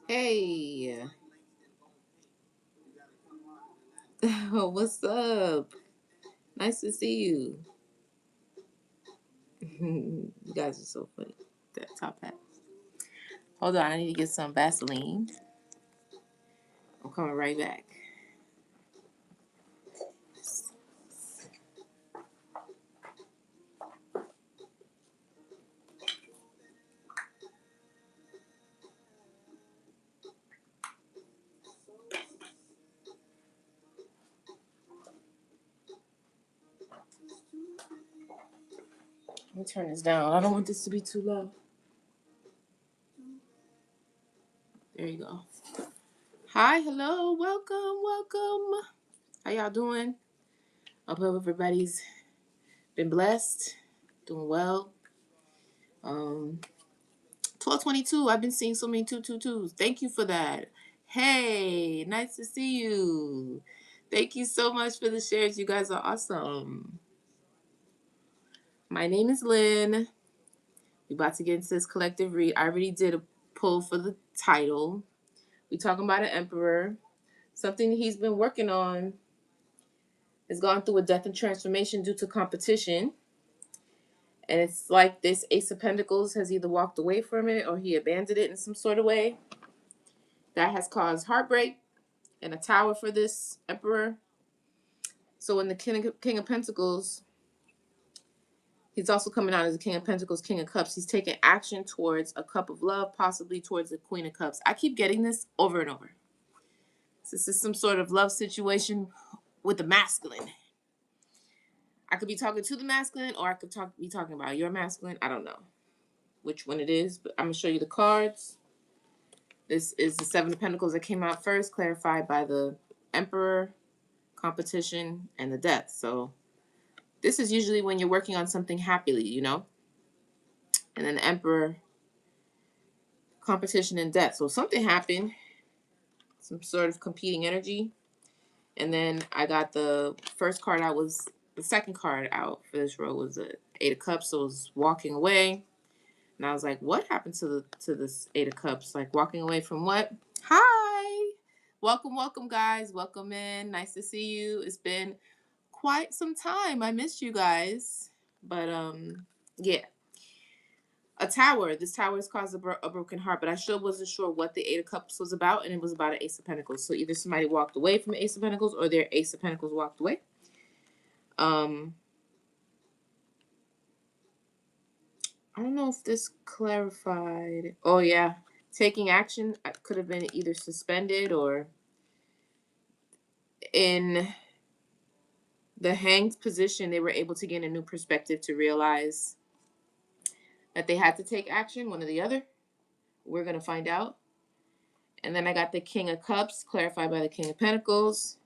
Hey. What's up? Nice to see you. You guys are so funny. That top hat. Hold on, I need to get some Vaseline. I'm coming right back. Let me turn this down. I don't want this to be too low. There you go. Hi, hello, welcome. How y'all doing? I hope everybody's been blessed, doing well. 1222. I've been seeing so many 222s. Thank you for that. Hey, nice to see you. Thank you so much for the shares. You guys are awesome. My name is Lynn. We're about to get into this collective read. I already did a pull for the title. We're talking about an emperor. Something he's been working on has gone through a death and transformation due to competition. And it's like this Ace of Pentacles has either walked away from it or he abandoned it in some sort of way. That has caused heartbreak and a tower for this emperor. So in the King of Pentacles, he's also coming out as the King of Pentacles, King of Cups. He's taking action towards a cup of love, possibly towards the Queen of Cups. I keep getting this over and over. This is some sort of love situation with the masculine. I could be talking to the masculine, or I could be talking about your masculine. I don't know which one it is, but I'm going to show you the cards. This is the Seven of Pentacles that came out first, clarified by the Emperor, competition, and the Death. So this is usually when you're working on something happily, you know? And then the Emperor, competition, and Death. So something happened, some sort of competing energy. And then I got the first card out was, the second card out for this row was the Eight of Cups. So it was walking away. And I was like, what happened to this Eight of Cups? Like, walking away from what? Hi! Welcome, guys. Welcome in. Nice to see you. It's been quite some time. I missed you guys. But, yeah. A tower. This tower has caused a broken heart, but I still wasn't sure what the Eight of Cups was about, and it was about an Ace of Pentacles. So either somebody walked away from the Ace of Pentacles or their Ace of Pentacles walked away. I don't know if this clarified. Oh, yeah. Taking action could have been either suspended or in the hanged position. They were able to gain a new perspective to realize that they had to take action, one or the other. We're going to find out. And then I got the King of Cups, clarified by the King of Pentacles.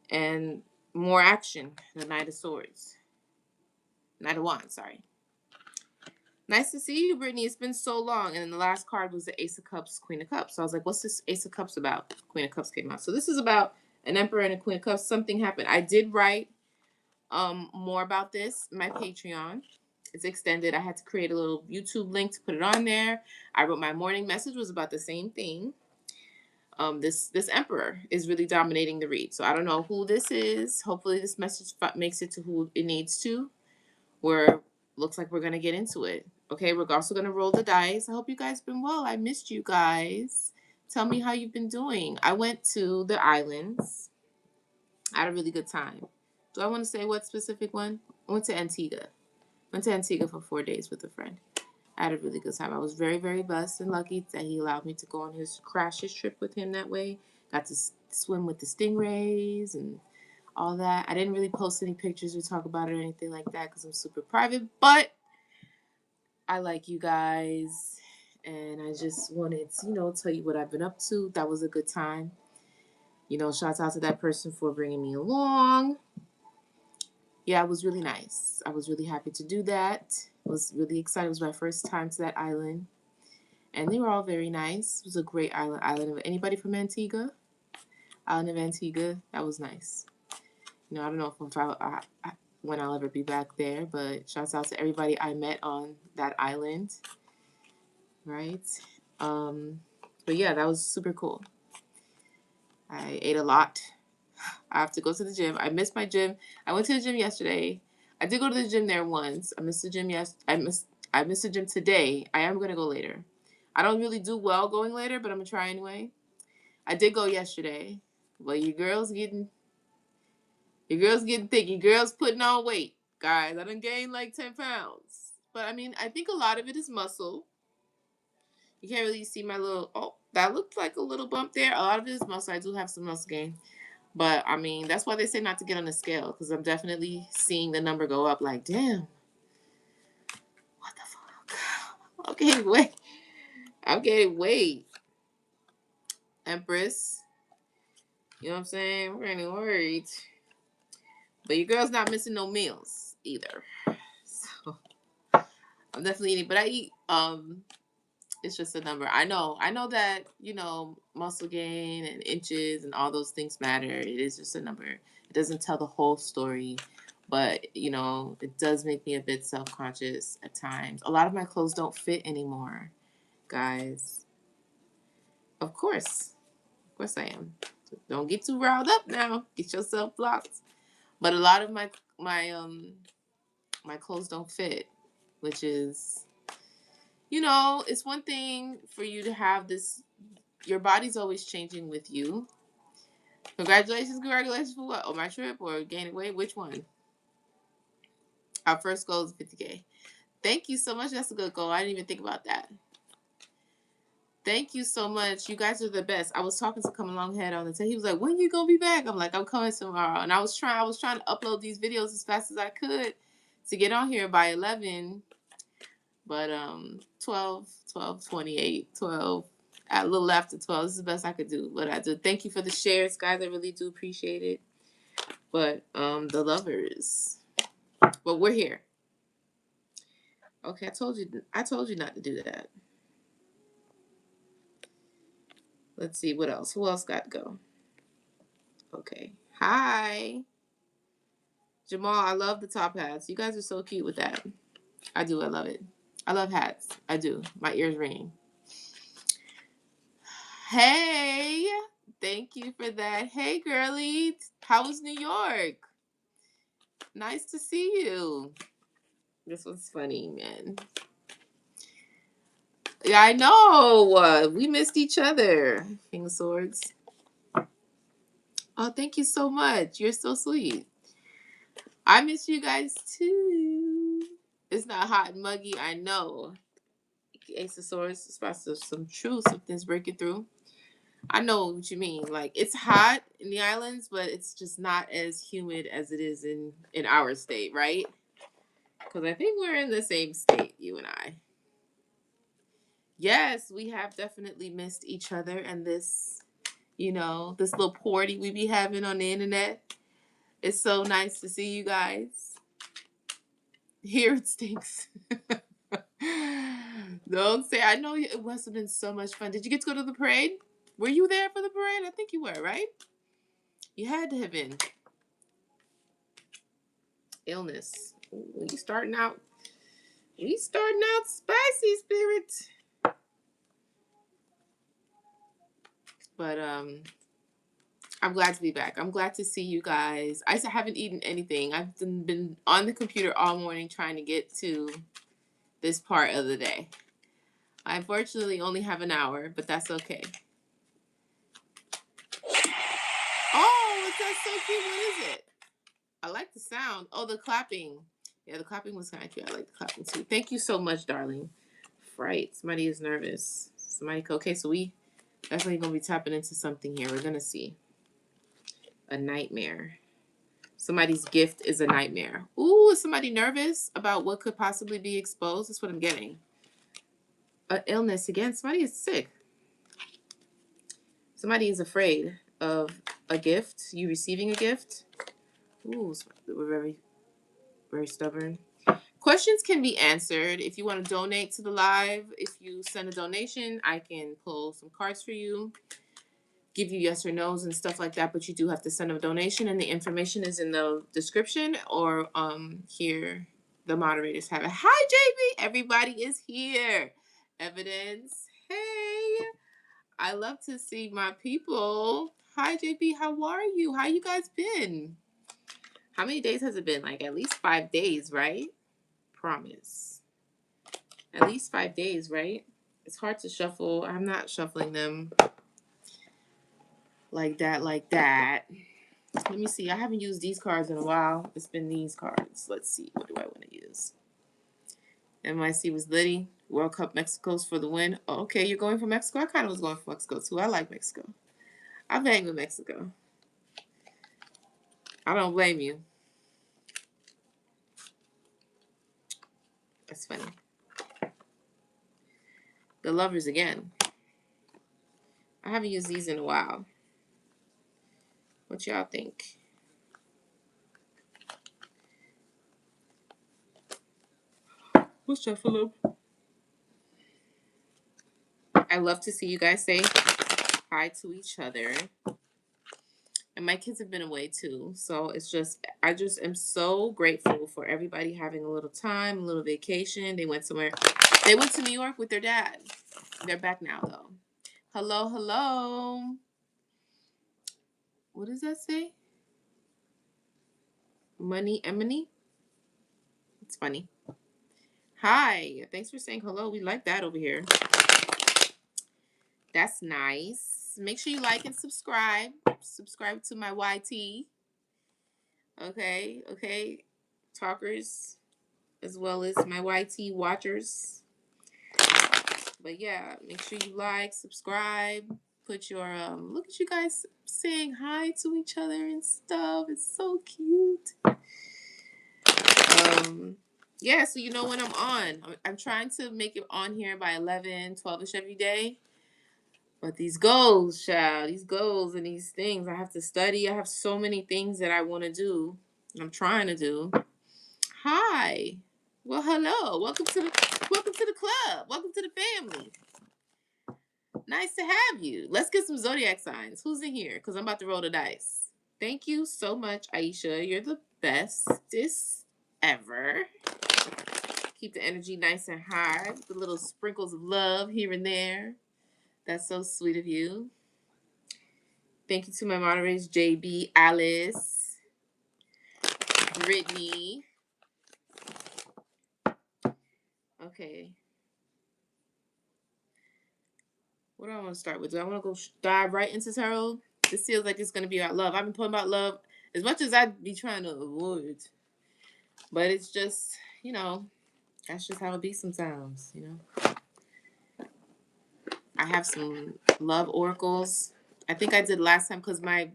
And more action, the Knight of Swords. Knight of Wands, sorry. Nice to see you, Brittany. It's been so long. And then the last card was the Ace of Cups, Queen of Cups. So I was like, what's this Ace of Cups about? Queen of Cups came out. So this is about an Emperor and a Queen of Cups. Something happened. I did write more about this in my Patreon. It's extended. I had to create a little YouTube link to put it on there. I wrote my morning message was about the same thing. This Emperor is really dominating the read. So I don't know who this is. Hopefully this message makes it to who it needs to. Looks like we're going to get into it. Okay, we're also going to roll the dice. I hope you guys been well. I missed you guys. Tell me how you've been doing. I went to the islands. I had a really good time. Do I want to say what specific one? I went to Antigua. Went to Antigua for 4 days with a friend. I had a really good time. I was very, very blessed and lucky that he allowed me to go on his trip with him that way. Got to swim with the stingrays and all that. I didn't really post any pictures or talk about it or anything like that because I'm super private, but I like you guys and I just wanted to, tell you what I've been up to. That was a good time. You know, shouts out to that person for bringing me along. Yeah, it was really nice. I was really happy to do that. I was really excited. It was my first time to that island. And they were all very nice. It was a great island. Island of anybody from Antigua? Island of Antigua. That was nice. You know, I don't know when I'll ever be back there, but shouts out to everybody I met on that island. Right? But yeah, that was super cool. I ate a lot. I have to go to the gym. I missed my gym. I went to the gym yesterday. I did go to the gym there once. I missed the gym I missed the gym today. I am gonna go later. I don't really do well going later, but I'm gonna try anyway. I did go yesterday. But your girl's getting thick. Your girl's putting on weight. Guys, I done gained like 10 pounds. But I mean, I think a lot of it is muscle. You can't really see my little, oh, that looked like a little bump there. A lot of it is muscle. I do have some muscle gain. But I mean, that's why they say not to get on the scale, because I'm definitely seeing the number go up. Like, damn, what the fuck? Okay, wait. Okay, wait. Empress. You know what I'm saying? We're getting worried. But your girl's not missing no meals either. So I'm definitely eating. But I eat, it's just a number. I know that, you know, muscle gain and inches and all those things matter. It is just a number. It doesn't tell the whole story. But, you know, it does make me a bit self-conscious at times. A lot of my clothes don't fit anymore, guys. Of course. Of course I am. So don't get too riled up now. Get yourself blocked. But a lot of my clothes don't fit, which is, you know, it's one thing for you to have this. Your body's always changing with you. Congratulations for what? On my trip or gaining weight? Which one? Our first goal is 50K. Thank you so much. That's a good goal. I didn't even think about that. Thank you so much. You guys are the best. I was talking to Come Along Head on the time. He was like, when you gonna be back? I'm like, I'm coming tomorrow. And I was trying to upload these videos as fast as I could to get on here by 11. But 28, 12, a little after 12. This is the best I could do. What I do. Thank you for the shares, guys. I really do appreciate it. But the lovers. But we're here. Okay, I told you not to do that. Let's see what else. Who else got to go? Okay. Hi. Jamal, I love the top hats. You guys are so cute with that. I do. I love it. I love hats. I do. My ears ringing. Hey. Thank you for that. Hey, girlie. How was New York? Nice to see you. This was funny, man. Yeah, I know. We missed each other. King of Swords. Oh, thank you so much. You're so sweet. I miss you guys too. It's not hot and muggy, I know. Ace of Swords, it's about some truth, something's breaking through. I know what you mean. Like, it's hot in the islands, but it's just not as humid as it is in our state, right? Because I think we're in the same state, you and I. Yes, we have definitely missed each other and this, you know, this little party we be having on the internet. It's so nice to see you guys. Here it stinks. Don't say. I know it must have been so much fun. Did you get to go to the parade? Were you there for the parade? I think you were, right? You had to have been. Illness. We starting out spicy, spirit. But I'm glad to be back. I'm glad to see you guys. I haven't eaten anything. I've been on the computer all morning trying to get to this part of the day. I unfortunately only have an hour, but that's okay. Oh, that's so cute. What is it? I like the sound. Oh, the clapping. Yeah, the clapping was kind of cute. I like the clapping too. Thank you so much, darling. Fright. Somebody is nervous. Okay, so we definitely going to be tapping into something here. We're going to see. A nightmare. Somebody's gift is a nightmare. Ooh, is somebody nervous about what could possibly be exposed? That's what I'm getting. An illness again. Somebody is sick. Somebody is afraid of a gift, you receiving a gift. Ooh, we're very, very stubborn. Questions can be answered. If you want to donate to the live, if you send a donation, I can pull some cards for you, give you yes or no's and stuff like that, but you do have to send a donation, and the information is in the description, or here the moderators have it. Hi JB, everybody is here. Evidence. Hey, I love to see my people. Hi JB, how are you? How you guys been? How many days has it been? Like at least 5 days, right? Promise. At least 5 days, right? It's hard to shuffle. I'm not shuffling them like that, like that. Let me see. I haven't used these cards in a while. It's been these cards. Let's see. What do I want to use? MIC was Liddy. World Cup Mexico's for the win. Oh, okay, you're going for Mexico? I kind of was going for Mexico, too. I like Mexico. I've hanged with Mexico. I don't blame you. That's funny. The Lovers again. I haven't used these in a while. What y'all think? What's shuffle up? I love to see you guys say hi to each other. And my kids have been away too. So it's just, I just am so grateful for everybody having a little time, a little vacation. They went somewhere. They went to New York with their dad. They're back now though. Hello, hello. What does that say? Money Emily? It's funny. Hi. Thanks for saying hello. We like that over here. That's nice. Make sure you like and subscribe. Subscribe to my YT. Okay, okay. Talkers, as well as my YT watchers. But yeah, make sure you like, subscribe, put your look at you guys saying hi to each other and stuff. It's so cute. Yeah, so you know when I'm on. I'm trying to make it on here by 11, 12ish every day. But these goals, child, these goals and these things, I have to study. I have so many things that I want to do. I'm trying to do. Hi. Well, hello. Welcome to the club. Welcome to the family. Nice to have you. Let's get some zodiac signs. Who's in here? Because I'm about to roll the dice. Thank you so much, Aisha. You're the bestest ever. Keep the energy nice and high. The little sprinkles of love here and there. That's so sweet of you. Thank you to my moderators, JB, Alice, Brittany. Okay. What do I want to start with? Do I want to go dive right into tarot? This feels like it's going to be about love. I've been talking about love as much as I'd be trying to avoid. But it's just, you know, that's just how it be sometimes, you know. I have some love oracles. I think I did last time because my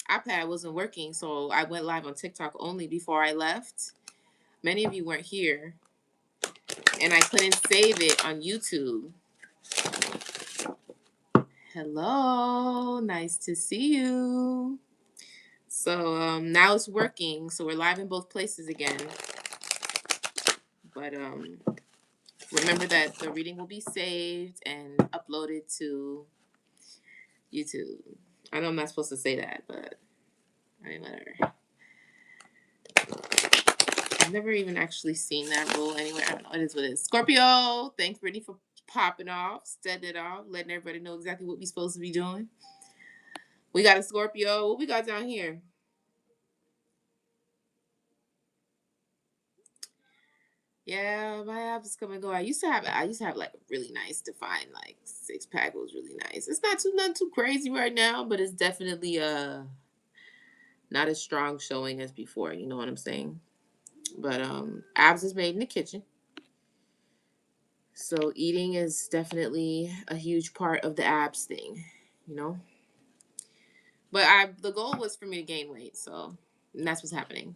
iPad wasn't working, so I went live on TikTok only before I left. Many of you weren't here, and I couldn't save it on YouTube. Hello, nice to see you. So now it's working, so we're live in both places again. But remember that the reading will be saved and uploaded to YouTube. I know I'm not supposed to say that, but I mean, whatever. I've never even actually seen that rule anywhere. I don't know. It is what it is. Scorpio, thanks, Brittany, for popping off, setting it off, letting everybody know exactly what we're supposed to be doing. We got a Scorpio. What we got down here? Yeah, my abs is come and go. I used to have like a really nice defined like 6-pack. It was really nice. It's not too crazy right now, but it's definitely not as strong showing as before, you know what I'm saying? But abs is made in the kitchen. So eating is definitely a huge part of the abs thing, you know? But the goal was for me to gain weight, so and that's what's happening.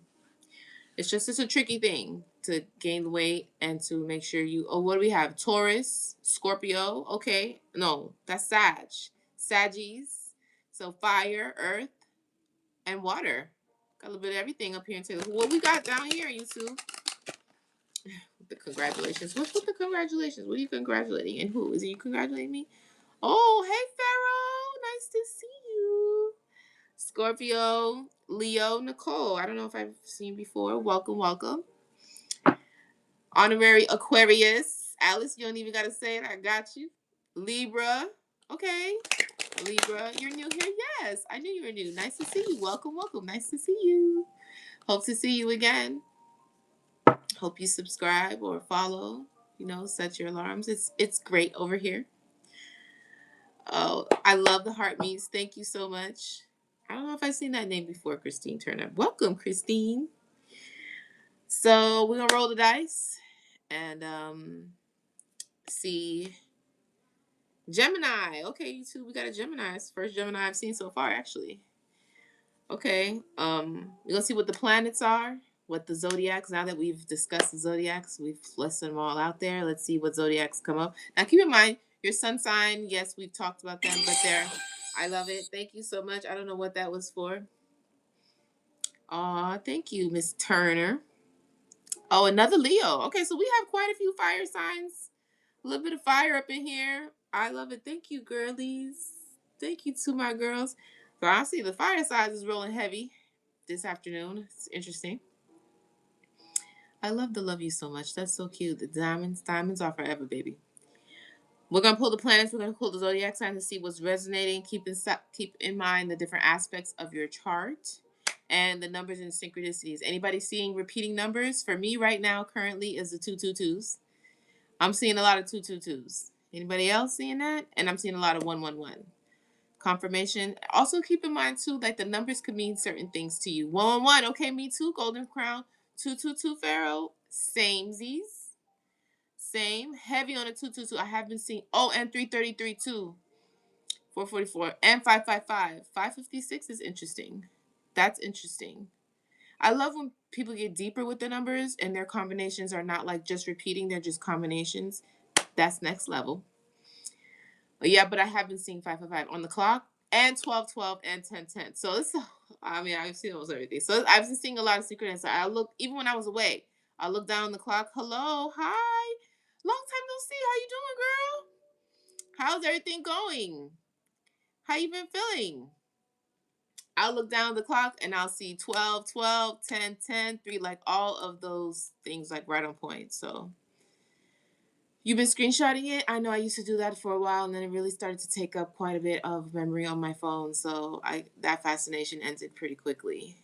It's a tricky thing to gain the weight and to make sure you. Oh, what do we have? Taurus, Scorpio. Okay, no, that's Sag, Saggies. So fire, earth, and water. Got a little bit of everything up here into what we got down here, you two. The congratulations. What's with the congratulations? What are you congratulating? And who? Is it you congratulating me? Oh, hey, Pharaoh. Nice to see you. Scorpio, Leo, Nicole. I don't know if I've seen before. Welcome, welcome. Honorary Aquarius. Alice, you don't even got to say it. I got you. Libra. Okay. Libra, you're new here? Yes, I knew you were new. Nice to see you. Welcome, welcome. Nice to see you. Hope to see you again. Hope you subscribe or follow. You know, set your alarms. It's great over here. Oh, I love the heart meets. Thank you so much. I don't know if I've seen that name before, Christine Turner. Welcome, Christine. So we're gonna roll the dice and see Gemini. Okay, you two, we got a Gemini. It's the first Gemini I've seen so far, actually. Okay. We're gonna see what the planets are, what the zodiacs. Now that we've discussed the zodiacs, we've listed them all out there. Let's see what zodiacs come up. Now keep in mind your sun sign, yes, we've talked about them, but they're I love it. Thank you so much. I don't know what that was for. Aw, thank you, Miss Turner. Oh, another Leo. Okay, so we have quite a few fire signs. A little bit of fire up in here. I love it. Thank you, girlies. Thank you to my girls. So I see the fire signs is rolling heavy this afternoon. It's interesting. I love you so much. That's so cute. The diamonds are forever, baby. We're gonna pull the planets. We're gonna pull the zodiac sign to see what's resonating. Keep in mind the different aspects of your chart and the numbers and synchronicities. Anybody seeing repeating numbers? For me right now, currently is the 222s. I'm seeing a lot of 222s. Anybody else seeing that? And I'm seeing a lot of 111. Confirmation. Also keep in mind too, like the numbers could mean certain things to you. 111. Okay, me too. Golden Crown. 222 Pharaoh. Samesies. Same. Heavy on a 222. I have been seeing. Oh, and 333 too. 444 and 555. 556 is interesting. That's interesting. I love when people get deeper with the numbers and their combinations are not like just repeating, they're just combinations. That's next level. Yeah, but I have been seeing 555 on the clock and 1212 and 1010. So it's, I mean, I've seen almost everything. So I've been seeing a lot of synchronous. So I look, even when I was away, I look down on the clock. Hello, hi, long time no see. How you doing, girl? How's everything going? How you been feeling? I'll look down the clock and I'll see 12, 12, 10, 10, 3, like all of those things like right on point. So you've been screenshotting it? I know I used to do that for a while and then it really started to take up quite a bit of memory on my phone. So that fascination ended pretty quickly.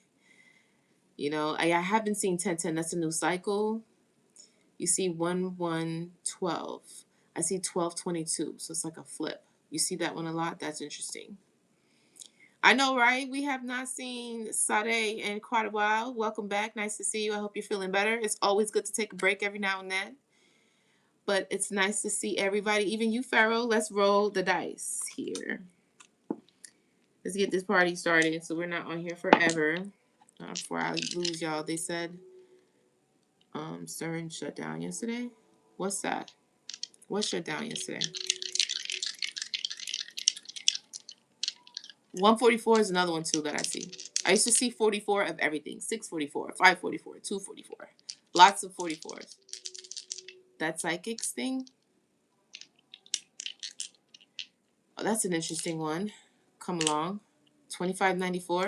You know, I have been seeing 10, 10. That's a new cycle. You see 1, 1, 12. I see 12, 22. So it's like a flip. You see that one a lot? That's interesting. I know, right? We have not seen Sade in quite a while. Welcome back. Nice to see you. I hope you're feeling better. It's always good to take a break every now and then. But it's nice to see everybody, even you, Pharaoh. Let's roll the dice here. Let's get this party started so we're not on here forever. Before I lose y'all, they said CERN shut down yesterday. What's that? What shut down yesterday? 144 is another one too that I see. I used to see 44 of everything. 644, 544, 244. Lots of 44s. That psychics thing. Oh, that's an interesting one. Come along. 2594.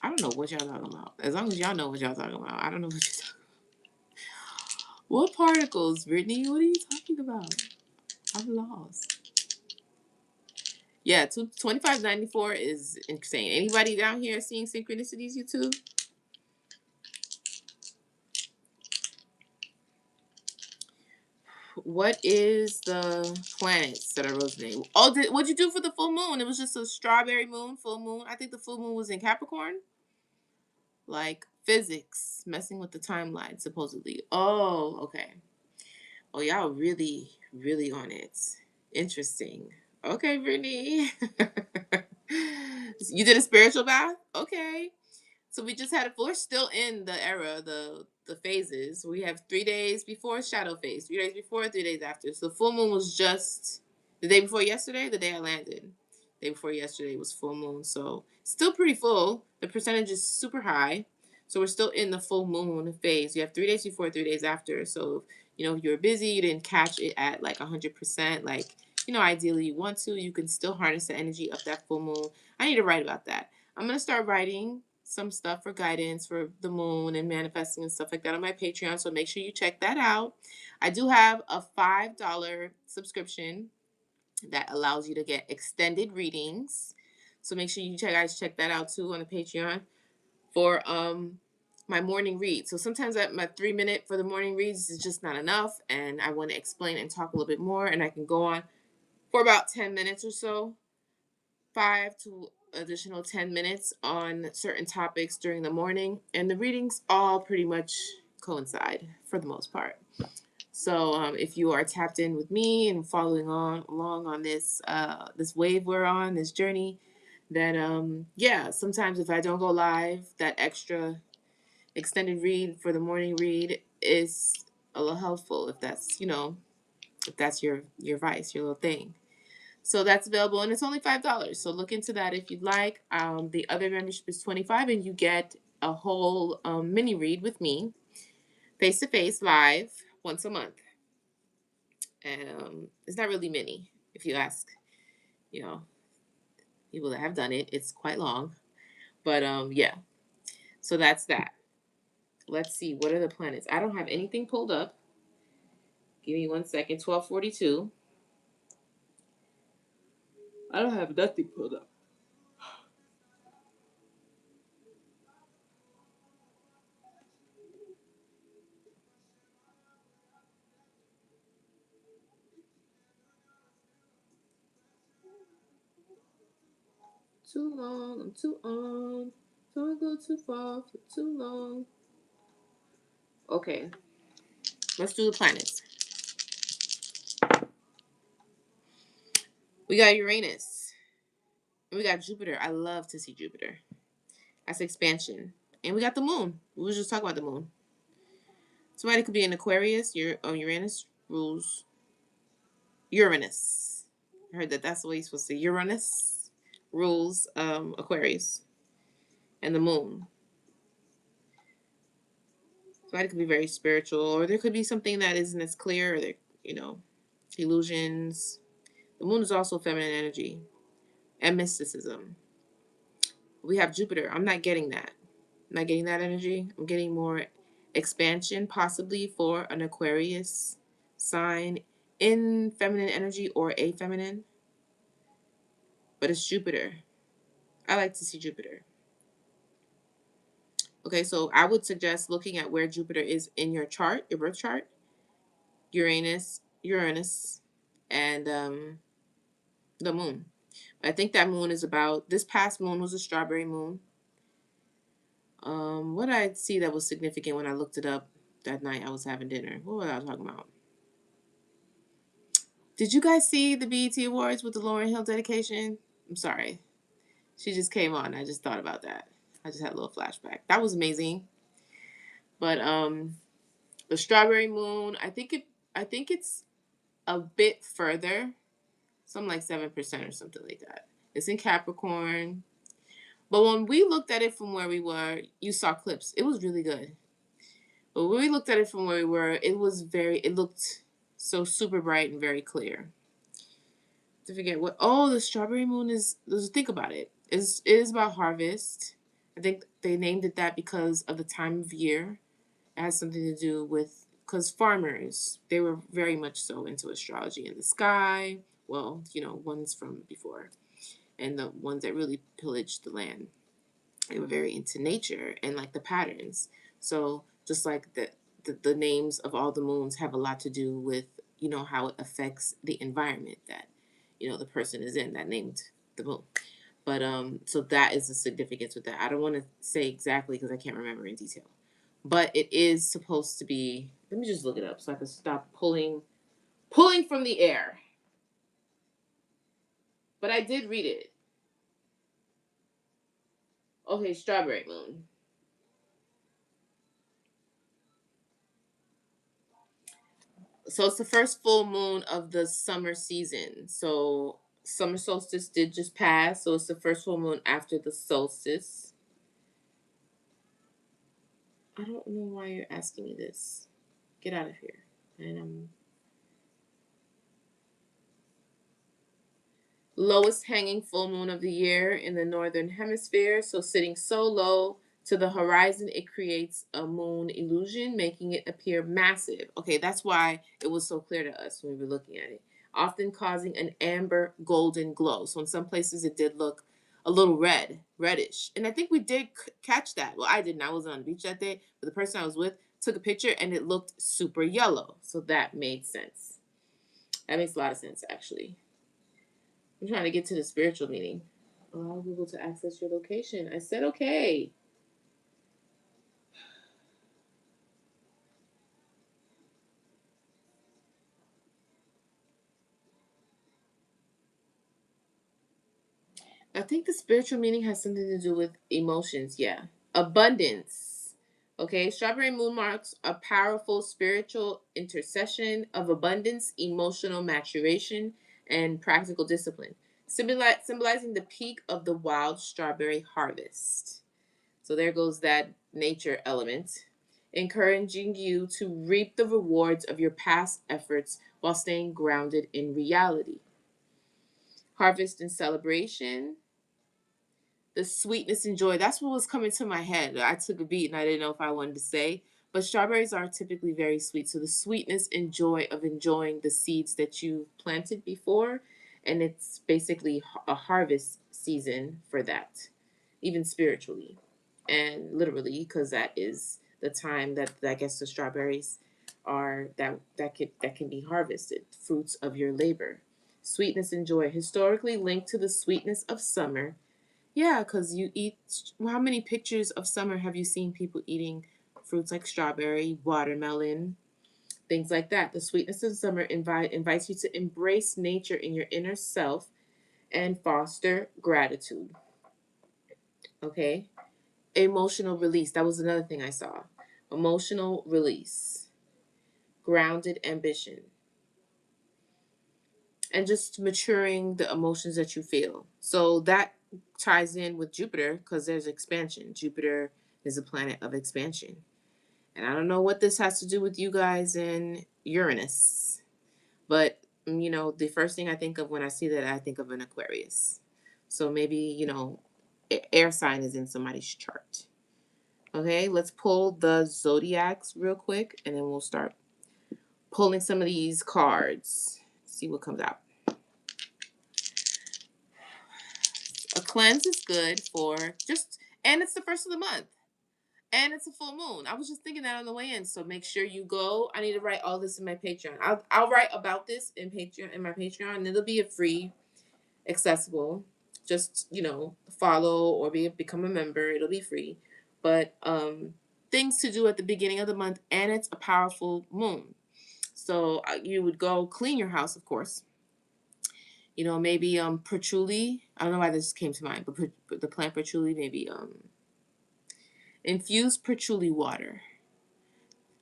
I don't know what y'all talking about. As long as y'all know what y'all talking about. I don't know what you're talking about. What particles, Brittany? What are you talking about? I'm lost. Yeah, 2594 is insane. Anybody down here seeing synchronicities, you two? What is the planets that are resonating? Oh, what'd you do for the full moon? It was just a strawberry moon, full moon. I think the full moon was in Capricorn. Like physics, messing with the timeline, supposedly. Oh, okay. Oh, y'all really, really on it. Interesting. Okay, Brittany. You did a spiritual bath? Okay. So we just had a we're still in the era, the phases. We have 3 days before shadow phase, 3 days before, 3 days after. So full moon was just the day before yesterday, the day I landed. The day before yesterday was full moon. So still pretty full. The percentage is super high. So we're still in the full moon phase. You have 3 days before, 3 days after. So, if you're busy, you didn't catch it at like 100%, like, ideally you want to, you can still harness the energy of that full moon. I need to write about that. I'm going to start writing some stuff for guidance for the moon and manifesting and stuff like that on my Patreon. So make sure you check that out. I do have a $5 subscription that allows you to get extended readings. So make sure you guys check that out too on the Patreon for my morning read. So sometimes my 3 minute for the morning reads is just not enough, and I want to explain and talk a little bit more, and I can go on for about 10 minutes or so, 5 to additional 10 minutes on certain topics during the morning, and the readings all pretty much coincide for the most part. So if you are tapped in with me and following along on this this wave we're on, this journey, then yeah, sometimes if I don't go live, that extra extended read for the morning read is a little helpful if that's your vice, your little thing. So that's available, and it's only $5. So look into that if you'd like. The other membership is $25, and you get a whole mini read with me, face to face, live, once a month. And it's not really mini, if you ask, people that have done it. It's quite long, but yeah. So that's that. Let's see, what are the planets? I don't have anything pulled up. Give me 1 second. 12:42. I don't have nothing pulled up. Too long. I'm too on. Don't go too far for too long. Okay, let's do the planets. We got Uranus. We got Jupiter. I love to see Jupiter. That's expansion. And we got the moon. We were just talking about the moon. Somebody could be in Aquarius. Uranus rules Uranus. I heard that's the way you're supposed to say. Uranus rules Aquarius and the moon. Somebody could be very spiritual, or there could be something that isn't as clear, or illusions. The moon is also feminine energy and mysticism. We have Jupiter. I'm not getting that. I'm not getting that energy. I'm getting more expansion, possibly for an Aquarius sign in feminine energy or a feminine. But it's Jupiter. I like to see Jupiter. Okay, so I would suggest looking at where Jupiter is in your chart, your birth chart. Uranus, and the moon. I think that moon is about, this past moon was a strawberry moon. What did I see that was significant when I looked it up that night I was having dinner? What was I talking about? Did you guys see the BET Awards with the Lauryn Hill dedication? I'm sorry. She just came on. I just thought about that. I just had a little flashback. That was amazing. But the strawberry moon, I think it's a bit further. Something like 7% or something like that. It's in Capricorn. But when we looked at it from where we were, you saw clips. It was really good. But when we looked at it from where we were, it looked so super bright and very clear. To forget the strawberry moon is, think about it. It is about harvest. I think they named it that because of the time of year. It has something to do with, because farmers, they were very much so into astrology in the sky. Well, ones from before, and the ones that really pillaged the land. They were very into nature and like the patterns. So just like the names of all the moons have a lot to do with, how it affects the environment that, the person is in that named the moon. But so that is the significance with that. I don't want to say exactly because I can't remember in detail. But it is supposed to be, let me just look it up so I can stop pulling from the air. But I did read it. Okay, strawberry moon. So it's the first full moon of the summer season. So summer solstice did just pass. So it's the first full moon after the solstice. I don't know why you're asking me this. Get out of here. And lowest hanging full moon of the year in the northern hemisphere. So sitting so low to the horizon, it creates a moon illusion, making it appear massive. Okay, that's why it was so clear to us when we were looking at it. Often causing an amber golden glow. So in some places it did look a little reddish. And I think we did catch that. Well, I didn't. I wasn't on the beach that day, but the person I was with took a picture and it looked super yellow. So that made sense. That makes a lot of sense, actually. I'm trying to get to the spiritual meaning. Allow Google to access your location. I said okay. I think the spiritual meaning has something to do with emotions. Yeah. Abundance. Okay. Strawberry moon marks a powerful spiritual intercession of abundance, emotional maturation, and practical discipline, symbolizing the peak of the wild strawberry harvest. So there goes that nature element, encouraging you to reap the rewards of your past efforts while staying grounded in reality. Harvest and celebration, the sweetness and joy. That's what was coming to my head. I took a beat and I didn't know if I wanted to say, but strawberries are typically very sweet. So the sweetness and joy of enjoying the seeds that you planted before, and it's basically a harvest season for that, even spiritually and literally, because that is the time that I guess the strawberries are that can be harvested, fruits of your labor. Sweetness and joy, historically linked to the sweetness of summer. Yeah, because you eat. Well, how many pictures of summer have you seen people eating fruits like strawberry, watermelon, things like that? The sweetness of summer invites you to embrace nature in your inner self and foster gratitude. Okay. Emotional release. That was another thing I saw. Emotional release, grounded ambition, and just maturing the emotions that you feel. So that ties in with Jupiter because there's expansion. Jupiter is a planet of expansion. And I don't know what this has to do with you guys and Uranus, but the first thing I think of when I see that, I think of an Aquarius. So maybe, air sign is in somebody's chart. Okay, let's pull the zodiacs real quick and then we'll start pulling some of these cards. See what comes out. A cleanse is good for and it's the first of the month. And it's a full moon. I was just thinking that on the way in. So make sure you go. I need to write all this in my Patreon. I'll write about this in my Patreon, and it'll be a free, accessible. Just follow or become a member. It'll be free. But things to do at the beginning of the month, and it's a powerful moon. So you would go clean your house, of course. Maybe patchouli. I don't know why this came to mind, but the plant patchouli, maybe infuse patchouli water.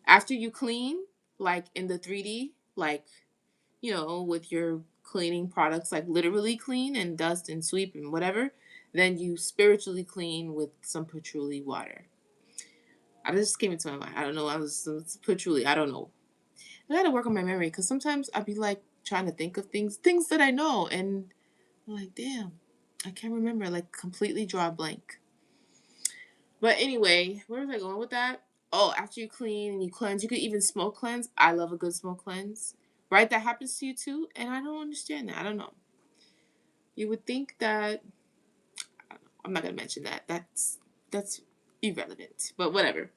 After you clean, like in the 3D, like, with your cleaning products, like literally clean and dust and sweep and whatever, then you spiritually clean with some patchouli water. I just came into my mind. I don't know. It's patchouli. I don't know. I gotta work on my memory because sometimes I'd be like trying to think of things that I know, and I'm like, damn, I can't remember. Like completely draw a blank. But anyway, where was I going with that? Oh, after you clean and you cleanse, you could even smoke cleanse. I love a good smoke cleanse. Right? That happens to you too, and I don't understand that. I don't know. You would think that I'm not gonna mention that. That's irrelevant. But whatever.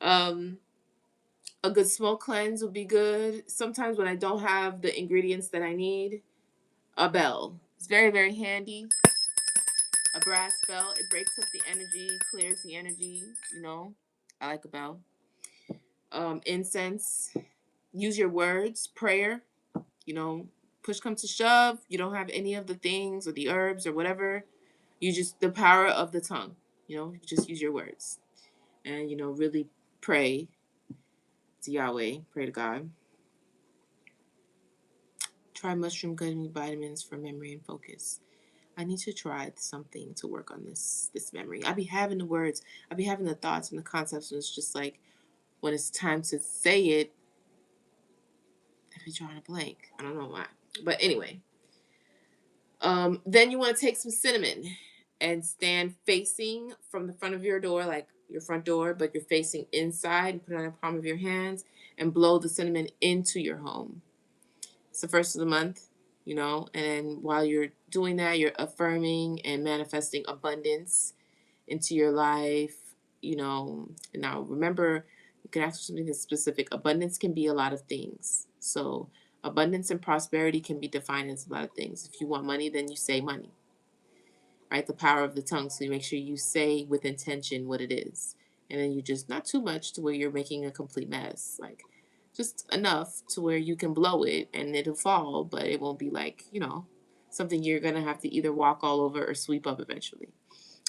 Um, a good smoke cleanse would be good. Sometimes when I don't have the ingredients that I need, a bell. It's very, very handy. A brass bell. It breaks up the energy, clears the energy. I like a bell. Incense. Use your words. Prayer. Push come to shove. You don't have any of the things or the herbs or whatever. You just the power of the tongue. Just use your words, and really pray to Yahweh. Pray to God. Try mushroom gummy vitamins for memory and focus. I need to try something to work on this memory. I be having the words, I be having the thoughts and the concepts, and it's just like when it's time to say it, I be drawing a blank. I don't know why. But anyway, then you want to take some cinnamon and stand facing from the front of your door, like your front door, but you're facing inside, and put it on the palm of your hands and blow the cinnamon into your home. It's the first of the month, you know, and while you're doing that, you're affirming and manifesting abundance into your life, you know. Now, remember, you can ask for something that's specific. Abundance can be a lot of things. So, abundance and prosperity can be defined as a lot of things. If you want money, then you say money, right? The power of the tongue. So, you make sure you say with intention what it is. And then you just, not too much to where you're making a complete mess. Like, just enough to where you can blow it and it'll fall, but it won't be like, you know, something you're going to have to either walk all over or sweep up eventually.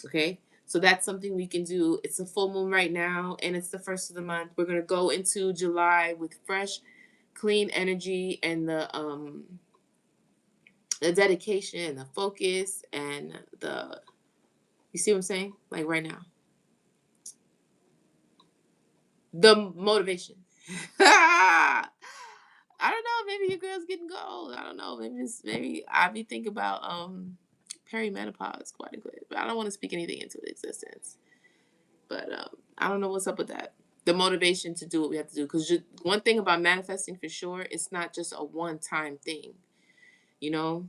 Okay? So that's something we can do. It's a full moon right now, and it's the first of the month. We're gonna go into July with fresh, clean energy and the dedication and the focus and the, you see what I'm saying? Like right now, the motivation. I don't know. Maybe your girl's getting gold. I don't know. Maybe I be thinking about perimenopause quite a bit, but I don't want to speak anything into existence. But I don't know what's up with that. The motivation to do what we have to do. Because one thing about manifesting for sure, it's not just a one-time thing. You know?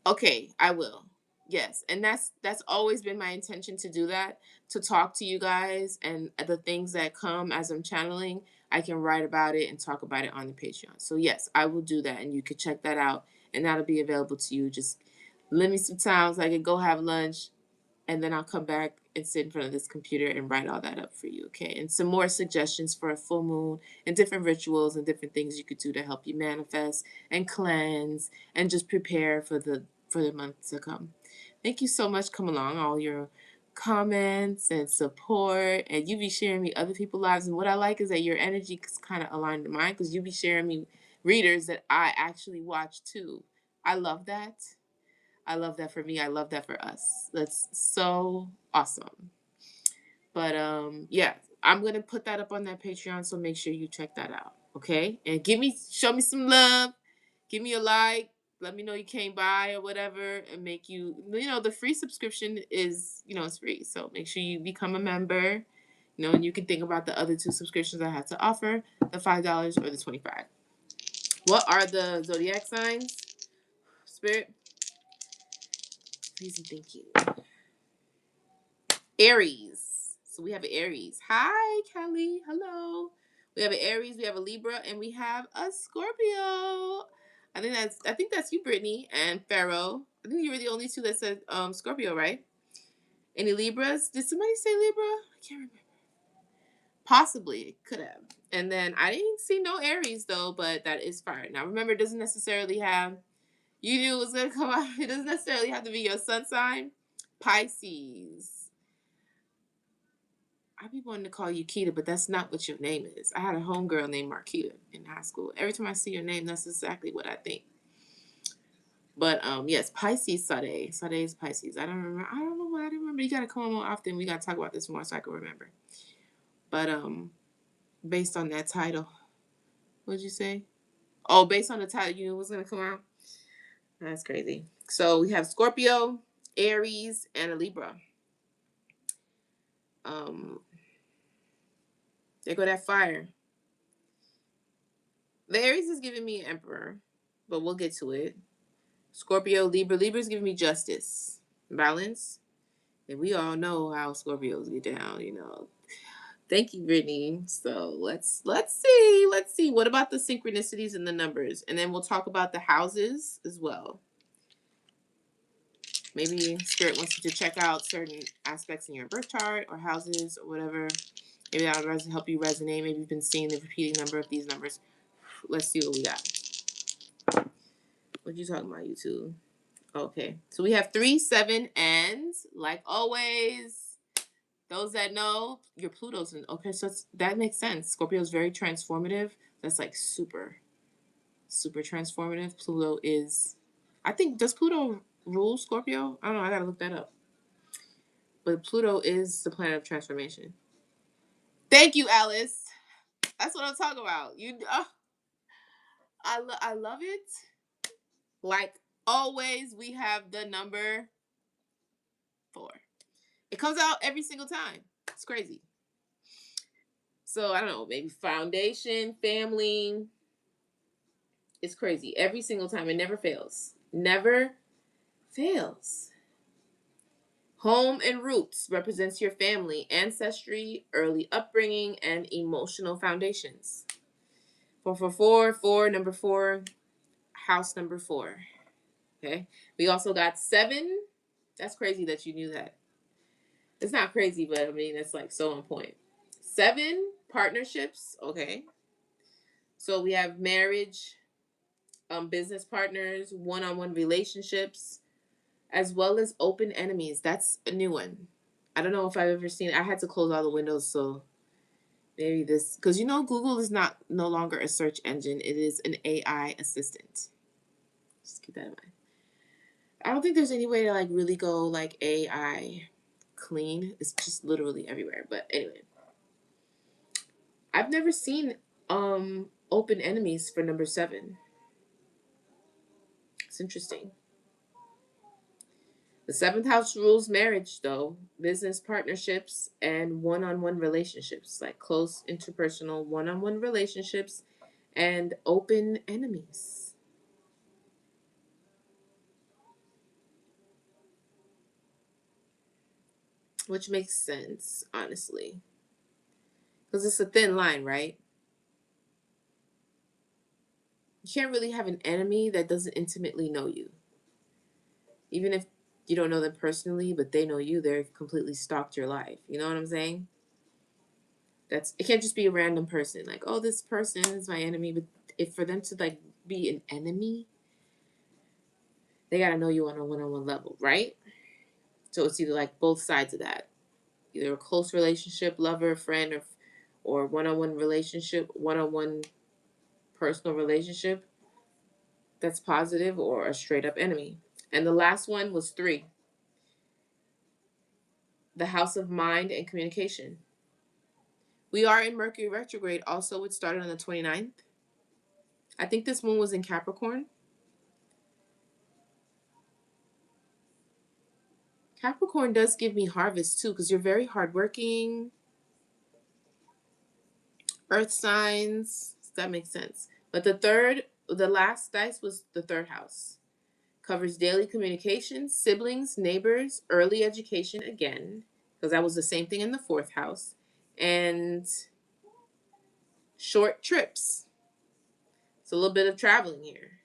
Okay, I will. Yes, and that's always been my intention to do that, to talk to you guys, and the things that come as I'm channeling, I can write about it and talk about it on the Patreon. So yes, I will do that, and you can check that out, and that'll be available to you. Just let me some time so I can go have lunch, and then I'll come back and sit in front of this computer and write all that up for you, okay? And some more suggestions for a full moon and different rituals and different things you could do to help you manifest and cleanse and just prepare for the month to come. Thank you so much. Come along, all your comments and support, and you be sharing me other people's lives. And what I like is that your energy is kind of aligned to mine, because you be sharing me readers that I actually watch too. I love that. I love that for me. I love that for us. That's so awesome. But yeah, I'm gonna put that up on that Patreon, so make sure you check that out. Okay? And show me some love. Give me a like. Let me know you came by or whatever, and make the free subscription is, it's free. So make sure you become a member. And you can think about the other two subscriptions I have to offer, the $5 or the 25. What are the zodiac signs? Spirit, please and thank you. Aries. So we have Aries. Hi, Kelly. Hello. We have an Aries, we have a Libra, and we have a Scorpio. I think that's you, Brittany, and Pharaoh. I think you were the only two that said Scorpio, right? Any Libras? Did somebody say Libra? I can't remember. Possibly, it could have. And then I didn't see no Aries though, but that is fine. Now remember, it doesn't necessarily have, you knew it was gonna come out. It doesn't necessarily have to be your sun sign. Pisces. I be wanting to call you Keita, but that's not what your name is. I had a homegirl named Marquita in high school. Every time I see your name, that's exactly what I think. But yes, Pisces Sade. Sade is Pisces. I don't remember. I don't know why I didn't remember. You gotta come on more often. We gotta talk about this more so I can remember. But based on that title, what'd you say? Oh, based on the title, you knew it was gonna come out? That's crazy. So we have Scorpio, Aries, and a Libra. Um, there go that fire. The Aries is giving me Emperor, but we'll get to it. Scorpio, Libra. Libra's giving me justice, balance, and we all know how Scorpios get down. Thank you, Brittany. So let's see. What about the synchronicities and the numbers? And then we'll talk about the houses as well. Maybe Spirit wants you to check out certain aspects in your birth chart or houses or whatever. Maybe that'll help you resonate. Maybe you've been seeing the repeating number of these numbers. Let's see what we got. What you talking about, YouTube? Okay, so we have 3, 7, and like always, those that know, your Pluto's in. Okay, so that makes sense. Scorpio is very transformative. That's like super. super transformative. Pluto is, I think, does Pluto rule Scorpio? I don't know. I gotta look that up. But Pluto is the planet of transformation. Thank you, Alice. That's what I'm talking about. I love it. Like always, we have the number 4. It comes out every single time. It's crazy. So I don't know, maybe foundation, family. It's crazy. Every single time. It never fails. Never fails. Home and roots represents your family, ancestry, early upbringing, and emotional foundations. 4, number 4, house number 4. Okay. We also got 7. That's crazy that you knew that. It's not crazy, but I mean, it's like so on point. 7, partnerships. Okay. So we have marriage, business partners, one-on-one relationships, as well as open enemies. That's a new one. I don't know if I've ever seen it. I had to close all the windows, so maybe this, because Google is no longer a search engine. It is an AI assistant. Just keep that in mind. I don't think there's any way to like really go like AI clean. It's just literally everywhere. But anyway, I've never seen open enemies for number 7. It's interesting. The 7th house rules marriage, though, business partnerships, and one-on-one relationships, like close interpersonal one-on-one relationships, and open enemies. Which makes sense, honestly. Because it's a thin line, right? You can't really have an enemy that doesn't intimately know you. Even if you don't know them personally, but they know you, they've completely stalked your life. You know what I'm saying? It can't just be a random person. Like, oh, this person is my enemy. But if for them to like be an enemy, they gotta know you on a one-on-one level, right? So it's either like both sides of that. Either a close relationship, lover, friend, or one-on-one relationship, one-on-one personal relationship that's positive, or a straight up enemy. And the last one was 3. The house of mind and communication. We are in Mercury retrograde. Also, it started on the 29th. I think this moon was in Capricorn. Capricorn does give me harvest too, because you're very hardworking. Earth signs. That makes sense. But the last dice was the 3rd house. Covers daily communication, siblings, neighbors, early education again, because that was the same thing in the 4th house, and short trips. It's a little bit of traveling here.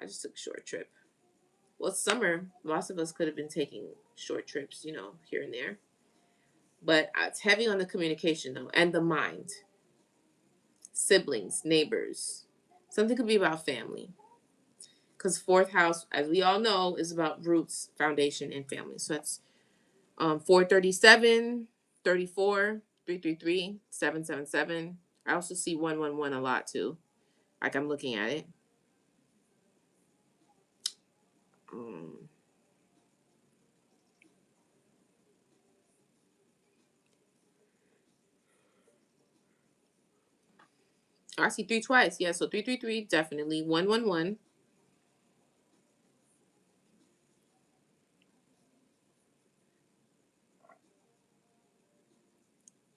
I just took a short trip. Well, it's summer. Lots of us could have been taking short trips, here and there. But it's heavy on the communication, though, and the mind. Siblings, neighbors. Something could be about family. Because 4th house, as we all know, is about roots, foundation, and family. So that's 437, 34, 333, 777. I also see 111 a lot, too. Like I'm looking at it. I see 3 twice. Yeah, so 333, definitely. 111.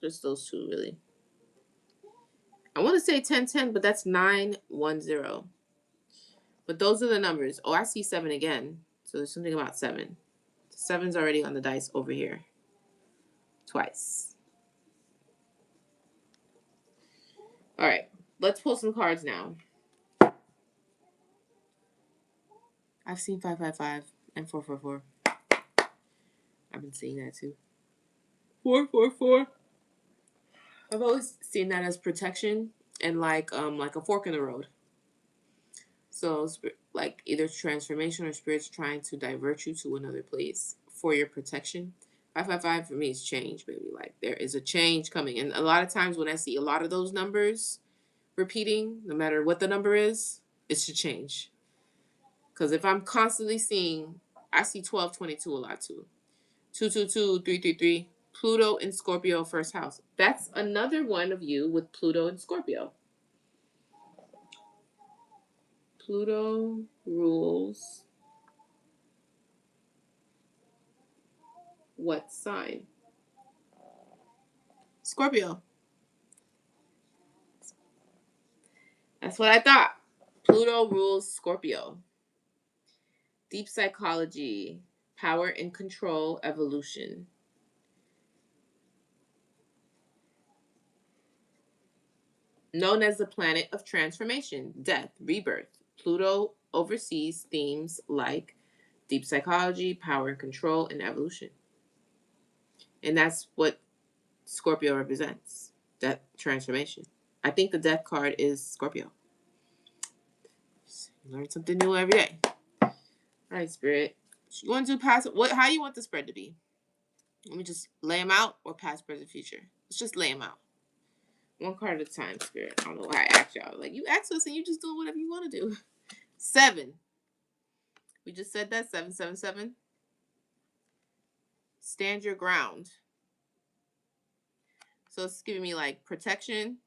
Just those 2, really. I want to say 1010, but that's 910. But those are the numbers. Oh, I see 7 again. So there's something about 7. 7's already on the dice over here. Twice. All right. Let's pull some cards now. I've seen 555 and 444. I've been seeing that too. 444. I've always seen that as protection and like a fork in the road. So like either transformation or spirits trying to divert you to another place for your protection. 555 for me is change, baby. Like there is a change coming. And a lot of times when I see a lot of those numbers, repeating, no matter what the number is, it should change. Because if I'm constantly seeing, I see 1222 a lot too. 222, 333, Pluto in Scorpio first house. That's another one of you with Pluto in Scorpio. Pluto rules what sign? Scorpio. That's what I thought. Pluto rules Scorpio. Deep psychology, power and control, evolution. Known as the planet of transformation, death, rebirth. Pluto oversees themes like deep psychology, power and control, and evolution. And that's what Scorpio represents, death, transformation. I think the death card is Scorpio. You learn something new every day. All right, Spirit. You want to do past? How you want the spread to be? Let me just lay them out, or past, present, future. Let's just lay them out. One card at a time, Spirit. I don't know why I asked y'all. Like, you ask us and you just doing whatever you want to do. 7. We just said that. 777. Stand your ground. So it's giving me like protection,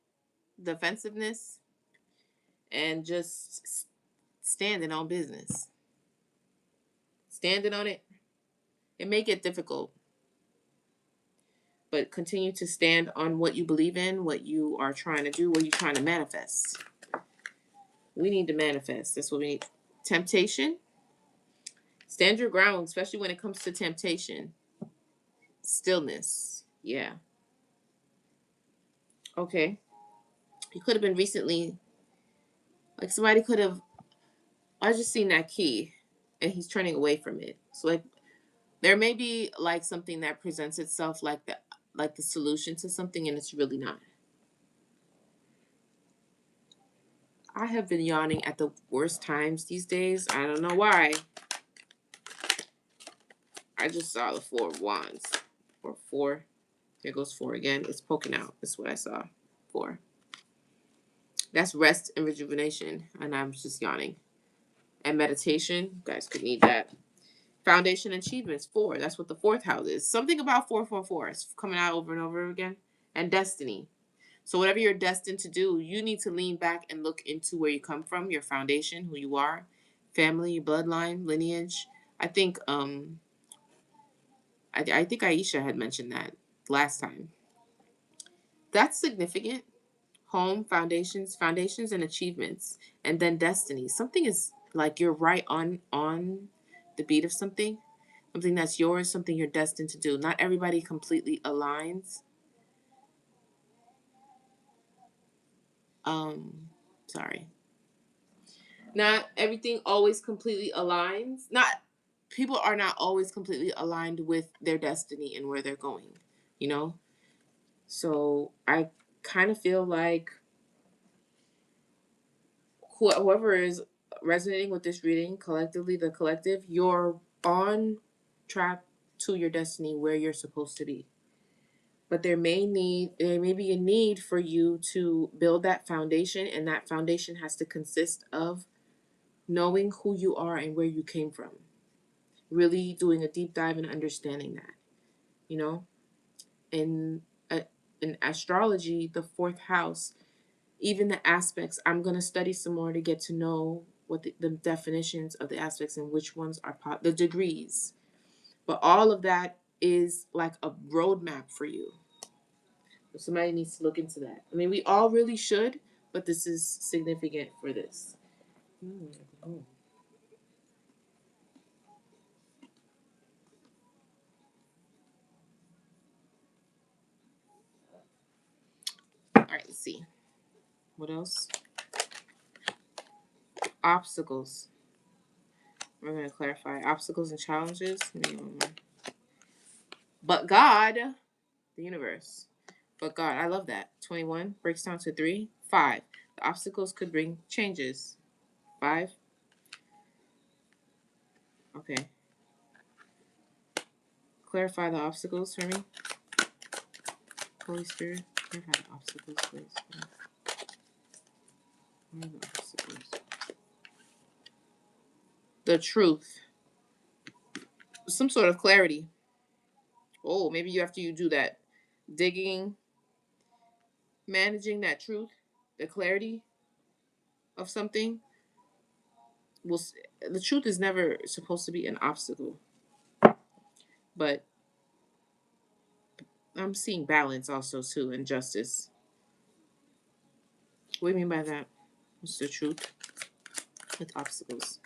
defensiveness, and just standing on business. Standing on it. It may get difficult, but continue to stand on what you believe in, what you are trying to do, what you're trying to manifest. We need to manifest. That's what we need. Temptation. Stand your ground, especially when it comes to temptation. Stillness. Yeah. Okay. You could have been recently, like somebody could have, I just seen that key and he's turning away from it. So like there may be like something that presents itself like the solution to something, and it's really not. I have been yawning at the worst times these days. I don't know why. I just saw the 4 of Wands. Or 4. There goes 4 again. It's poking out. That's what I saw. 4. That's rest and rejuvenation. And I'm just yawning. And meditation. You guys could need that. Foundation achievements. 4. That's what the 4th house is. Something about 444. It's coming out over and over again. And destiny. So whatever you're destined to do, you need to lean back and look into where you come from, your foundation, who you are, family, your bloodline, lineage. I think I think Aisha had mentioned that last time. That's significant. Home, foundations and achievements, and then destiny. Something is like you're right on the beat of something that's yours, something you're destined to do. Not everybody completely aligns. Sorry. Not everything always completely aligns. Not People are not always completely aligned with their destiny and where they're going, you know? So I kind of feel like whoever is resonating with this reading, collectively, the collective, you're on track to your destiny, where you're supposed to be. But there may be a need for you to build that foundation, and that foundation has to consist of knowing who you are and where you came from. Really doing a deep dive and understanding that, you know? In astrology, the 4th house, even the aspects, I'm going to study some more to get to know what the definitions of the aspects and which ones are the degrees. But all of that is like a roadmap for you. So somebody needs to look into that. I mean, we all really should, but this is significant for this. All right, let's see. What else? Obstacles. We're going to clarify obstacles and challenges. But God, the universe. But God, I love that. 21 breaks down to 3, 5. The obstacles could bring changes. 5. Okay. Clarify the obstacles for me. Holy Spirit, clarify the obstacles, please. The truth. Some sort of clarity. Oh, maybe after you do that digging, managing that truth, the clarity of something, will the truth is never supposed to be an obstacle. But I'm seeing balance also too, and justice. What do you mean by that? What's the truth with obstacles?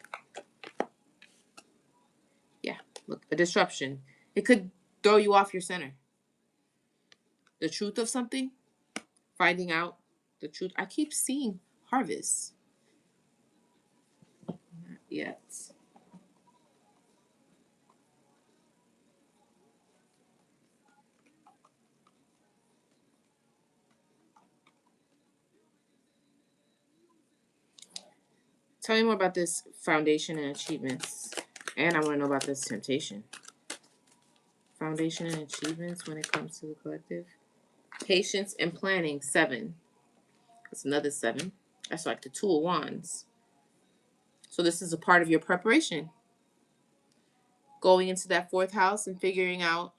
Yeah, look, a disruption. It could throw you off your center. The truth of something, finding out the truth. I keep seeing harvest. Not yet. Tell me more about this foundation and achievements. And I want to know about this temptation. Foundation and achievements when it comes to the collective. Patience and planning, 7. That's another 7. That's like the 2 of Wands. So this is a part of your preparation. Going into that 4th house and figuring out.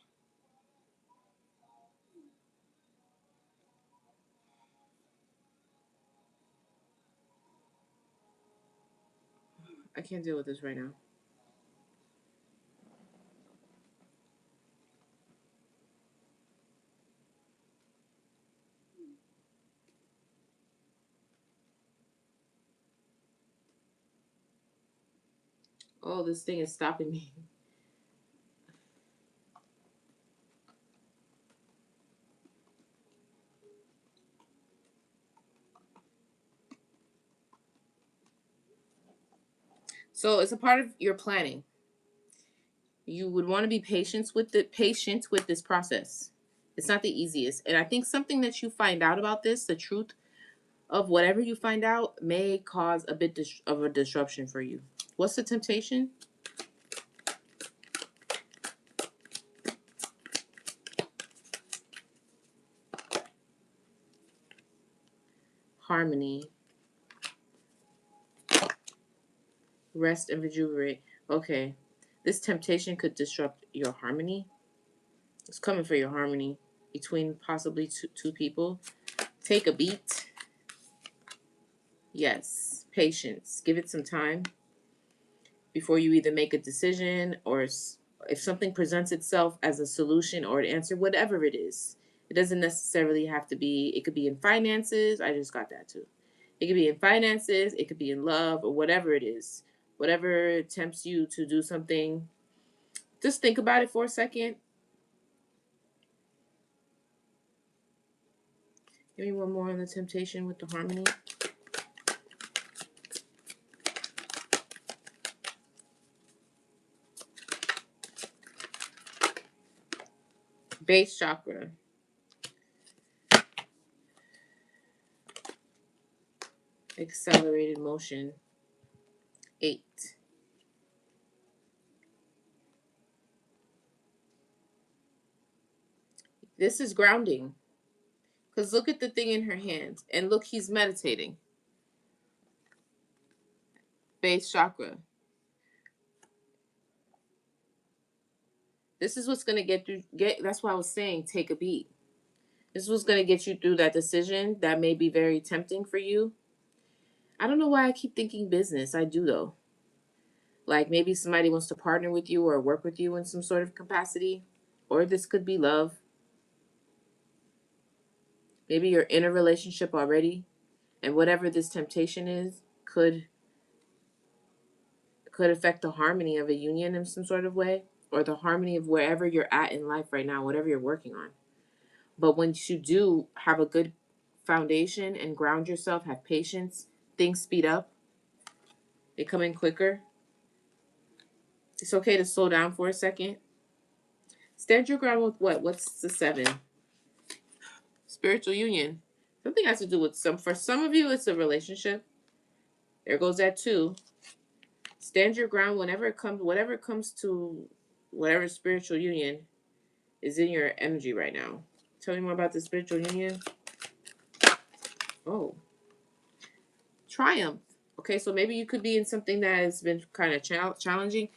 I can't deal with this right now. Oh, this thing is stopping me. So it's a part of your planning. You would want to be patient with this process. It's not the easiest. And I think something that you find out about this, the truth of whatever you find out, may cause a bit of a disruption for you. What's the temptation? Harmony. Rest and rejuvenate. Okay. This temptation could disrupt your harmony. It's coming for your harmony between possibly two people. Take a beat. Yes. Patience. Give it some time before you either make a decision, or if something presents itself as a solution or an answer, whatever it is. It doesn't necessarily have to be, it could be in finances. I just got that too. It could be in finances, it could be in love, or whatever it is. Whatever tempts you to do something, just think about it for a second. Give me one more on the temptation with the harmony. Base chakra. Accelerated motion. 8. This is grounding. Because look at the thing in her hand. And look, he's meditating. Base chakra. This is what's going to that's why I was saying take a beat. This is what's going to get you through that decision that may be very tempting for you. I don't know why I keep thinking business. I do, though. Like maybe somebody wants to partner with you or work with you in some sort of capacity. Or this could be love. Maybe you're in a relationship already. And whatever this temptation is could affect the harmony of a union in some sort of way. Or the harmony of wherever you're at in life right now, whatever you're working on. But once you do have a good foundation and ground yourself, have patience, things speed up. They come in quicker. It's okay to slow down for a second. Stand your ground with what? What's the 7? Spiritual union. Something has to do with for some of you, it's a relationship. There goes that 2. Stand your ground whatever it comes to whatever spiritual union is in your energy right now. Tell me more about the spiritual union. Oh. triumph. Okay, so maybe you could be in something that has been kind of challenging.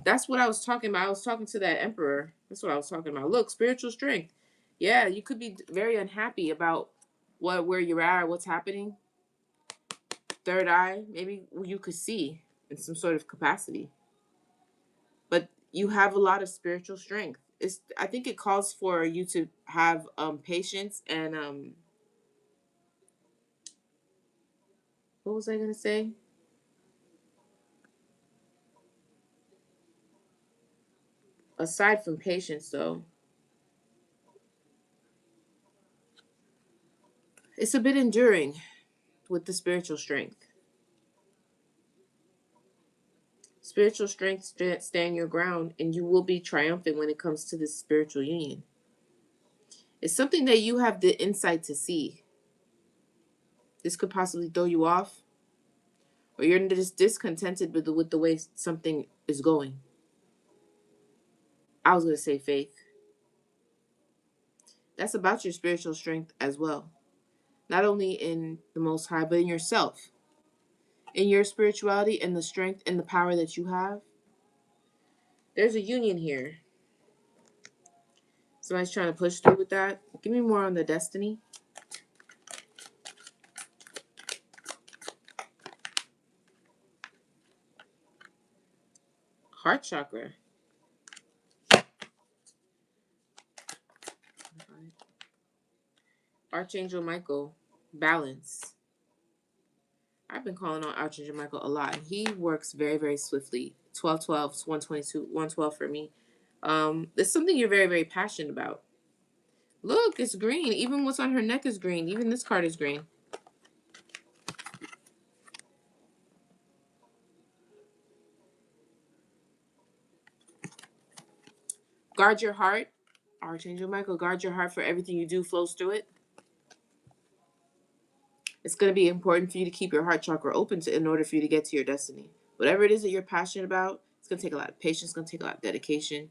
That's what I was talking about. I was talking to that emperor. That's what I was talking about. Look, spiritual strength. Yeah, you could be very unhappy about where you're at or what's happening. Third eye, maybe you could see in some sort of capacity. But you have a lot of spiritual strength. I think it calls for you to have patience and what was I gonna say? Aside from patience though, it's a bit enduring with the spiritual strength. Spiritual strength, stand your ground, and you will be triumphant when it comes to this spiritual union. It's something that you have the insight to see. This could possibly throw you off, or you're just discontented with the way something is going. I was going to say faith. That's about your spiritual strength as well. Not only in the Most High, but in yourself. In your spirituality and the strength and the power that you have. There's a union here. Somebody's trying to push through with that. Give me more on the destiny. Heart chakra. Archangel Michael. Balance. I've been calling on Archangel Michael a lot. He works very, very swiftly. 1212, 122, 112 for me. It's something you're very, very passionate about. Look, it's green. Even what's on her neck is green. Even this card is green. Guard your heart. Archangel Michael, guard your heart, for everything you do flows through it. It's going to be important for you to keep your heart chakra open in order for you to get to your destiny. Whatever it is that you're passionate about, it's going to take a lot of patience. It's going to take a lot of dedication.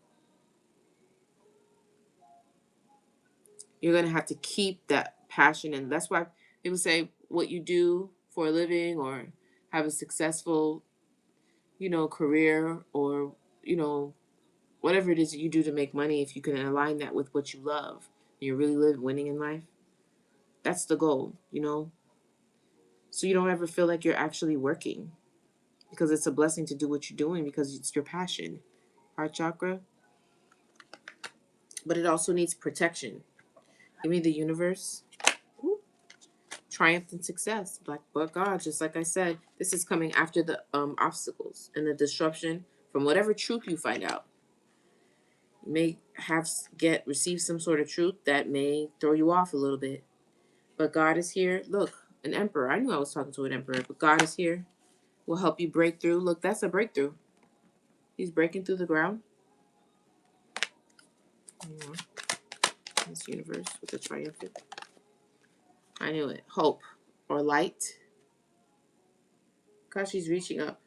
You're going to have to keep that passion. And that's why people say what you do for a living or have a successful, career, or, whatever it is that you do to make money, if you can align that with what you love, and you're really winning in life, that's the goal, So you don't ever feel like you're actually working, because it's a blessing to do what you're doing because it's your passion. Heart chakra. But it also needs protection. Give me the universe. Ooh. Triumph and success. But God, just like I said, this is coming after the obstacles and the disruption from whatever truth you find out. You may receive some sort of truth that may throw you off a little bit. But God is here. Look, an emperor. I knew I was talking to an emperor, but God is here. Will help you break through. Look, that's a breakthrough. He's breaking through the ground. This universe with the triumphant. I knew it. Hope or light. Gosh, she's reaching up.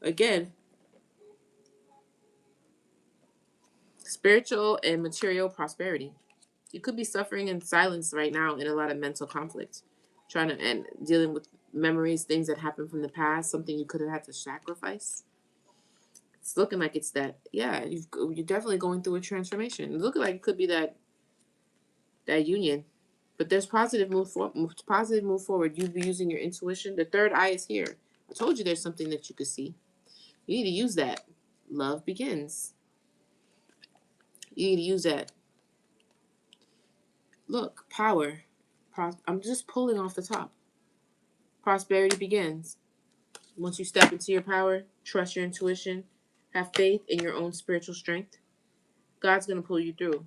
Again, spiritual and material prosperity. You could be suffering in silence right now in a lot of mental conflict, and dealing with memories, things that happened from the past, something you could have had to sacrifice. It's looking like it's that. Yeah, you're definitely going through a transformation. It's looking like it could be that union, but there's positive move forward. You be using your intuition. The third eye is here. I told you there's something that you could see. You need to use that. Love begins. You need to use that. Look, power. I'm just pulling off the top. Prosperity begins. Once you step into your power, trust your intuition, have faith in your own spiritual strength, God's going to pull you through.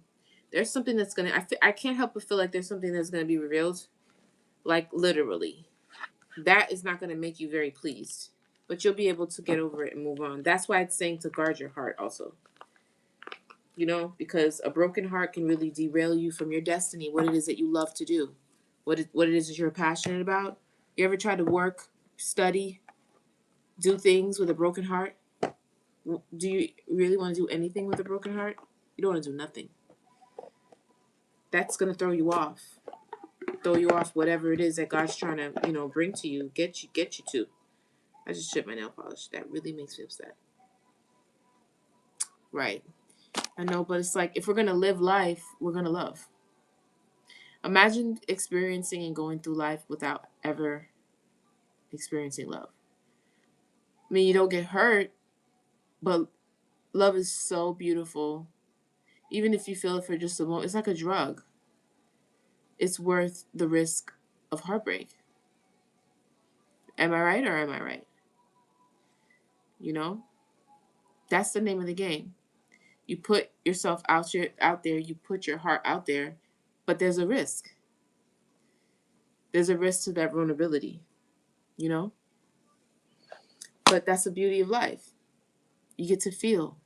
There's something that's going to, I can't help but feel like there's something that's going to be revealed, like literally. That is not going to make you very pleased, but you'll be able to get over it and move on. That's why it's saying to guard your heart also. Because a broken heart can really derail you from your destiny, what it is that you love to do, what it is that you're passionate about. You ever try to work, study, do things with a broken heart? Do you really want to do anything with a broken heart? You don't want to do nothing. That's going to throw you off. throw you off whatever it is that God's trying to, bring to you, get you to. I just chipped my nail polish. That really makes me upset. Right. I know, but it's like if we're gonna live life, we're gonna love. Imagine experiencing and going through life without ever experiencing love. I mean, you don't get hurt, but love is so beautiful. Even if you feel it for just a moment, it's like a drug. It's worth the risk of heartbreak. Am I right or am I right? You know, that's the name of the game. You put yourself out there. You put your heart out there, but there's a risk. There's a risk to that vulnerability. You know, but that's the beauty of life. You get to feel.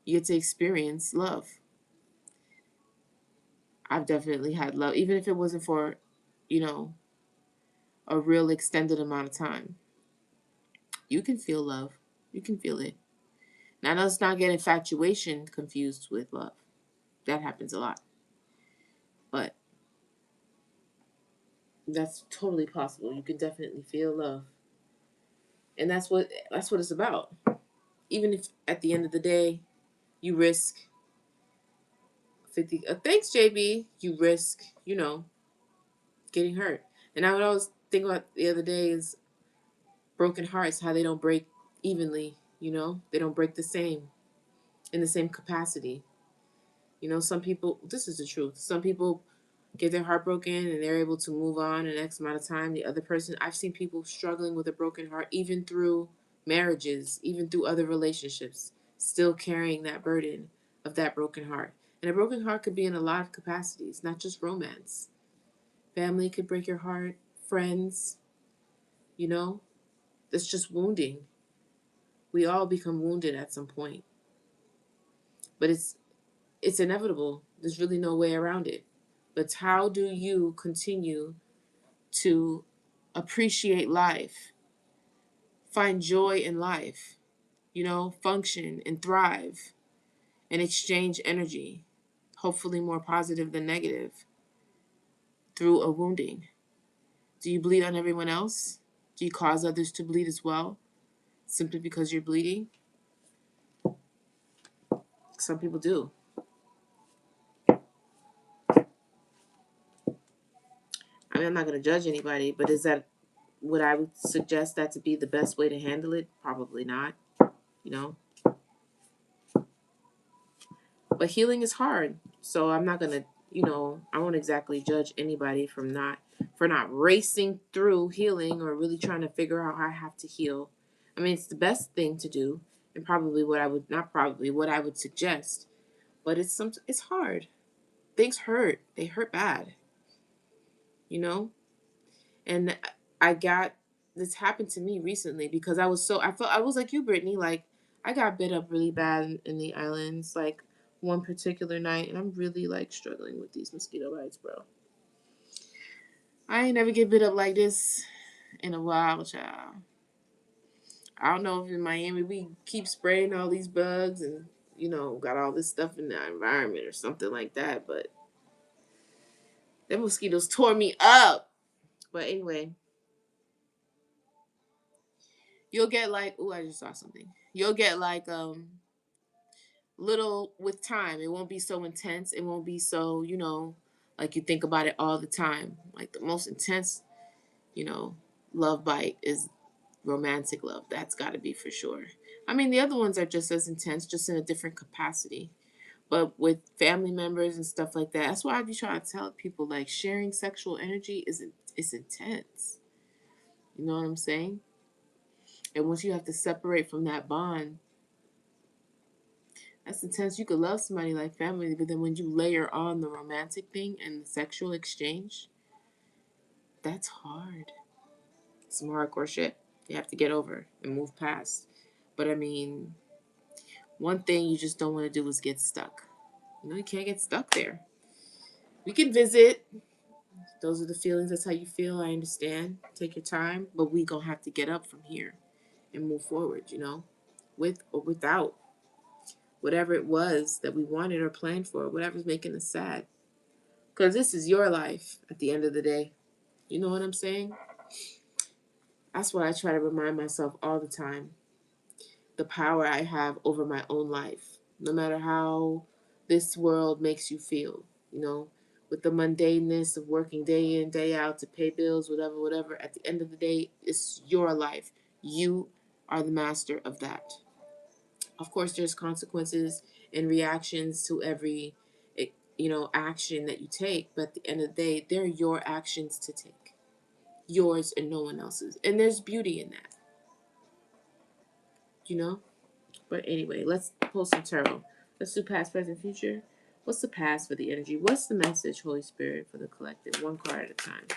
You get to experience love. I've definitely had love, even if it wasn't for, you know, a real extended amount of time. You can feel love. You can feel it. Now, let's not get infatuation confused with love. That happens a lot. But that's totally possible. You can definitely feel love. And that's what it's about. Even if at the end of the day you risk 50 thanks JB, you risk, getting hurt. And I would always think about the other day is broken hearts, how they don't break evenly, They don't break the same in the same capacity. Some people, this is the truth. Some people get their heart broken and they're able to move on in X amount of time. The other person, I've seen people struggling with a broken heart, even through marriages, even through other relationships, still carrying that burden of that broken heart. And a broken heart could be in a lot of capacities, not just romance. Family could break your heart, friends, that's just wounding. We all become wounded at some point. But it's inevitable. There's really no way around it. But how do you continue to appreciate life, find joy in life, function and thrive and exchange energy, hopefully more positive than negative, through a wounding? Do you bleed on everyone else? Do you cause others to bleed as well, simply because you're bleeding? Some people do. I mean, I'm not going to judge anybody, but would I would suggest that to be the best way to handle it? Probably not, you know. But healing is hard, so I'm not gonna, I won't exactly judge anybody for not racing through healing or really trying to figure out how I have to heal. I mean, it's the best thing to do, and probably what I would suggest. But it's hard. Things hurt. They hurt bad, you know. And I got this happened to me recently because I was like you, Brittany. Like I got bit up really bad in the islands, like one particular night, and I'm really like struggling with these mosquito bites, bro. I ain't never get bit up like this in a while, child. I don't know if in Miami we keep spraying all these bugs and got all this stuff in the environment or something like that, but them mosquitoes tore me up. But anyway, you'll get like, oh, I just saw something. You'll get like little with time. It won't be so intense. It won't be so, like you think about it all the time. Like the most intense, you know, love bite is romantic love. That's got to be for sure. I mean, the other ones are just as intense, just in a different capacity. But with family members and stuff like that, that's why I be trying to tell people like sharing sexual energy is intense. You know what I'm saying? And once you have to separate from that bond, that's intense. You could love somebody like family, but then when you layer on the romantic thing and the sexual exchange, that's hard. It's some hardcore shit you have to get over and move past. But I mean, one thing you just don't want to do is get stuck. You can't get stuck there. We can visit. Those are the feelings. That's how you feel. I understand. Take your time. But we going to have to get up from here and move forward, with or without whatever it was that we wanted or planned for, whatever's making us sad. Because this is your life at the end of the day. You know what I'm saying? That's what I try to remind myself all the time. The power I have over my own life. No matter how this world makes you feel, you know, with the mundaneness of working day in, day out to pay bills, whatever, whatever. At the end of the day, it's your life. You are the master of that. Of course, there's consequences and reactions to every, action that you take. But at the end of the day, they're your actions to take, yours and no one else's. And there's beauty in that, you know. But anyway, let's pull some tarot. Let's do past, present, future. What's the past for the energy? What's the message, Holy Spirit, for the collective? One card at a time.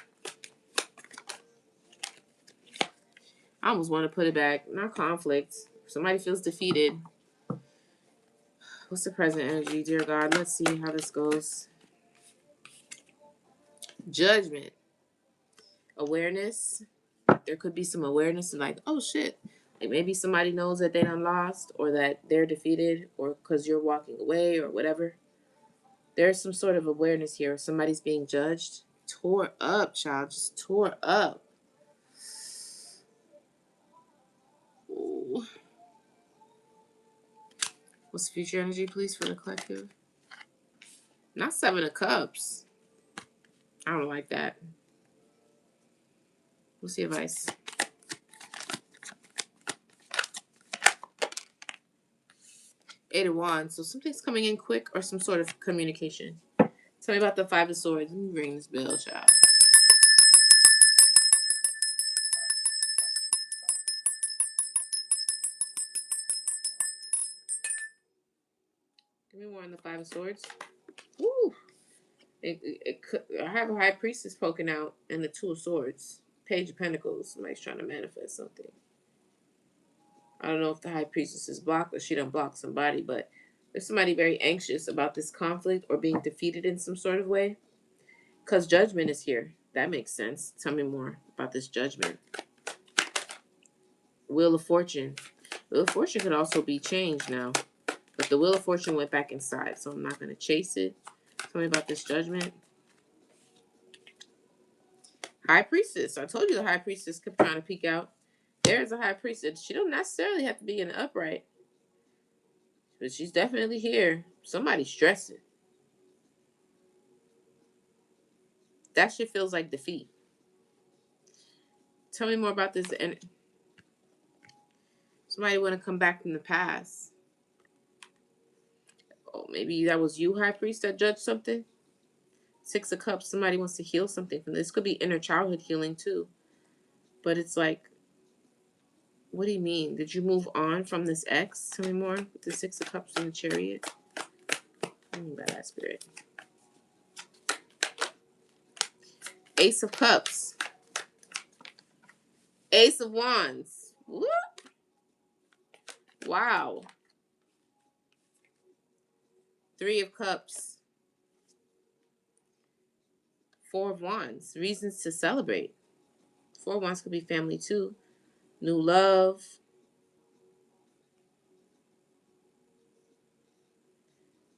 I almost want to put it back. Not conflict. If somebody feels defeated. What's the present energy, dear God? Let's see how this goes. Judgment. Awareness. There could be some awareness of like, oh shit. Like maybe somebody knows that they done lost or that they're defeated or because you're walking away or whatever. There's some sort of awareness here. Somebody's being judged. Tore up, child. Just tore up. Ooh. What's the future energy, please, for the collective? Not Seven of Cups. I don't like that. What's the advice? Eight of Wands. So something's coming in quick or some sort of communication. Tell me about the Five of Swords. Let me ring this bell, child. Give me more on the Five of Swords. Woo! I have a High Priestess poking out and the Two of Swords. Page of Pentacles. Somebody's trying to manifest something. I don't know if the High Priestess is blocked or she done blocked somebody, but there's somebody very anxious about this conflict or being defeated in some sort of way. Because Judgment is here. That makes sense. Tell me more about this Judgment. Wheel of Fortune. Wheel of Fortune could also be changed now. But the Wheel of Fortune went back inside, so I'm not going to chase it. Tell me about this Judgment. High Priestess. I told you the High Priestess kept trying to peek out. There's a High Priestess. She don't necessarily have to be in the upright. But she's definitely here. Somebody's stressing. That shit feels like defeat. Tell me more about this. Somebody want to come back from the past. Oh, maybe that was you, High Priest, that judged something. Six of Cups. Somebody wants to heal something from this. Could be inner childhood healing too. But it's like, what do you mean? Did you move on from this ex? Tell me more. With the Six of Cups and the Chariot. What do you mean by that, Spirit? Ace of Cups. Ace of Wands. Whoop. Wow. Three of Cups. Four of Wands. Reasons to celebrate. Four of Wands could be family too. New love.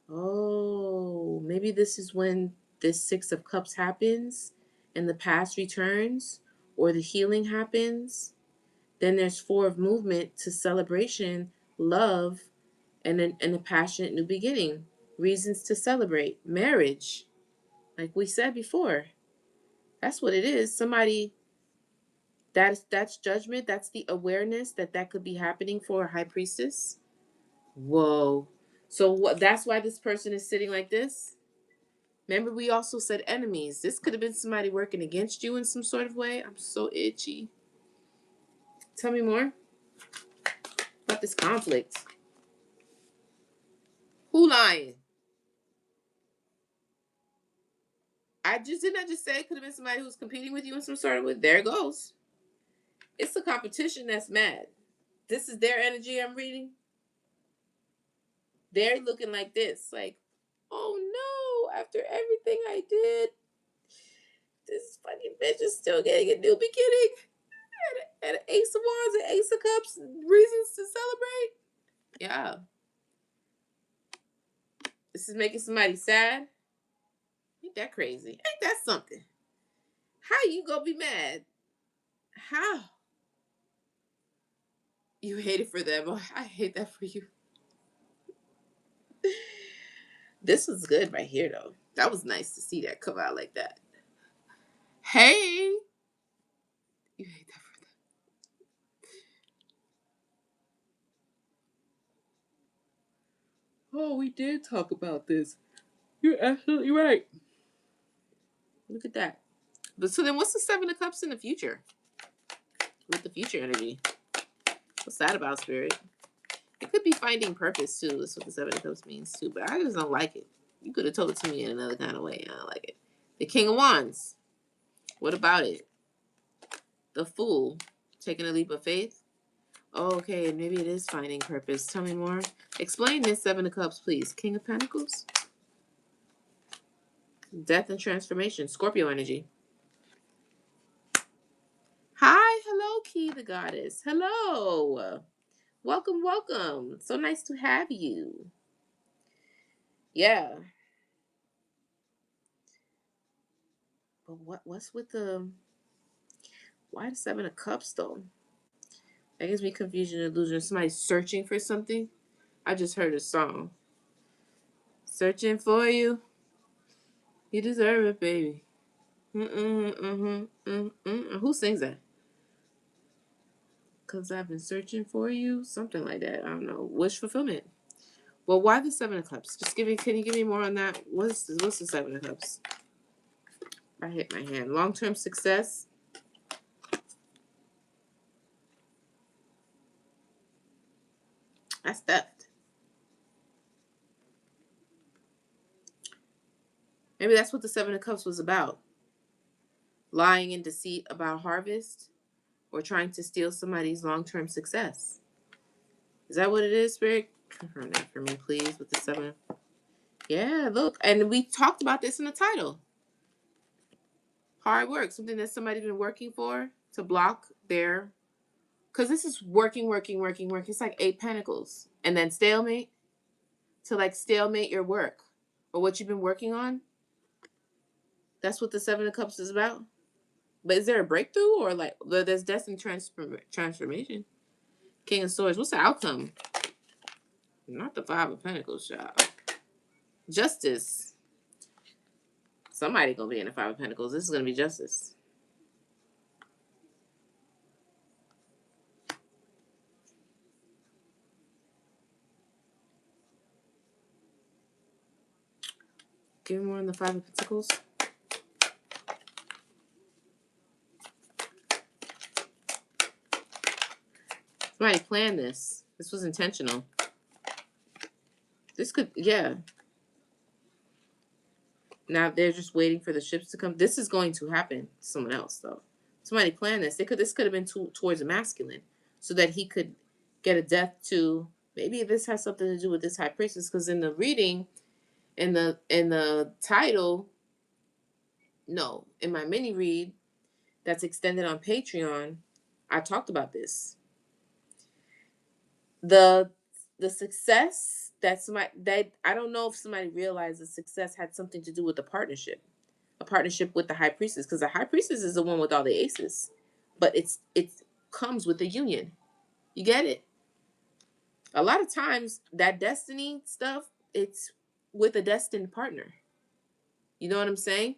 Oh, maybe this is when this Six of Cups happens and the past returns or the healing happens. Then there's Four of Movement to celebration, love, and a passionate new beginning. Reasons to celebrate. Marriage. Like we said before. That's what it is. Somebody, that's judgment. That's the awareness that could be happening for a High Priestess. Whoa. So what? That's why this person is sitting like this? Remember, we also said enemies. This could have been somebody working against you in some sort of way. I'm so itchy. Tell me more about this conflict. Who lying? Didn't I just say it could have been somebody who's competing with you in some sort of way? There it goes. It's the competition that's mad. This is their energy I'm reading. They're looking like this. Like, oh no, after everything I did, this fucking bitch is still getting a new beginning. And an Ace of Wands and Ace of Cups, reasons to celebrate. Yeah. This is making somebody sad. Ain't that crazy? Ain't that something? How you gonna be mad? How? You hate it for them. Oh, I hate that for you. This was good right here, though. That was nice to see that come out like that. Hey, you hate that for them. Oh, we did talk about this. You're absolutely right. Look at that. But so then, what's the Seven of Cups in the future? With the future energy, what's that about, Spirit? It could be finding purpose too. That's what the Seven of Cups means too. But I just don't like it. You could have told it to me in another kind of way. I don't like it. The King of Wands. What about it? The Fool. Taking a leap of faith. Oh, okay, maybe it is finding purpose. Tell me more. Explain this Seven of Cups, please. King of Pentacles. Death and transformation. Scorpio energy. Hi, hello, Key the Goddess. Hello. Welcome, welcome. So nice to have you. Yeah. But what's with the why the Seven of Cups though? That gives me confusion and illusion. Somebody's searching for something. I just heard a song. Searching for you. You deserve it, baby. Who sings that? Cause I've been searching for you. Something like that. I don't know. Wish fulfillment. Well, why the Seven of Cups? Just give me. Can you give me more on that? What's the Seven of Cups? I hit my hand. Long-term success. That's theft. Maybe that's what the Seven of Cups was about. Lying in deceit about harvest or trying to steal somebody's long-term success. Is that what it is, Spirit? Confirm that for me, please, with the Seven. Yeah, look. And we talked about this in the title. Hard work. Something that somebody's been working for to block their... Because this is working. It's like 8 pentacles. And then stalemate. To like stalemate your work. Or what you've been working on. That's what the Seven of Cups is about. But is there a breakthrough or like there's destined transformation? King of Swords. What's the outcome? Not the Five of Pentacles, child. Justice. Somebody gonna be in the Five of Pentacles. This is gonna be justice. Give me more on the Five of Pentacles. Somebody planned this. This was intentional. This could, yeah. Now they're just waiting for the ships to come. This is going to happen to someone else, though. Somebody planned this. This could have been towards a masculine, so that he could get a death to. Maybe this has something to do with this high priestess, because in the reading, in the title, no, in my mini read that's extended on Patreon, I talked about this. The success that somebody that I don't know if somebody realized the success had something to do with the partnership. A partnership with the high priestess, because the high priestess is the one with all the aces. But it comes with the union. You get it? A lot of times that destiny stuff, it's with a destined partner. You know what I'm saying?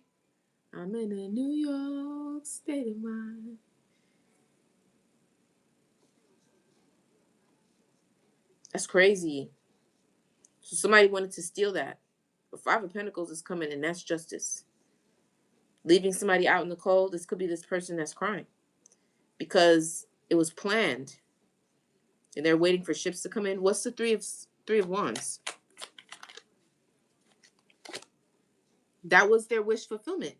I'm in a New York state of mind. That's crazy. So somebody wanted to steal that. The Five of Pentacles is coming, and that's justice. Leaving somebody out in the cold, this could be this person that's crying. Because it was planned. And they're waiting for ships to come in. What's the Three of Wands? That was their wish fulfillment.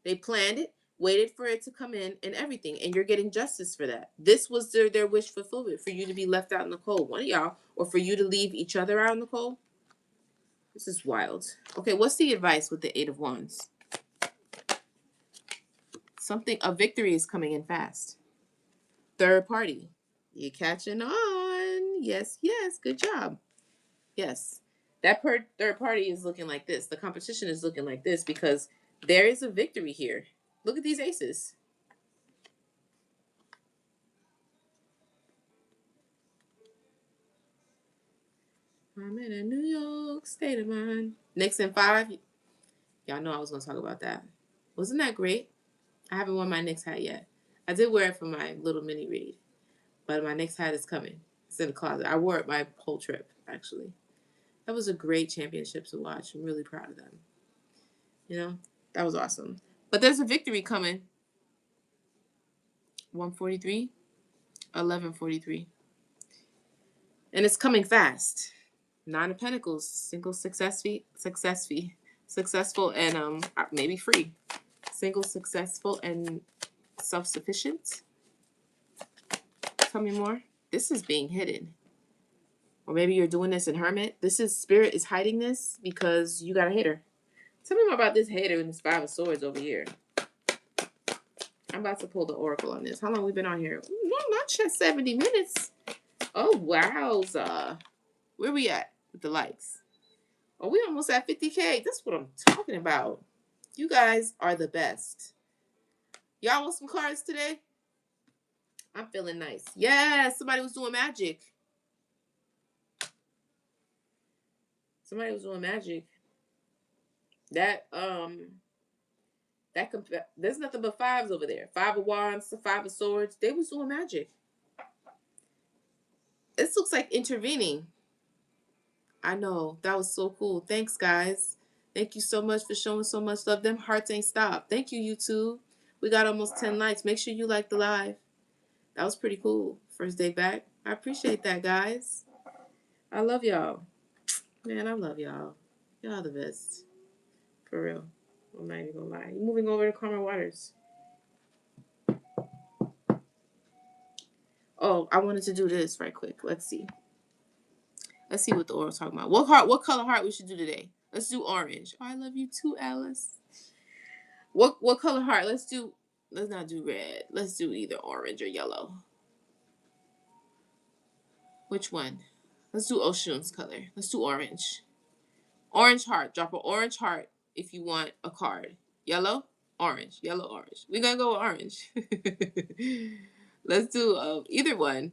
They planned it, waited for it to come in and everything. And you're getting justice for that. This was their wish fulfillment, for you to be left out in the cold. One of y'all. Or for you to leave each other out in the cold. This is wild. Okay, what's the advice with the Eight of Wands? A victory is coming in fast. Third party. You're catching on. Yes, good job. Yes. That third party is looking like this. The competition is looking like this because there is a victory here. Look at these aces. I'm in a New York state of mind. Next in 5. Y'all know I was going to talk about that. Wasn't that great? I haven't worn my next hat yet. I did wear it for my little mini read, but my next hat is coming. It's in the closet. I wore it my whole trip, actually. That was a great championship to watch. I'm really proud of them. You know, that was awesome. But there's a victory coming. 143, 1143. And it's coming fast. 9 of Pentacles, single successful and maybe free. Single, successful, and self-sufficient. Tell me more. This is being hidden. Or maybe you're doing this in Hermit. This is Spirit is hiding this because you got a hater. Tell me more about this hater and this 5 of Swords over here. I'm about to pull the Oracle on this. How long we been on here? Not just 70 minutes. Oh, wowza. Where we at with the likes? Oh, we almost at 50K. That's what I'm talking about. You guys are the best. Y'all want some cards today? I'm feeling nice. Yeah, somebody was doing magic. Somebody was doing magic. There's nothing but 5s over there. 5 of Wands, 5 of Swords. They was doing magic. This looks like intervening. I know. That was so cool. Thanks, guys. Thank you so much for showing so much love. Them hearts ain't stopped. Thank you, YouTube. We got almost 10 likes. Make sure you like the live. That was pretty cool. First day back. I appreciate that, guys. I love y'all. Man, I love y'all. Y'all the best. For real. I'm not even gonna lie. Moving over to Calmer Waters. Oh, I wanted to do this right quick. Let's see. Let's see what the oracle's talking about. What color heart we should do today? Let's do orange. Oh, I love you too, Alice. What color heart? Let's not do red. Let's do either orange or yellow. Which one? Let's do Oshun's color. Let's do orange. Orange heart. Drop an orange heart if you want a card. Yellow, orange. Yellow, orange. We're going to go with orange. Let's do either one.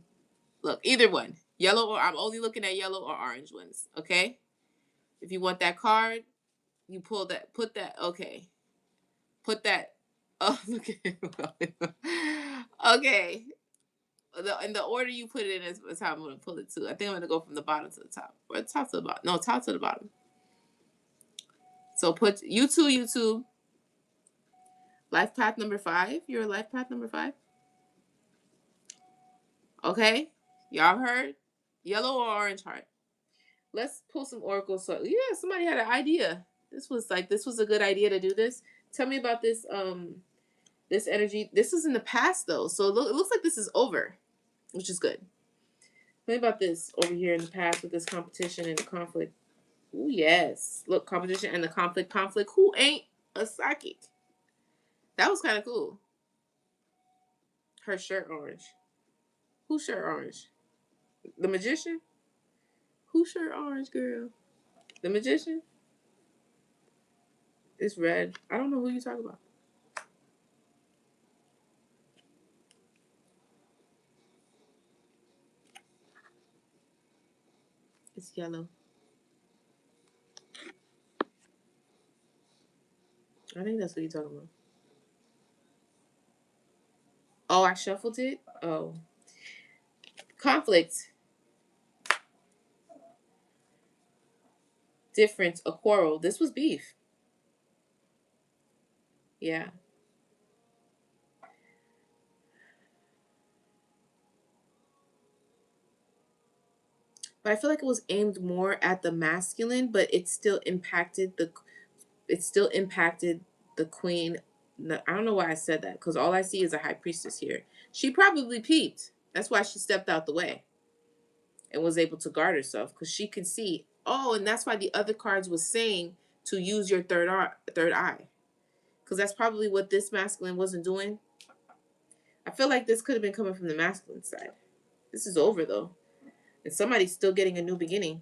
Look, either one. Yellow or I'm only looking at yellow or orange ones. Okay? If you want that card, you pull that. Put that. Okay. Put that. Oh, look at it. Okay. In the order you put it in is how I'm going to pull it too. I think I'm going to go from the bottom to the top. Or the top to the bottom. No, top to the bottom. So put YouTube. Life path number 5. You're life path number 5. Okay. Y'all heard? Yellow or orange heart. Let's pull some oracles. So yeah, somebody had an idea. This was a good idea to do this. Tell me about this this energy. This is in the past though. So it looks like this is over, which is good. Tell me about this over here in the past with this competition and the conflict. Oh yes. Look, competition and the conflict. Conflict. Who ain't a psychic? That was kind of cool. Her shirt orange. Whose shirt orange? The magician? Whose shirt orange, girl? The magician? It's red. I don't know who you talk about. It's yellow. I think that's what you're talking about. Oh, I shuffled it? Oh. Conflict. Difference. A quarrel. This was beef. Yeah. But I feel like it was aimed more at the masculine, but it still impacted the queen. I don't know why I said that, because all I see is a high priestess here. She probably peeped. That's why she stepped out the way and was able to guard herself, because she could see. Oh, and that's why the other cards was saying to use your third eye. Because that's probably what this masculine wasn't doing. I feel like this could have been coming from the masculine side. This is over, though. And somebody's still getting a new beginning.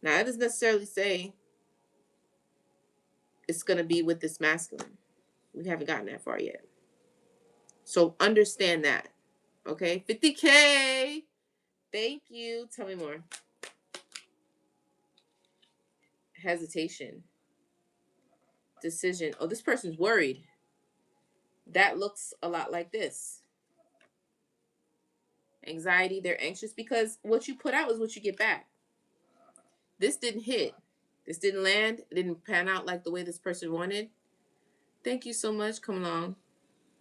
Now, that doesn't necessarily say it's going to be with this masculine. We haven't gotten that far yet. So understand that. Okay? 50K. Thank you. Tell me more. Hesitation. Decision. Oh, this person's worried. That looks a lot like this. Anxiety. They're anxious because what you put out is what you get back. This didn't hit. This didn't land. It didn't pan out like the way this person wanted. Thank you so much. Come along.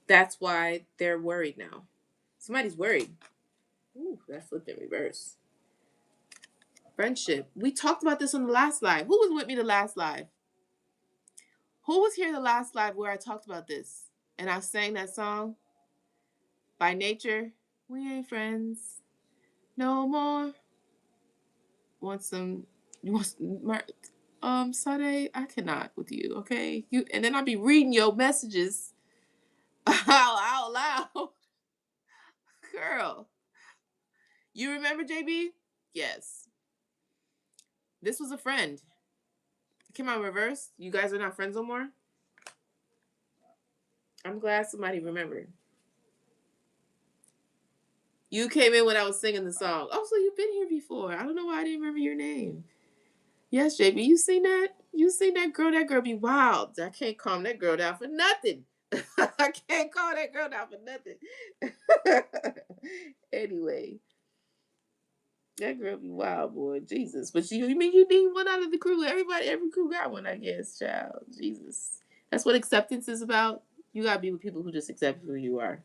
That's why they're worried now. Somebody's worried. Ooh, that flipped in reverse. Friendship. We talked about this on the last live. Who was with me the last live? Who was here the last live where I talked about this? And I sang that song? By Nature. We ain't friends no more. Want some... You want some... Sade, I cannot with you, okay? And then I'll be reading your messages out loud. Girl. You remember, JB? Yes. This was a friend. It came out in reverse. You guys are not friends no more? I'm glad somebody remembered. You came in when I was singing the song. Oh, so you've been here before. I don't know why I didn't remember your name. Yes, JB, you seen that? You seen that girl? That girl be wild. I can't calm that girl down for nothing. I can't calm that girl down for nothing. Anyway. That girl be wild, boy. Jesus. But you mean you need one out of the crew? Every crew got one, I guess, child. Jesus. That's what acceptance is about. You gotta be with people who just accept who you are.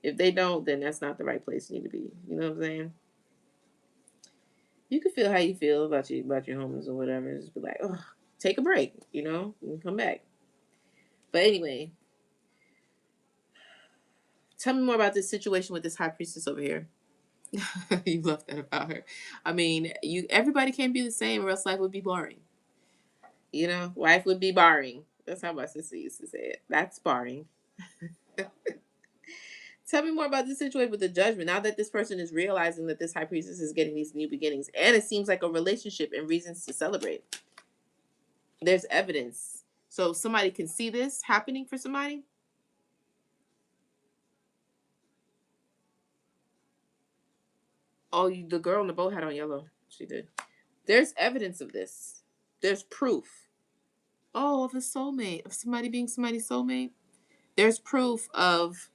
If they don't, then that's not the right place you need to be. You know what I'm saying? You can feel how you feel about your homies or whatever. Just be like, oh, take a break, and come back. But anyway, tell me more about this situation with this high priestess over here. You love that about her. I mean, everybody can't be the same, or else life would be boring. Life would be boring. That's how my sister used to say it. That's boring. Tell me more about this situation with the judgment. Now that this person is realizing that this high priestess is getting these new beginnings, and it seems like a relationship and reasons to celebrate. There's evidence. So somebody can see this happening for somebody. Oh, the girl on the boat had on yellow. She did. There's evidence of this. There's proof. Oh, of a soulmate. Of somebody being somebody's soulmate. There's proof of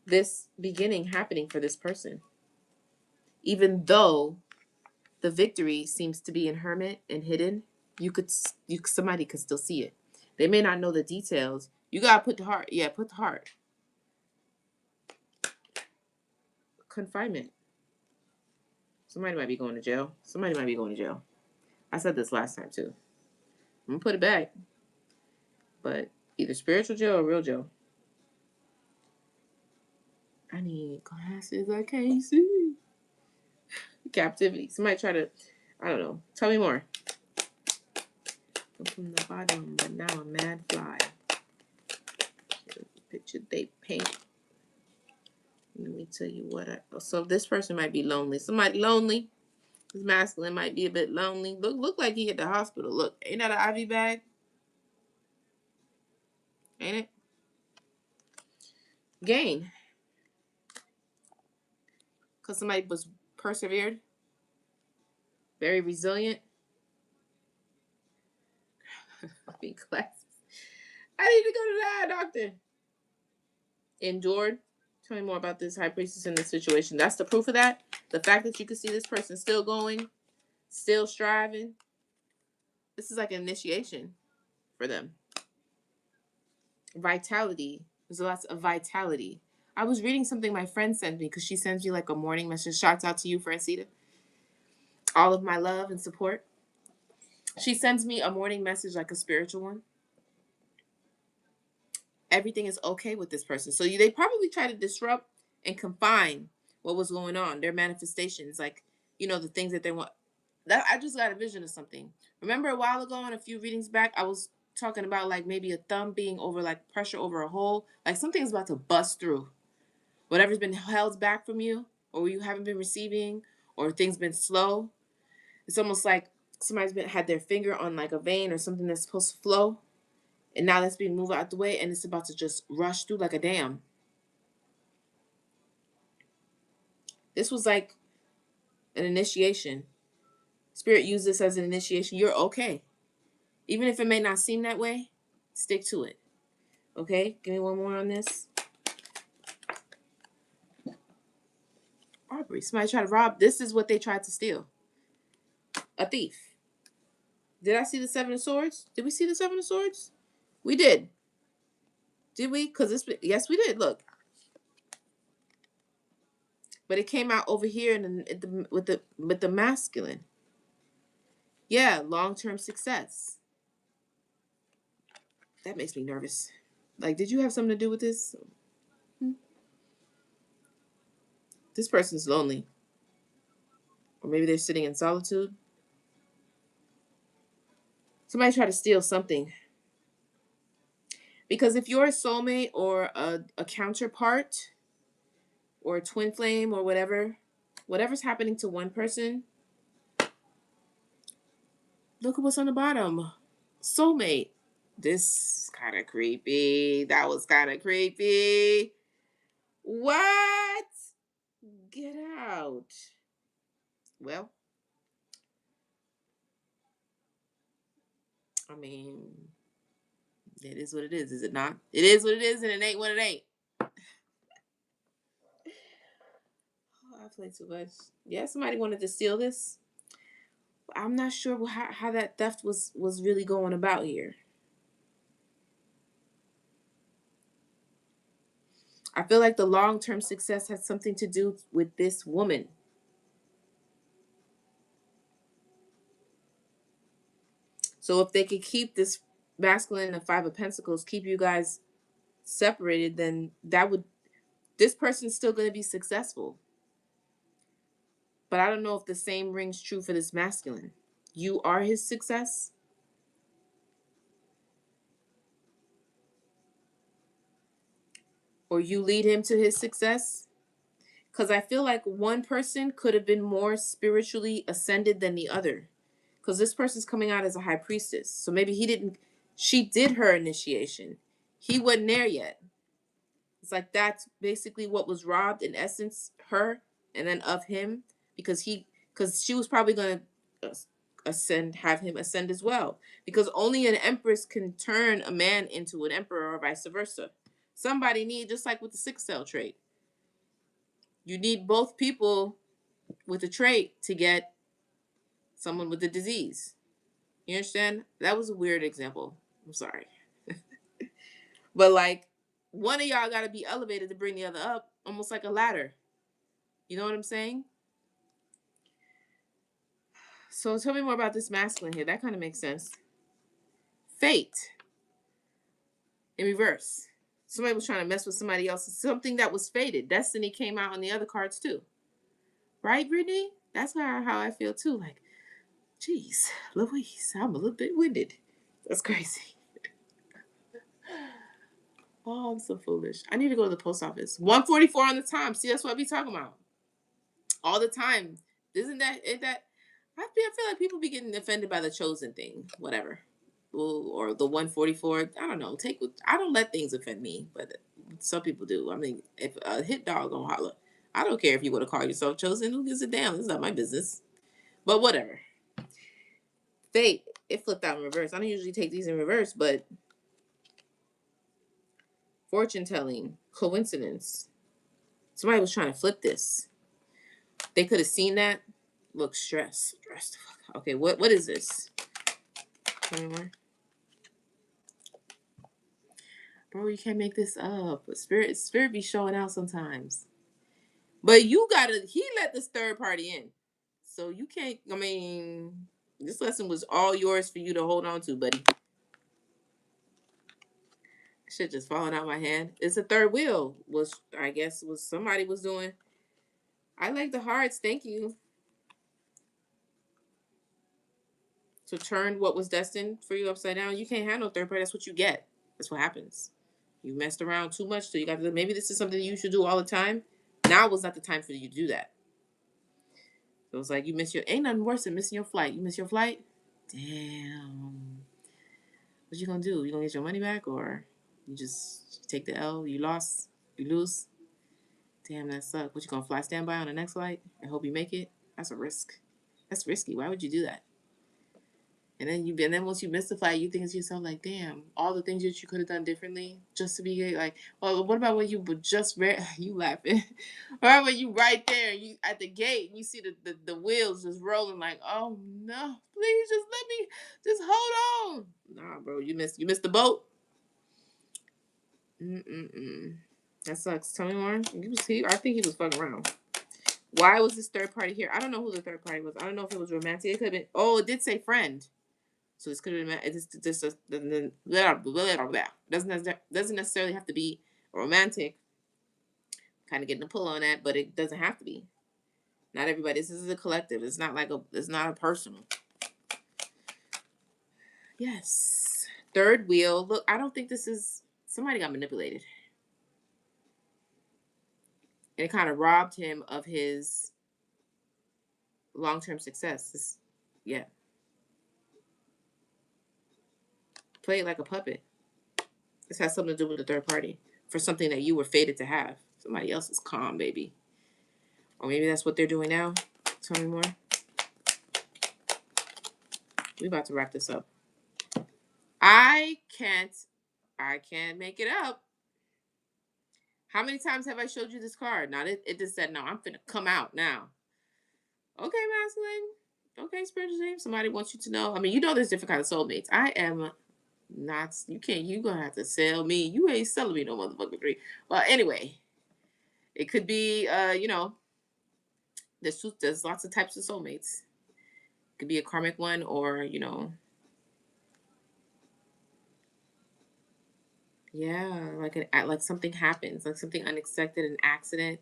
this beginning happening for this person. Even though the victory seems to be in hermit and hidden, somebody could still see it. They may not know the details. You gotta put the heart. Yeah, put the heart. Confinement. Somebody might be going to jail. Somebody might be going to jail. I said this last time too. I'm gonna put it back. But either spiritual jail or real jail. I need glasses. I can't see. Captivity. Somebody try to, I don't know. Tell me more. I'm from the bottom, but now I'm mad fly. Picture they paint. Let me tell you what so this person might be lonely. Somebody lonely. This masculine might be a bit lonely. Look like he at the hospital. Look, ain't that an IV bag? Ain't it? Gain. Because somebody was persevered. Very resilient. Big glasses. I need to go to the eye doctor. Endured. Tell me more about this high priestess in this situation. That's the proof of that. The fact that you can see this person still going, still striving. This is like an initiation for them. Vitality. There's lots of vitality. I was reading something my friend sent me because she sends you like a morning message. Shouts out to you, Francita. All of my love and support. She sends me a morning message, like a spiritual one. Everything is okay with this person. So they probably try to disrupt and confine what was going on. Their manifestations, like, the things that they want. I just got a vision of something. Remember a while ago, in a few readings back, I was talking about like maybe a thumb being over, like pressure over a hole. Like something's about to bust through. Whatever's been held back from you, or you haven't been receiving, or things been slow. It's almost like Somebody's had their finger on like a vein or something that's supposed to flow, and now that's being moved out the way, and it's about to just rush through like a dam. This was like an initiation. Spirit used this as an initiation. You're okay. Even if it may not seem that way, stick to it. Okay? Give me one more on this. Robbery. Somebody tried to rob. This is what they tried to steal. A thief. Did I see the Seven of Swords? Did we see the Seven of Swords? We did. Did we? Because this, yes, we did. Look. But it came out over here with the masculine. Yeah, long-term success. That makes me nervous. Like, did you have something to do with this? This person's lonely. Or maybe they're sitting in solitude. Somebody tried to steal something. Because if you're a soulmate or a counterpart or a twin flame or whatever's happening to one person, look at what's on the bottom. Soulmate. This is kind of creepy. That was kind of creepy. What? Get out. Well, I mean, it is what it is it not? It is what it is, and it ain't what it ain't. Oh, I played too much. Yeah, somebody wanted to steal this. I'm not sure how that theft was really going about here. I feel like the long-term success has something to do with this woman. So if they could keep this masculine and the Five of Pentacles, keep you guys separated, then this person's still going to be successful. But I don't know if the same rings true for this masculine. You are his success. Or you lead him to his success. Because I feel like one person could have been more spiritually ascended than the other. Because this person's coming out as a high priestess. So maybe she did her initiation. He wasn't there yet. It's like that's basically what was robbed, in essence, her and then of him. Because she was probably going to have him ascend as well. Because only an empress can turn a man into an emperor or vice versa. Somebody needs, just like with the 6 cell trait. You need both people with a trait to get someone with the disease. You understand? That was a weird example. I'm sorry. But like, one of y'all got to be elevated to bring the other up, almost like a ladder. You know what I'm saying? So tell me more about this masculine here. That kind of makes sense. Fate in reverse. Somebody was trying to mess with somebody else. Something that was fated. Destiny came out on the other cards too. Right, Brittany? That's how I feel too. Like, geez, Louise, I'm a little bit winded. That's crazy. Oh, I'm so foolish. I need to go to the post office. 1:44 on the time. See, that's what I be talking about. All the time. Isn't that I feel like people be getting offended by the chosen thing. Whatever. Or the 1:44. I don't know. I don't let things offend me, but some people do. I mean, if a hit dog gonna holler, I don't care if you want to call yourself chosen. Who gives a damn? It's not my business. But whatever. Fate. It flipped out in reverse. I don't usually take these in reverse, but fortune telling, coincidence. Somebody was trying to flip this. They could have seen that. Look, stress. Okay, what is this? Bro, you can't make this up. Spirit be showing out sometimes. But he let this third party in. So you can't, I mean, this lesson was all yours for you to hold on to, buddy. Shit just falling out my hand. It's a third wheel. I guess somebody was doing. I like the hearts. Thank you. To turn what was destined for you upside down. You can't handle third party. That's what you get. That's what happens. You messed around too much, so you got to. Maybe this is something you should do all the time. Now was not the time for you to do that. So it's like you miss your, ain't nothing worse than missing your flight. You miss your flight? Damn. What you gonna do? You gonna get your money back, or you just take the L? You lost? You lose? Damn, that sucks. What, you gonna fly standby on the next flight and hope you make it? That's a risk. That's risky. Why would you do that? And then once you miss the flight, you think to yourself like, damn, all the things that you could have done differently just to be like, well, what about when you were just you laughing, or when you right there, you at the gate, and you see the wheels just rolling like, oh no, please just let me, just hold on. Nah, bro, you missed the boat. That sucks. Tell me more. I think he was fucking around. Why was this third party here? I don't know who the third party was. I don't know if it was romantic. It could have been. Oh, it did say friend. So this could have been. Doesn't necessarily have to be romantic. Kind of getting a pull on that, but it doesn't have to be. Not everybody. This is a collective. It's not like a. It's not a personal. Yes. Third wheel. Look, I don't think this is. Somebody got manipulated. And it kind of robbed him of his long-term success. Yeah. Play it like a puppet. This has something to do with the third party for something that you were fated to have. Somebody else is calm, baby. Or maybe that's what they're doing now. Tell me more. We about to wrap this up. I can't make it up. How many times have I showed you this card? Now it just said, no, I'm finna come out now. Okay, masculine. Okay, spiritual team. Somebody wants you to know. I mean, you know there's different kinds of soulmates. I am not, you gonna have to sell me. You ain't selling me no motherfucking free. Well, anyway, it could be, there's lots of types of soulmates. It could be a karmic one, or, yeah, like something happens, like something unexpected, an accident,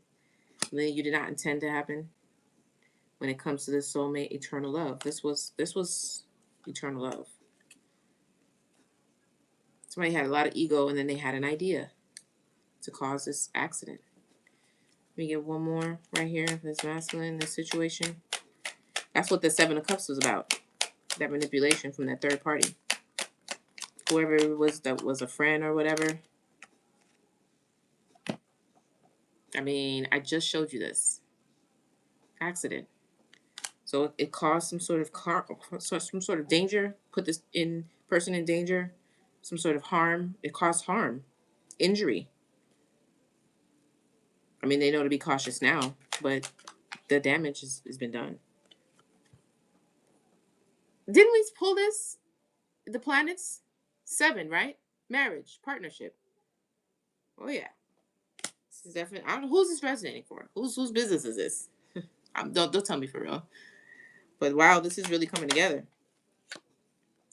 and then you did not intend to happen. When it comes to this soulmate, eternal love, this was eternal love. Somebody had a lot of ego, and then they had an idea to cause this accident. Let me get one more right here. This masculine, this situation. That's what the Seven of Cups was about. That manipulation from that third party. Whoever it was that was a friend or whatever. I mean, I just showed you this. Accident. So it caused some sort of danger. Put this person in danger. Some sort of harm. It caused harm. Injury. I mean, they know to be cautious now, but the damage has been done. Didn't we pull this? The planets? 7, right? Marriage, partnership. Oh yeah. This is definitely. I don't know who's this resonating for. Whose business is this? Don't tell me for real. But wow, this is really coming together.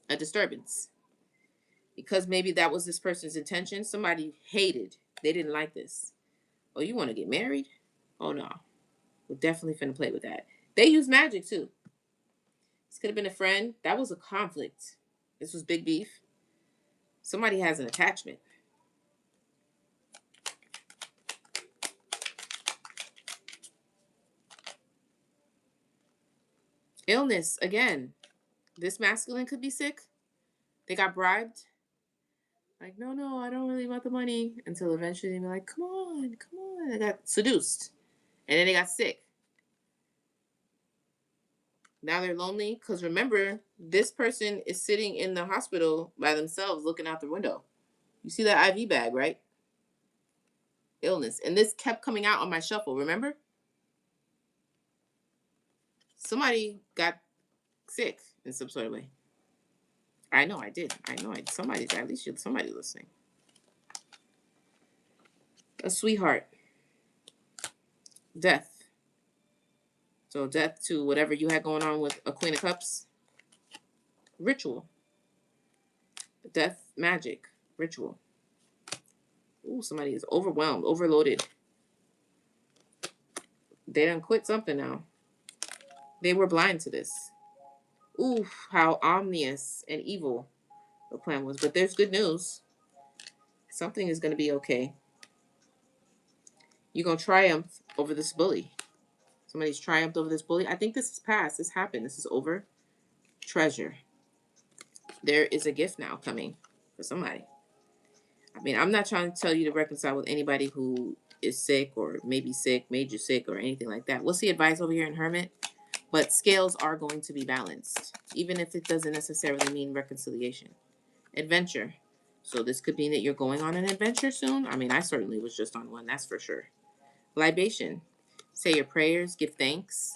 A disturbance. Because maybe that was this person's intention. Somebody hated. They didn't like this. Oh, you want to get married? Oh no. We're definitely finna play with that. They use magic too. This could have been a friend. That was a conflict. This was big beef. Somebody has an attachment. Illness, again. This masculine could be sick. They got bribed. Like, no, I don't really want the money. Until eventually they're like, come on. They got seduced. And then they got sick. Now they're lonely. Because remember, this person is sitting in the hospital by themselves looking out the window. You see that IV bag, right? Illness. And this kept coming out on my shuffle, remember? Somebody got sick in some sort of way. I know I did. Somebody's, at least somebody listening. A sweetheart. Death. So death to whatever you had going on with a Queen of Cups. Ritual. Death, magic, ritual. Ooh, somebody is overwhelmed, overloaded. They done quit something now. They were blind to this. Ooh, how ominous and evil the plan was. But there's good news. Something is going to be okay. You're going to triumph over this bully. Somebody's triumphed over this bully. I think this is past. This happened. This is over. Treasure. There is a gift now coming for somebody. I mean, I'm not trying to tell you to reconcile with anybody who is sick or maybe sick, made you sick, or anything like that. What's the advice over here in Hermit? But scales are going to be balanced, even if it doesn't necessarily mean reconciliation. Adventure. So this could mean that you're going on an adventure soon. I mean, I certainly was just on one, that's for sure. Libation. Say your prayers, give thanks.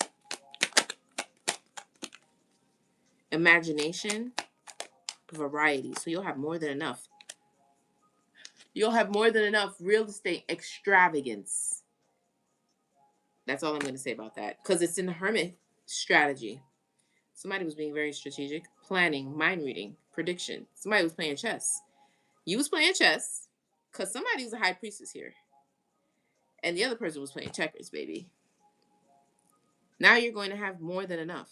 Imagination. Variety. So you'll have more than enough. You'll have more than enough real estate extravagance. That's all I'm going to say about that. Because it's in the Hermit strategy. Somebody was being very strategic. Planning, mind reading, prediction. Somebody was playing chess. You was playing chess because somebody was a high priestess here. And the other person was playing checkers, baby. Now you're going to have more than enough.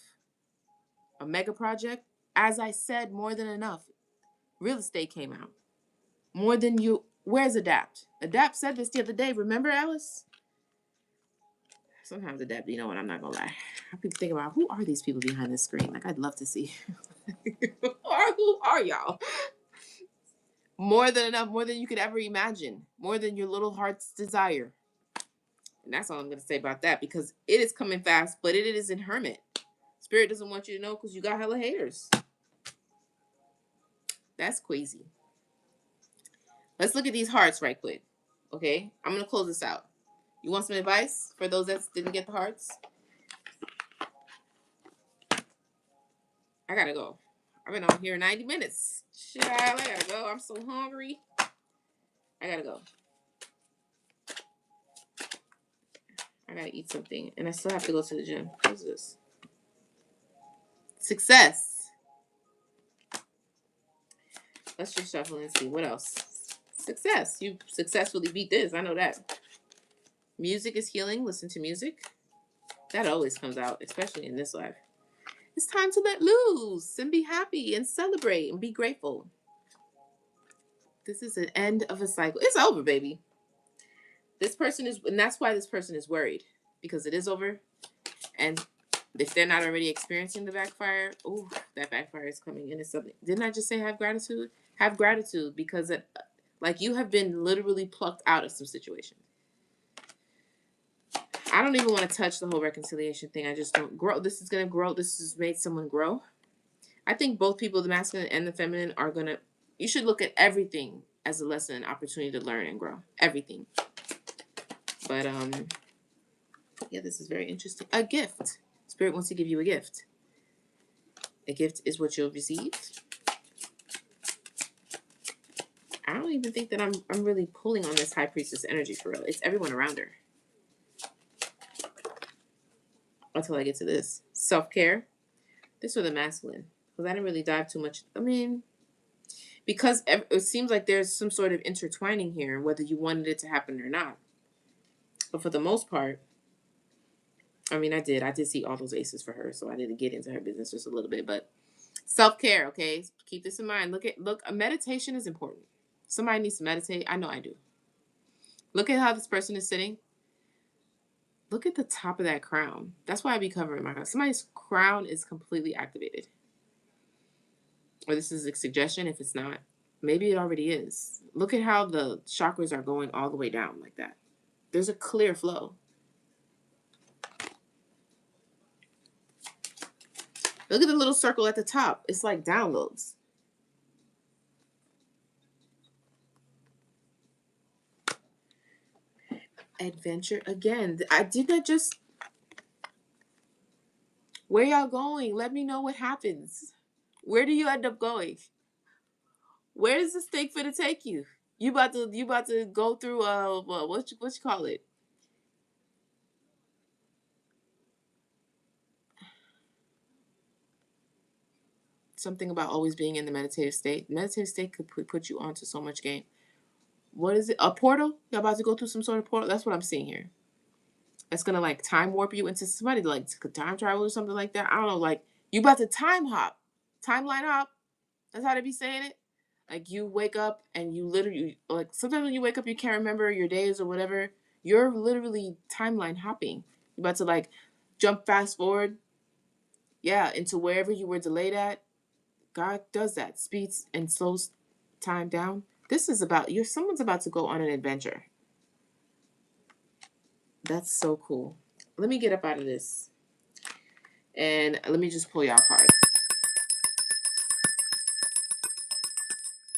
A mega project, as I said, more than enough. Real estate came out. More than you. Where's Adapt? Adapt said this the other day. Remember, Alice? Sometimes Adapt, you know what? I'm not going to lie. I keep thinking about who are these people behind the screen? Like, I'd love to see. Who are y'all? More than enough. More than you could ever imagine. More than your little heart's desire. And that's all I'm going to say about that, because it is coming fast, but it is in Hermit. Spirit doesn't want you to know because you got hella haters. That's crazy. Let's look at these hearts right quick. Okay? I'm going to close this out. You want some advice for those that didn't get the hearts? I got to go. I've been on here 90 minutes. Shit, I got to go. I'm so hungry. I got to go. I got to eat something. And I still have to go to the gym. What's this? Success. Let's just shuffle and see. What else? Success. You successfully beat this. I know that. Music is healing. Listen to music. That always comes out, especially in this life. It's time to let loose and be happy and celebrate and be grateful. This is an end of a cycle. It's over, baby. This person is, and that's why this person is worried, because it is over. And if they're not already experiencing the backfire, oh, that backfire is coming in. It's something. Didn't I just say have gratitude? Have gratitude, because it, like, you have been literally plucked out of some situation. I don't even want to touch the whole reconciliation thing. I just don't grow. This is going to grow. This has made someone grow. I think both people, the masculine and the feminine, are going to, you should look at everything as a lesson, an opportunity to learn and grow. Everything. But, yeah, this is very interesting. A gift. Spirit wants to give you a gift. A gift is what you'll receive. I don't even think that I'm really pulling on this high priestess energy for real. It's everyone around her. Until I get to this. Self-care. This was the masculine. Because I didn't really dive too much. I mean, because it seems like there's some sort of intertwining here, whether you wanted it to happen or not. But for the most part, I mean, I did see all those aces for her, so I didn't get into her business just a little bit. But self-care, okay? Keep this in mind. Look, a meditation is important. Somebody needs to meditate. I know I do. Look at how this person is sitting. Look at the top of that crown. That's why I be covering my crown. Somebody's crown is completely activated. Or this is a suggestion. If it's not, maybe it already is. Look at how the chakras are going all the way down like that. There's a clear flow. Look at the little circle at the top. It's like downloads. Adventure again. I did not just... Where y'all going? Let me know what happens. Where do you end up going? Where is this thing finna take you? You about to go through what you call it? Something about always being in the meditative state. Meditative state could put you onto so much game. What is it? A portal? You're about to go through some sort of portal? That's what I'm seeing here. That's gonna like time warp you into somebody like time travel or something like that. I don't know. Like you about to time hop, timeline hop. That's how they be saying it. Like you wake up and you literally like sometimes when you wake up you can't remember your days or whatever. You're literally timeline hopping. You're about to like jump fast forward, yeah, into wherever you were delayed at. God does that, speeds and slows time down. This is about someone's about to go on an adventure. That's so cool. Let me get up out of this. And let me just pull y'all cards.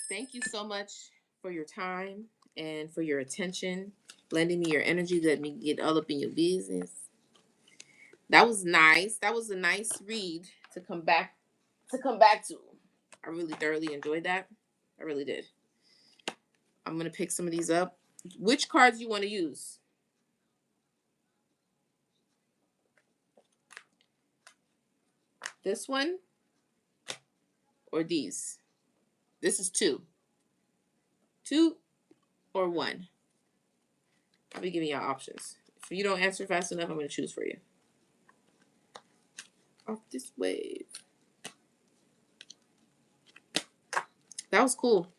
Thank you so much for your time and for your attention, lending me your energy, let me get all up in your business. That was nice. That was a nice read to come back to. I really thoroughly enjoyed that. I really did. I'm gonna pick some of these up. Which cards you want to use? This one or these? This is two. Two or one? I'll be giving y'all options. If you don't answer fast enough, I'm gonna choose for you. Off this wave. That was cool.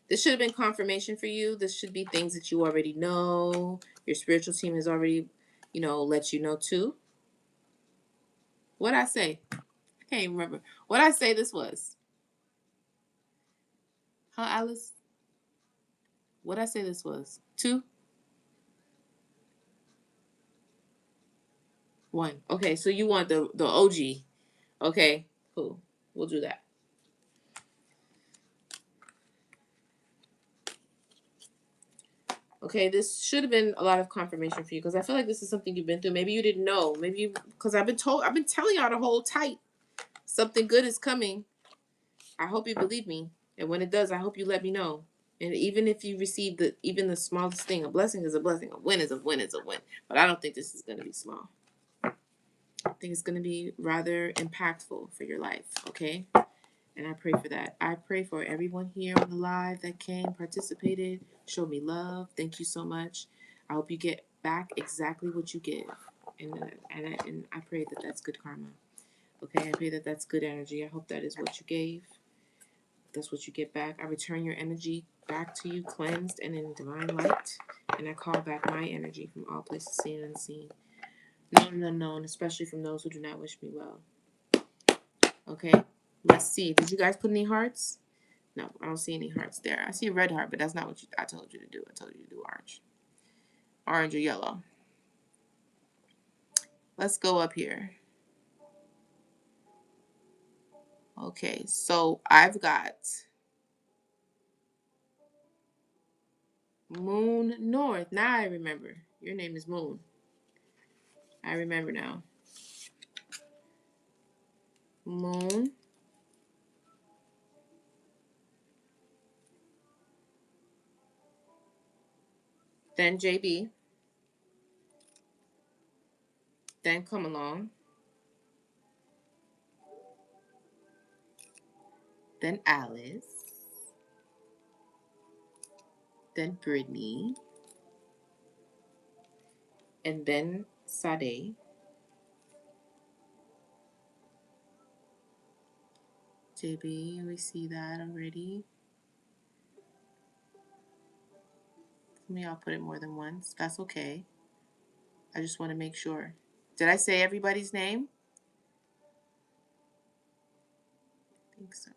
This should have been confirmation for you. This should be things that you already know. Your spiritual team has already, let you know too. What'd I say? I can't even remember. What'd I say this was? Huh, Alice? What'd I say this was? 2? 1. Okay, so you want the OG. Okay, cool. We'll do that. Okay, this should have been a lot of confirmation for you because I feel like this is something you've been through. Maybe you didn't know. Maybe because I've been telling y'all to hold tight. Something good is coming. I hope you believe me. And when it does, I hope you let me know. And even if you receive even the smallest thing, a blessing is a blessing. A win is a win is a win. But I don't think this is going to be small. I think it's going to be rather impactful for your life, okay? And I pray for that. I pray for everyone here on the live that came, participated, showed me love. Thank you so much. I hope you get back exactly what you give. And I pray that that's good karma. Okay, I pray that that's good energy. I hope that is what you gave. That's what you get back. I return your energy back to you, cleansed and in divine light. And I call back my energy from all places seen and unseen, known and unknown, especially from those who do not wish me well. Okay, let's see. Did you guys put any hearts? No, I don't see any hearts there. I see a red heart, but that's not what I told you to do. I told you to do orange. Orange or yellow. Let's go up here. Okay, so I've got Moon North. Now I remember. Your name is Moon. I remember now. Moon. Then JB. Then Come Along. Then Alice. Then Brittany. And then Sade. JB, we see that already. Maybe I'll put it more than once. That's okay. I just want to make sure. Did I say everybody's name? I think so.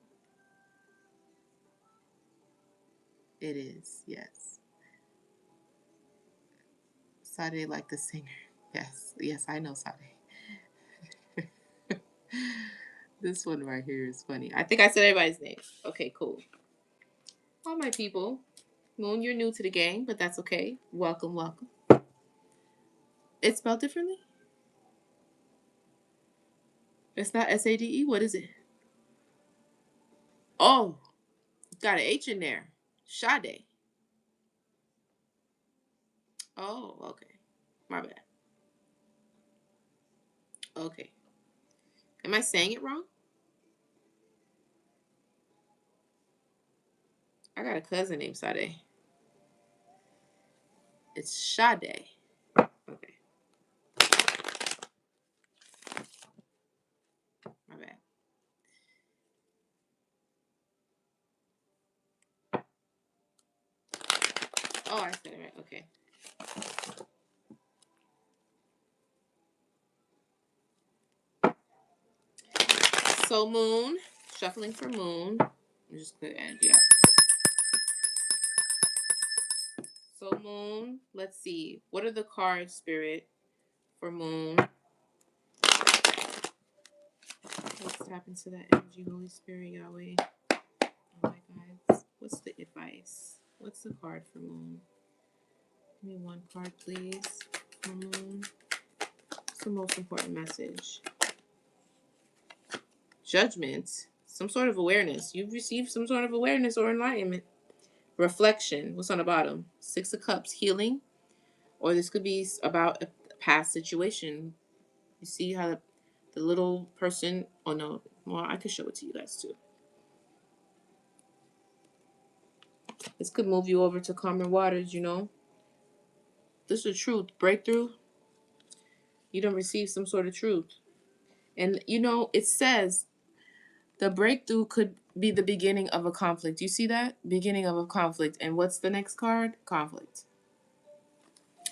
It is, yes. Sade like the singer. Yes, I know Sade. This one right here is funny. I think I said everybody's name. Okay, cool. All my people. Moon, you're new to the game, but that's okay. Welcome, welcome. It's spelled differently? It's not Sade? What is it? Oh, got an H in there. Sade. Oh, okay. My bad. Okay. Am I saying it wrong? I got a cousin named Sade. It's Sade. Okay. My bad. Oh, I said it right. Okay. So Moon, shuffling for Moon. Let me just clear the energy out. So Moon, let's see. What are the cards, Spirit, for Moon? Let's tap into that energy, Holy Spirit, Yahweh. Oh my God. What's the advice? What's the card for Moon? Give me one card, please. For Moon. What's the most important message? Judgment. Some sort of awareness. You've received some sort of awareness or enlightenment. Reflection. What's on the bottom? Six of Cups. Healing. Or this could be about a past situation. You see how the little person... Oh, no. Well, I could show it to you guys, too. This could move you over to calmer waters, you know. This is truth. Breakthrough. You don't receive some sort of truth. And, you know, it says the breakthrough could be the beginning of a conflict. You see that? Beginning of a conflict. And what's the next card? Conflict.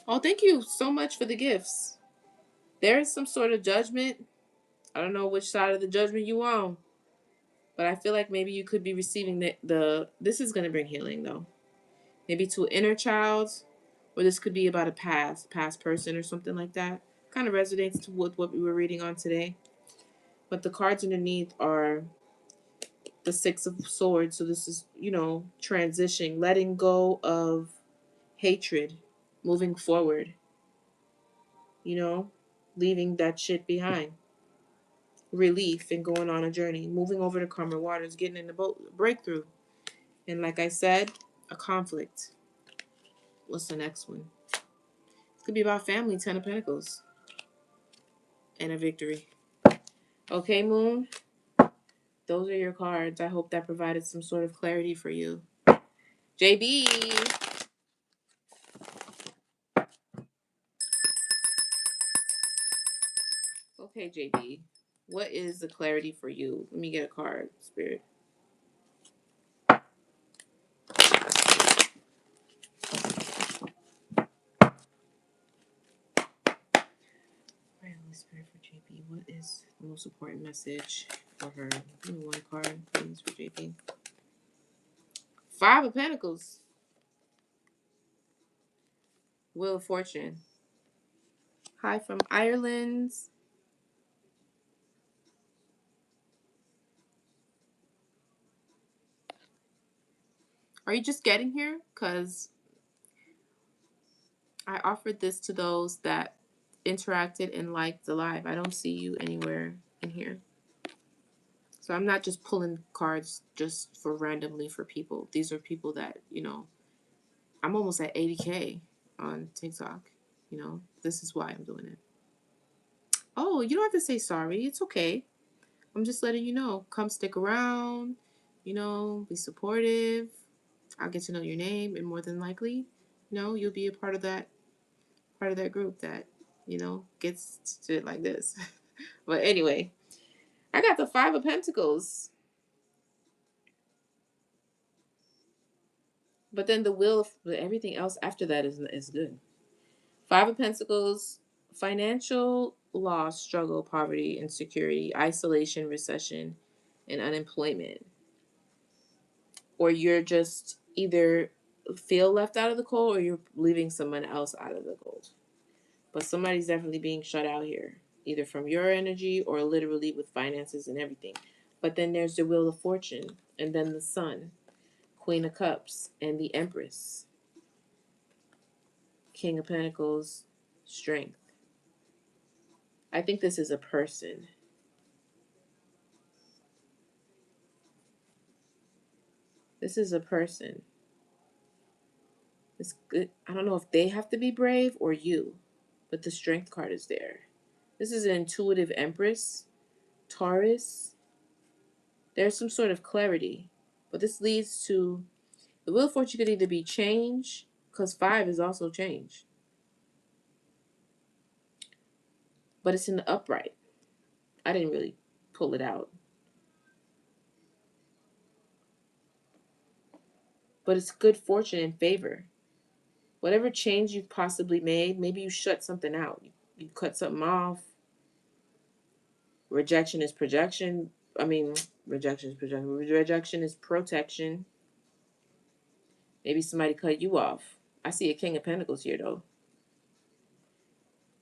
Oh, thank you so much for the gifts. There is some sort of judgment. I don't know which side of the judgment you on. But I feel like maybe you could be receiving the this is going to bring healing, though. Maybe to an inner child. Or this could be about a past person or something like that. Kind of resonates with what we were reading on today. But the cards underneath are the Six of Swords. So this is, you know, transitioning, letting go of hatred, moving forward, you know, leaving that shit behind. Relief and going on a journey, moving over to calmer waters, getting in the boat, breakthrough. And like I said, a conflict. What's the next one? It could be about family, Ten of Pentacles. And a victory. Okay, Moon. Those are your cards. I hope that provided some sort of clarity for you. JB. Okay, JB. What is the clarity for you? Let me get a card, Spirit. All right, Holy Spirit, for JB. What is the most important message for her? Give me one card, please, for JB. Five of Pentacles. Wheel of Fortune. Hi from Ireland. Are you just getting here? Because I offered this to those that interacted and liked the live. I don't see you anywhere in here. So I'm not just pulling cards just for randomly for people. These are people that, you know, I'm almost at 80K on TikTok. You know, this is why I'm doing it. Oh, you don't have to say sorry. It's okay. I'm just letting you know. Come stick around. You know, be supportive. I'll get to know your name, and more than likely, you know, you'll be a part of that group that, you know, gets to it like this. But anyway, I got the Five of Pentacles. But then the Wheel of everything else after that is good. Five of Pentacles, financial loss, struggle, poverty, insecurity, isolation, recession, and unemployment. Or you're just either feel left out of the cold or you're leaving someone else out of the cold. But somebody's definitely being shut out here, either from your energy or literally with finances and everything. But then there's the Wheel of Fortune, and then the Sun, Queen of Cups, and the Empress, King of Pentacles, Strength. I think this is a person. This is a person. It's good. I don't know if they have to be brave or you, but the Strength card is there. This is an intuitive Empress, Taurus. There's some sort of clarity, but this leads to the Wheel of Fortune could either be change, because 5 is also change, but it's in the upright. I didn't really pull it out, but it's good fortune and favor. Whatever change you've possibly made, maybe you shut something out. You cut something off. Rejection is projection. rejection is projection. Rejection is protection. Maybe somebody cut you off. I see a King of Pentacles here though,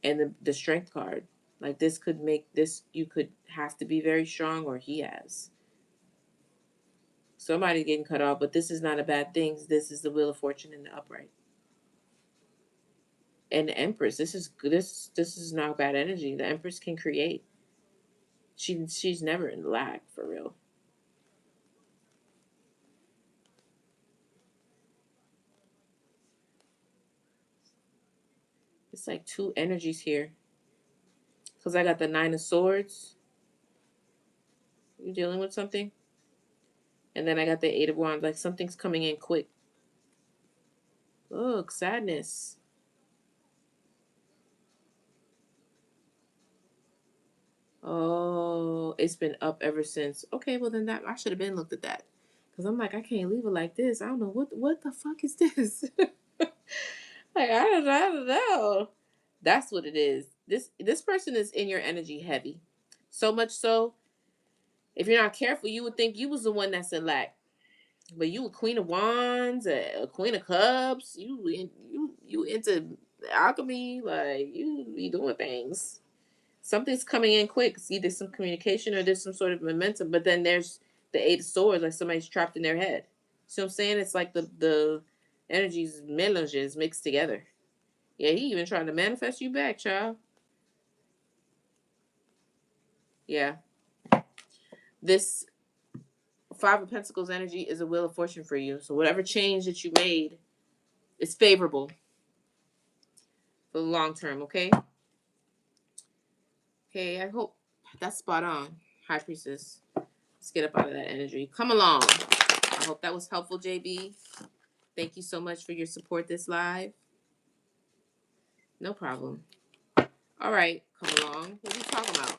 and the Strength card. Like this could make this. You could have to be very strong, or he has. Somebody getting cut off, but this is not a bad thing. This is the Wheel of Fortune in the upright. And the Empress, this is not bad energy. The Empress can create. She's never in lack, for real. It's like two energies here. Because I got the Nine of Swords. You dealing with something? And then I got the Eight of Wands. Like something's coming in quick. Look, sadness. Oh, it's been up ever since. Okay, well then that I should have been looked at that. Because I'm like, I can't leave it like this. I don't know what the fuck is this? Like I don't know. That's what it is. This person is in your energy heavy. So much so, if you're not careful, you would think you was the one that's in lack. But you a Queen of Wands, a Queen of Cups. You into alchemy, like you be doing things. Something's coming in quick. It's either some communication or there's some sort of momentum. But then there's the Eight of Swords, like somebody's trapped in their head. See what I'm saying? It's like the energies melanges mixed together. Yeah, he even trying to manifest you back, child. Yeah. This Five of Pentacles energy is a Wheel of Fortune for you. So whatever change that you made is favorable for the long term, okay? Okay, I hope that's spot on, High Priestess. Let's get up out of that energy. Come along. I hope that was helpful, JB. Thank you so much for your support this live. No problem. All right, come along. What are we talking about?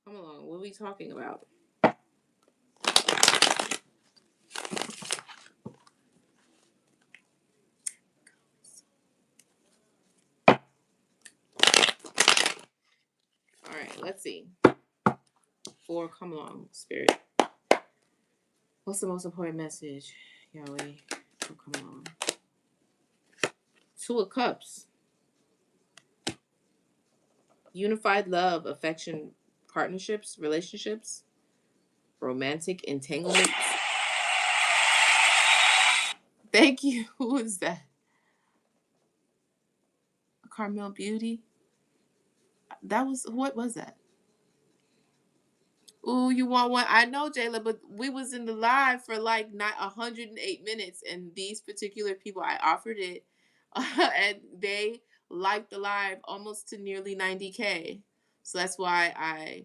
Come along. What are we talking about? All right, let's see. Or come along, Spirit. What's the most important message, Yahweh? Oh, come along. Two of Cups. Unified love, affection, partnerships, relationships, romantic entanglements. Thank you. Who is that? Carmel Beauty? What was that? Ooh, you want one? I know, Jayla, but we was in the live for like not 108 minutes, and these particular people, I offered it, and they liked the live almost to nearly 90K. So that's why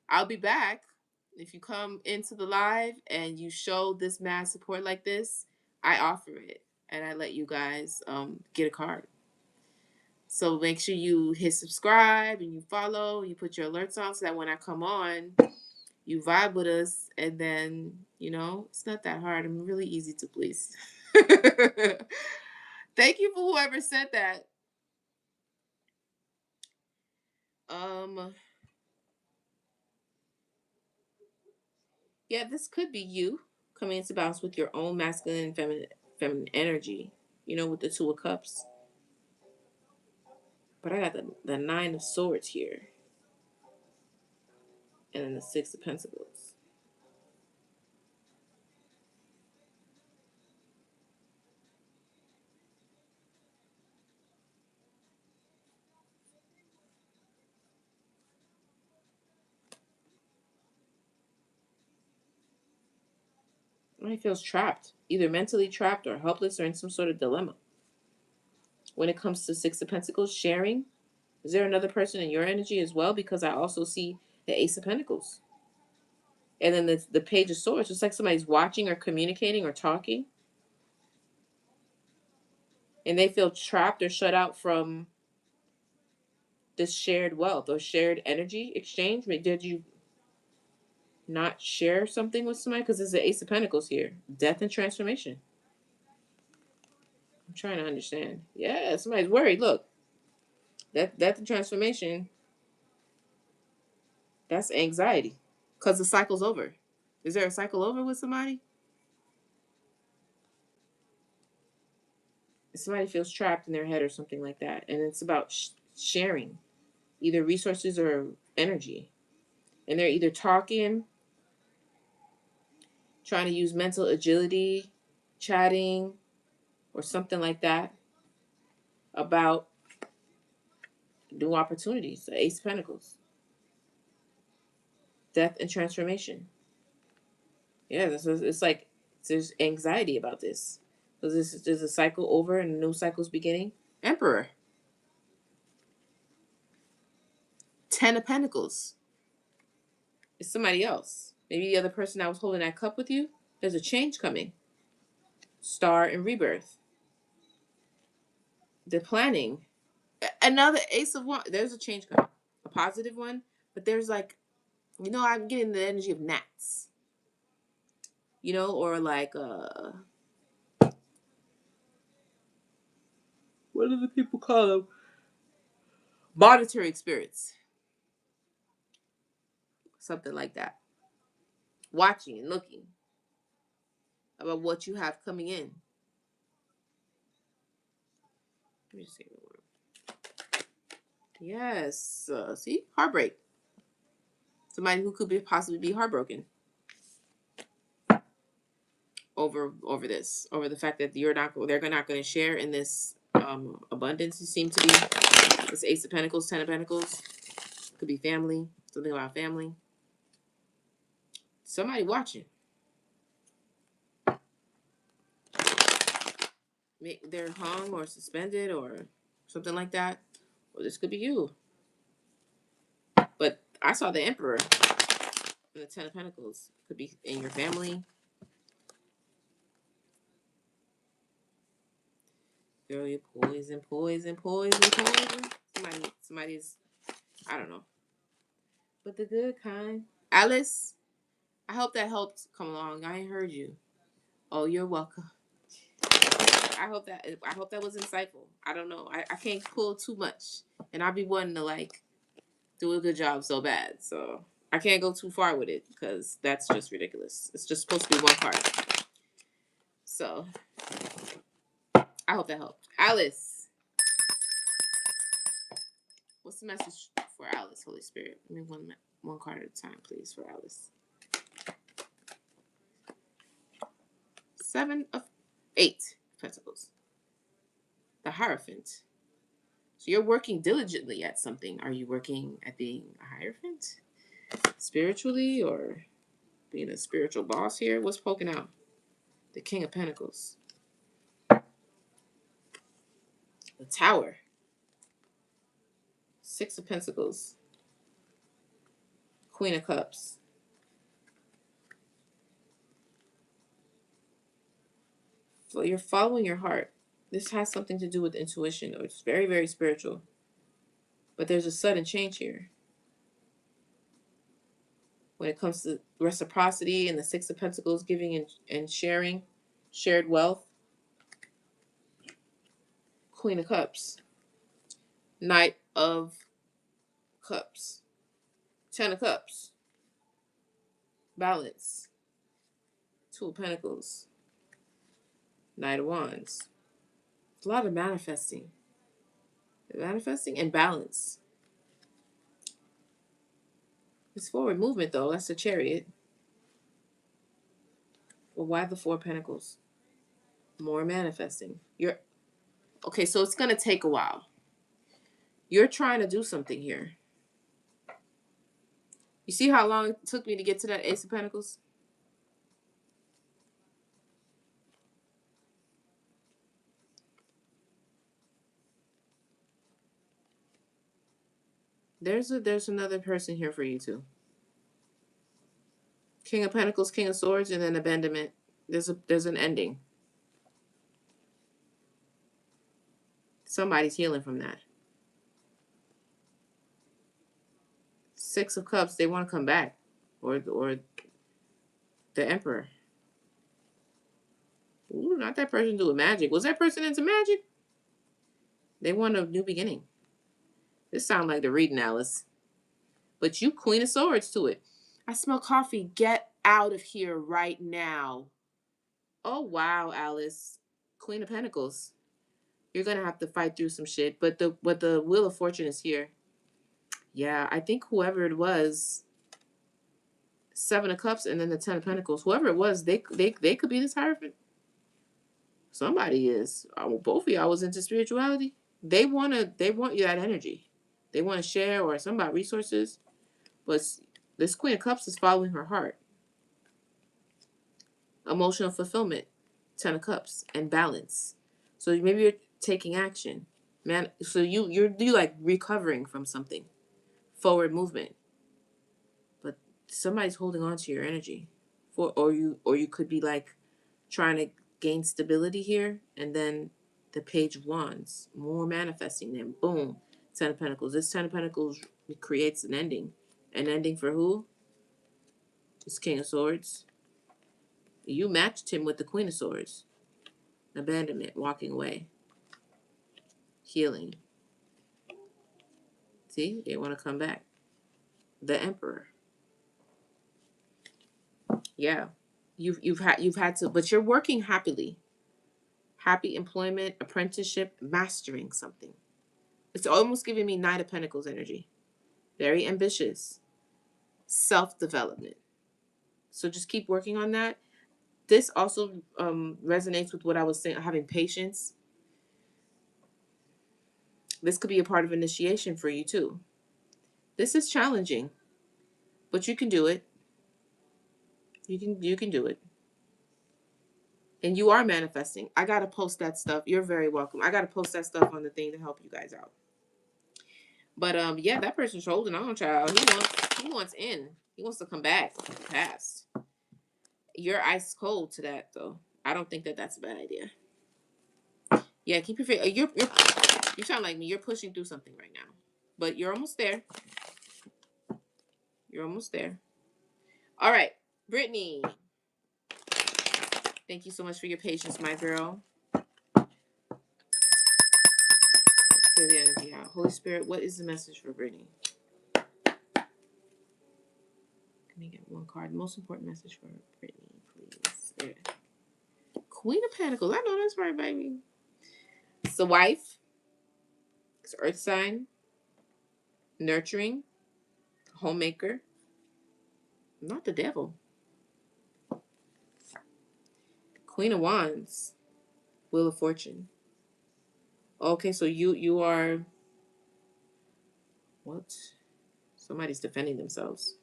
I'll be back. If you come into the live and you show this mad support like this, I offer it, and I let you guys get a card. So make sure you hit subscribe and you follow, you put your alerts on so that when I come on, you vibe with us, and then, it's not that hard. I'm really easy to please. Thank you for whoever said that. Yeah, this could be you coming into balance with your own masculine and feminine energy, with the Two of Cups. But I got the Nine of Swords here. And then the Six of Pentacles. He feels trapped, either mentally trapped or helpless or in some sort of dilemma. When it comes to Six of Pentacles, sharing, is there another person in your energy as well? Because I also see the Ace of Pentacles. And then the Page of Swords. It's like somebody's watching or communicating or talking. And they feel trapped or shut out from this shared wealth or shared energy exchange. Did you not share something with somebody? Because there's the Ace of Pentacles here. Death and transformation. I'm trying to understand. Yeah, somebody's worried. Look, that the transformation, that's anxiety. Because the cycle's over. Is there a cycle over with somebody? Somebody feels trapped in their head or something like that. And it's about sharing either resources or energy. And they're either talking, trying to use mental agility, chatting, or something like that about new opportunities. The Ace of Pentacles. Death and transformation. Yeah, it's like there's anxiety about this. So there's a cycle over and a new cycle's beginning. Emperor. 10 of Pentacles. It's somebody else. Maybe the other person that was holding that cup with you. There's a change coming. Star and rebirth. They're planning. Another Ace of Wands. There's a change coming. A positive one. But there's like, I'm getting the energy of gnats. Or like, what do the people call them? Monitoring spirits. Something like that. Watching and looking about what you have coming in. Let me just say the word. Yes. See? Heartbreak. Somebody who could possibly be heartbroken over this, over the fact that they're not going to share in this abundance. You seem to be this Ace of Pentacles, 10 of Pentacles. Could be family, something about family. Somebody watching. They're hung or suspended or something like that. Or this could be you. But I saw the Emperor and the 10 of Pentacles. Could be in your family. Girl, you're poison. Somebody's, I don't know. But the good kind. Alice, I hope that helped come along. I ain't heard you. Oh, you're welcome. I hope that was insightful. I don't know. I can't pull too much. And I'll be wanting to like do a good job so bad. So I can't go too far with it because that's just ridiculous. It's just supposed to be one card. So I hope that helped. Alice. What's the message for Alice, Holy Spirit? Give me one card at a time, please, for Alice. 8 Pentacles. The Hierophant. So you're working diligently at something. Are you working at being a Hierophant? Spiritually or being a spiritual boss here? What's poking out? The King of Pentacles. The Tower. 6 of Pentacles. Queen of Cups. So you're following your heart. This has something to do with intuition, or it's very, very spiritual. But there's a sudden change here. When it comes to reciprocity and the 6 of Pentacles, giving and sharing, shared wealth. Queen of Cups. Knight of Cups. 10 of Cups. Balance. 2 of Pentacles. Knight of Wands. A lot of manifesting. Manifesting and balance. It's forward movement, though. That's the Chariot. Well, why the 4 of Pentacles? More manifesting. Okay, so it's going to take a while. You're trying to do something here. You see how long it took me to get to that Ace of Pentacles? There's another person here for you too. King of Pentacles, King of Swords, and then abandonment. There's an ending. Somebody's healing from that. 6 of Cups, they want to come back. Or the Emperor. Ooh, not that person doing magic. Was that person into magic? They want a new beginning. This sounds like the reading, Alice. But you Queen of Swords to it. I smell coffee. Get out of here right now. Oh, wow, Alice. Queen of Pentacles. You're going to have to fight through some shit. But the Wheel of Fortune is here. Yeah, I think whoever it was, Seven of Cups and then the Ten of Pentacles, whoever it was, they could be this Hierophant. Somebody is. Both of y'all was into spirituality. They want you that energy. They want to share or something about resources. But this Queen of Cups is following her heart. Emotional fulfillment, Ten of Cups, and balance. So maybe you're taking action, man. So you're like recovering from something, forward movement. But somebody's holding on to your energy, or you could be like trying to gain stability here, and then the Page of Wands, more manifesting. Then boom, Ten of Pentacles. This Ten of Pentacles creates an ending. An ending for who? This King of Swords. You matched him with the Queen of Swords. Abandonment, walking away, healing. See, they want to come back. The Emperor. Yeah, you've had to, but you're working happily. Happy employment, apprenticeship, mastering something. It's almost giving me Knight of Pentacles energy. Very ambitious, self-development. So just keep working on that. This also resonates with what I was saying, having patience. This could be a part of initiation for you too. This is challenging, but you can do it. You can do it. And you are manifesting. I gotta post that stuff. You're very welcome. I gotta post that stuff on the thing to help you guys out. But yeah, that person's holding on, child. He wants in. He wants to come back past. You're ice cold to that though. I don't think that that's a bad idea. Yeah, keep your face. You sound like me. You're pushing through something right now, but you're almost there. You're almost there. All right, Brittany. Thank you so much for your patience, my girl. Clear the energy out. Holy Spirit, what is the message for Brittany? Let me get one card. Most important message for Brittany, please. There. Queen of Pentacles. I know that's right, baby. It's the wife. It's earth sign. Nurturing. Homemaker. Not the devil. Queen of Wands. Wheel of Fortune. Okay, so you are what? Somebody's defending themselves.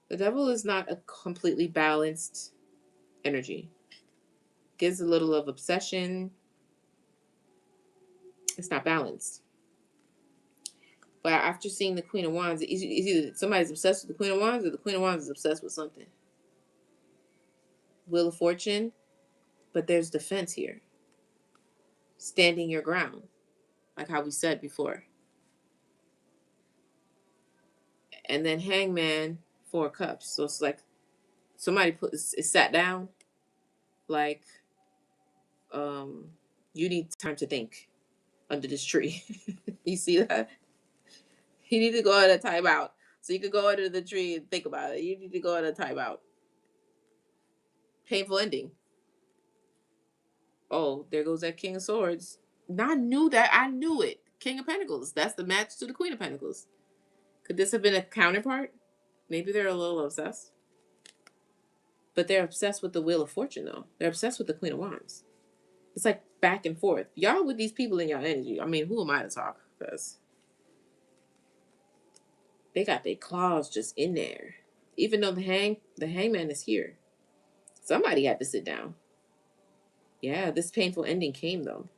The devil is not a completely balanced energy. Gives a little of obsession. It's not balanced. But after seeing the Queen of Wands, it's either somebody's obsessed with the Queen of Wands or the Queen of Wands is obsessed with something. Wheel of Fortune, but there's defense here. Standing your ground, like how we said before. And then Hangman, Four Cups. So it's like somebody is sat down, like, you need time to think under this tree. You see that? You need to go on a timeout. So you could go under the tree and think about it. You need to go on a timeout. Painful ending. Oh, there goes that King of Swords. I knew that. I knew it. King of Pentacles. That's the match to the Queen of Pentacles. Could this have been a counterpart? Maybe they're a little obsessed. But they're obsessed with the Wheel of Fortune, though. They're obsessed with the Queen of Wands. It's like back and forth. Y'all with these people in your energy. I mean, who am I to talk? Because they got their claws just in there. Even though the hangman is here. Somebody had to sit down. Yeah, this painful ending came, though.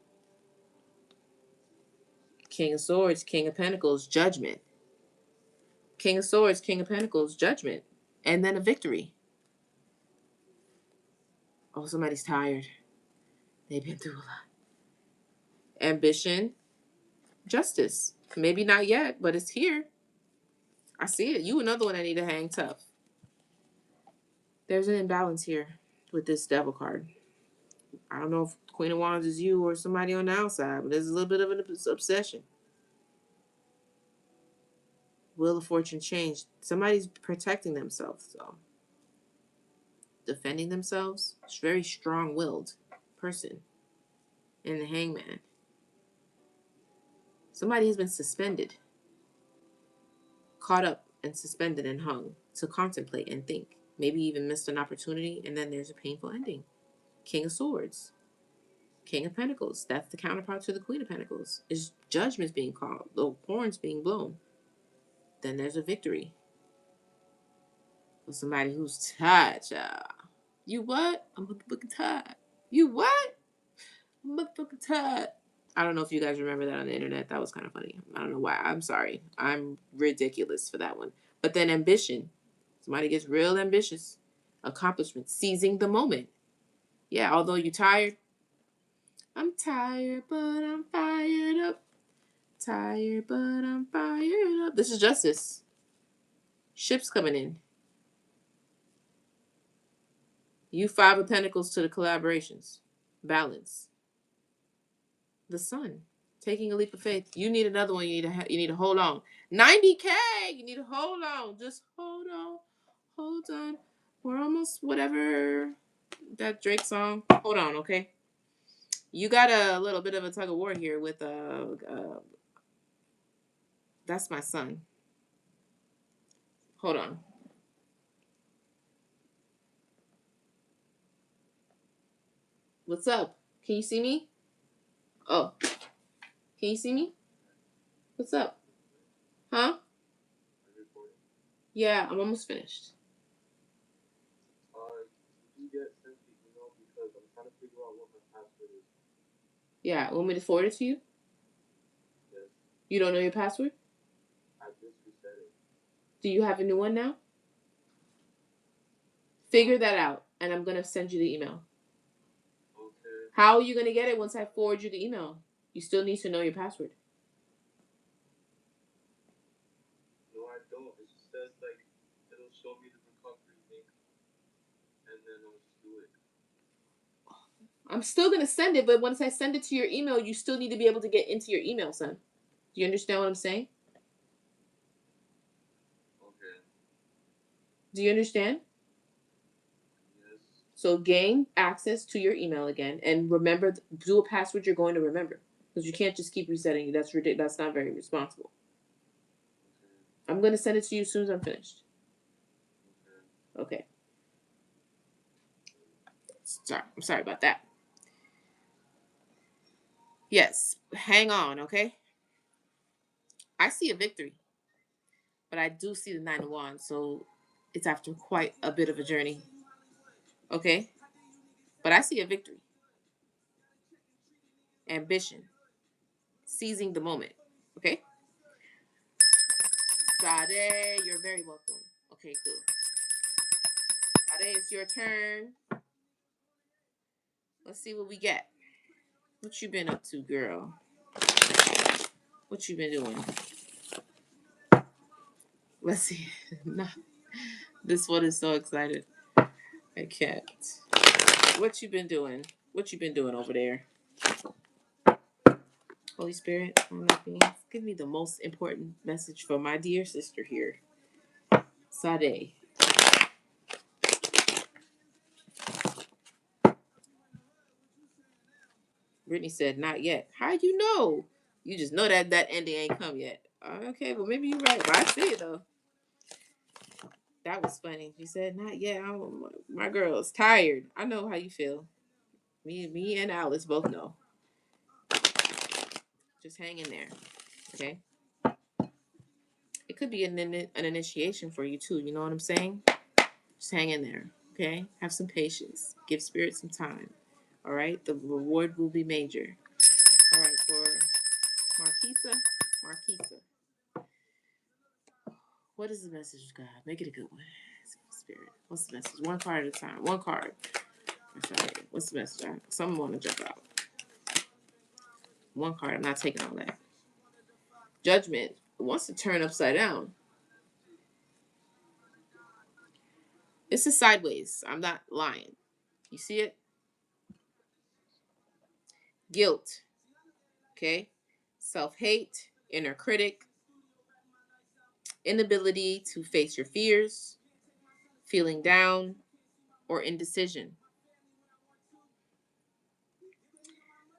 King of Swords, King of Pentacles, Judgment. King of Swords, King of Pentacles, Judgment. And then a victory. Oh, somebody's tired. They've been through a lot. Ambition, Justice. Maybe not yet, but it's here. I see it. You another one that need to hang tough. There's an imbalance here with this devil card. I don't know if Queen of Wands is you or somebody on the outside, but there's a little bit of an obsession. Wheel of Fortune changed. Somebody's protecting themselves, so defending themselves. It's a very strong-willed person. And the Hangman. Somebody has been suspended, caught up and suspended and hung to contemplate and think. Maybe even missed an opportunity, and then there's a painful ending. King of Swords. King of Pentacles. That's the counterpart to the Queen of Pentacles. Is judgments being called, the horns being blown. Then there's a victory. For somebody who's tired, child. You what? I'm motherfucking tired. You what? I'm motherfucking tired. I don't know if you guys remember that on the internet. That was kind of funny. I don't know why. I'm sorry. I'm ridiculous for that one. But then ambition. Somebody gets real ambitious. Accomplishment. Seizing the moment. Yeah, although you're tired. I'm tired, but I'm fired up. Tired, but I'm fired up. This is justice. Ships coming in. You 5 of Pentacles to the collaborations. Balance. The Sun. Taking a leap of faith. You need another one. You need to hold on. 90K. You need to hold on. Just hold on. Hold on. We're almost whatever that Drake song. Hold on, okay? You got a little bit of a tug of war here with that's my son. Hold on. What's up? Can you see me? Oh. Can you see me? What's up? Huh? Yeah, I'm almost finished. You get sent the email because I'm trying to figure out what my password is. Yeah, want me to forward it to you? Yes. You don't know your password? I just reset it. Do you have a new one now? Figure that out, and I'm going to send you the email. Okay. How are you going to get it once I forward you the email? You still need to know your password. No, I don't. It just says, like, it'll show me the recovery link, and then I'll just do it. I'm still going to send it, but once I send it to your email, you still need to be able to get into your email, son. Do you understand what I'm saying? Okay. Do you understand? Yes. So gain access to your email again, and remember, do a password you're going to remember, because you can't just keep resetting it. That's ridiculous. That's not very responsible. Okay. I'm going to send it to you as soon as I'm finished. Okay. I'm sorry about that. Yes, hang on, okay? I see a victory, but I do see the 9 of Wands, so it's after quite a bit of a journey. Okay? But I see a victory. Ambition. Seizing the moment. Okay? Sade, you're very welcome. Okay, good. Sade, it's your turn. Let's see what we get. What you been up to, girl? What you been doing? Let's see. This one is so excited. I can't. What you been doing? What you been doing over there? Holy Spirit, give me the most important message for my dear sister here. Sade. Brittany said, not yet. How you know? You just know that ending ain't come yet. Okay, well, maybe you're right. But I see it, though. That was funny. She said, not yet. My girl's tired. I know how you feel. Me and Alice both know. Just hang in there. Okay? It could be an initiation for you, too. You know what I'm saying? Just hang in there. Okay? Have some patience. Give spirit some time. All right? The reward will be major. All right, for Marquisa. What is the message, God? Make it a good one. Spirit. What's the message? One card at a time. One card. Sorry. What's the message? Someone want to jump out. One card. I'm not taking all that. Judgment. It wants to turn upside down. This is sideways. I'm not lying. You see it? Guilt. Okay? Self-hate, inner critic, inability to face your fears, feeling down, or indecision.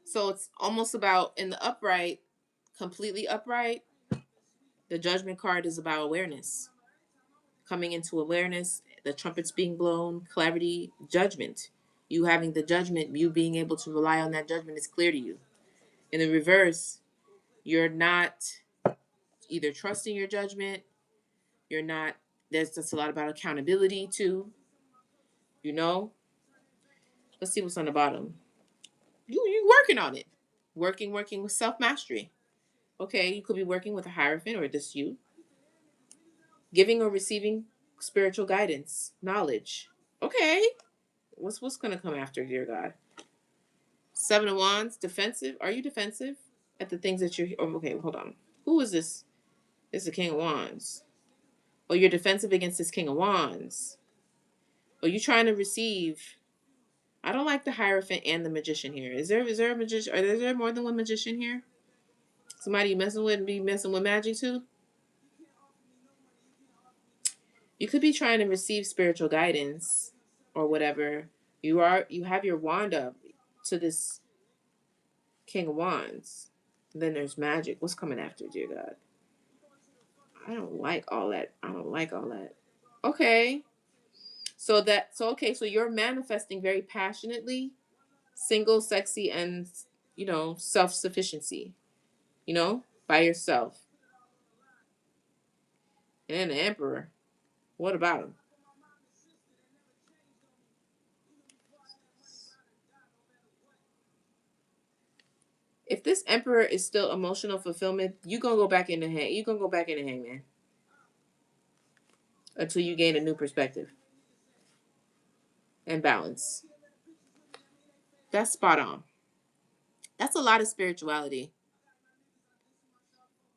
So it's almost about in the upright, completely upright, the judgment card is about awareness. Coming into awareness, the trumpets being blown, clarity, judgment. You having the judgment, you being able to rely on that judgment is clear to you. In the reverse, you're not either trusting your judgment, you're not, there's just a lot about accountability too, you know? Let's see what's on the bottom. You working on it. Working with self-mastery. Okay, you could be working with a hierophant or just you. Giving or receiving spiritual guidance, knowledge. Okay. What's gonna come after, dear God? Seven of Wands, defensive. Are you defensive at the things that you're? Oh, okay, hold on. Who is this? This is the King of Wands. Oh, you're defensive against this King of Wands. Oh, you trying to receive? I don't like the Hierophant and the Magician here. Is there a magician? Is there more than one magician here? Somebody you messing with and be messing with magic too? You could be trying to receive spiritual guidance or whatever. You have your wand up to this King of Wands. And then there's magic. What's coming after, dear God? I don't like all that. I don't like all that. Okay. So you're manifesting very passionately, single, sexy, and self-sufficiency, by yourself. And the Emperor. What about him? If this Emperor is still emotional fulfillment, you're gonna go back into Hangman until you gain a new perspective and balance. That's spot on. That's a lot of spirituality.